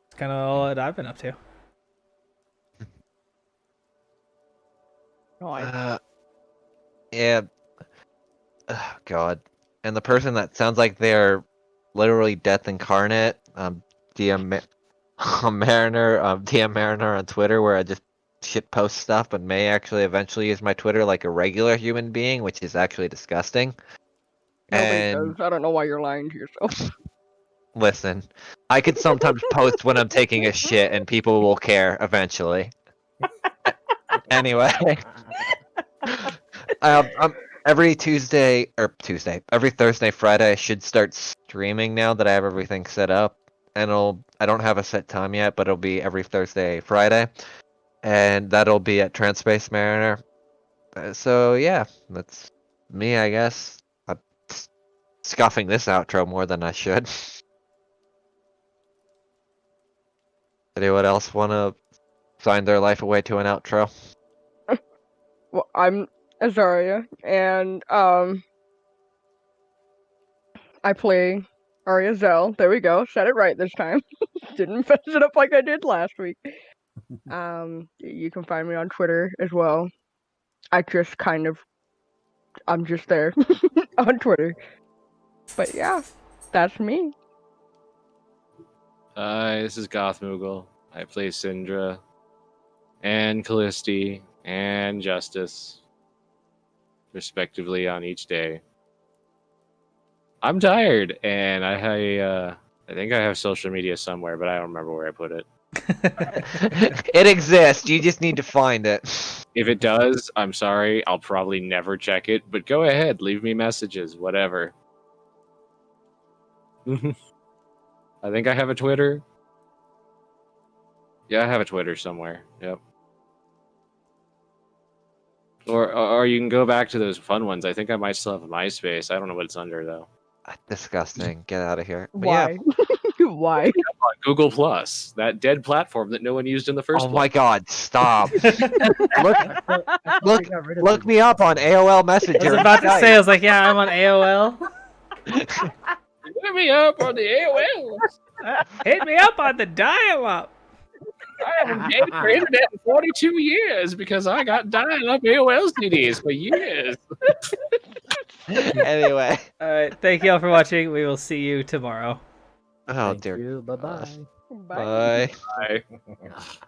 it's kind of all that I've been up to. Yeah. Oh, God. And the person that sounds like they're literally death incarnate, DM Mariner, DM Mariner on Twitter, where I just shit post stuff, but may actually eventually use my Twitter like a regular human being, which is actually disgusting. Nobody And does. I don't know why you're lying to yourself. listen, I could sometimes post when I'm taking a shit, and people will care eventually. Anyway. Every every Thursday, Friday, I should start streaming now that I have everything set up. And I don't have a set time yet, but it'll be every Thursday, Friday. And that'll be at Transpace Mariner. So yeah, that's me, I guess. I'm scuffing this outro more than I should. Anyone else want to sign their life away to an outro? Well, I'm Azaria, and I play Arya Zell. There we go. Said it right this time. Didn't mess it up like I did last week. You can find me on Twitter as well. I'm just there on Twitter. But yeah, that's me. Hi, this is Goth Moogle. I play Syndra and Callisti and Justice, respectively, on each day. I'm tired, and I think I have social media somewhere, but I don't remember where I put it. It exists. You just need to find it. If it does, I'm sorry. I'll probably never check it, but go ahead, leave me messages, whatever. I think I have a Twitter. Yeah, I have a Twitter somewhere. Yep. Or you can go back to those fun ones. I think I might still have a MySpace. I don't know what it's under though. Disgusting. Get out of here. But yeah. Why? Why? Google Plus, that dead platform that no one used in the first Oh place. my God! Stop. look, look, They got rid of look it. me up on AOL I Messenger. was and about to Skype. say, I was like, yeah, I'm on AOL. Hit me up on the AOL. Hit me up on the dial-up. I haven't paid for internet in 42 years because I got dial-up AOL CDs for years. Anyway. All right, thank you all for watching. We will see you tomorrow. Oh Thank dear. you. Bye-bye. Bye. Bye. Bye.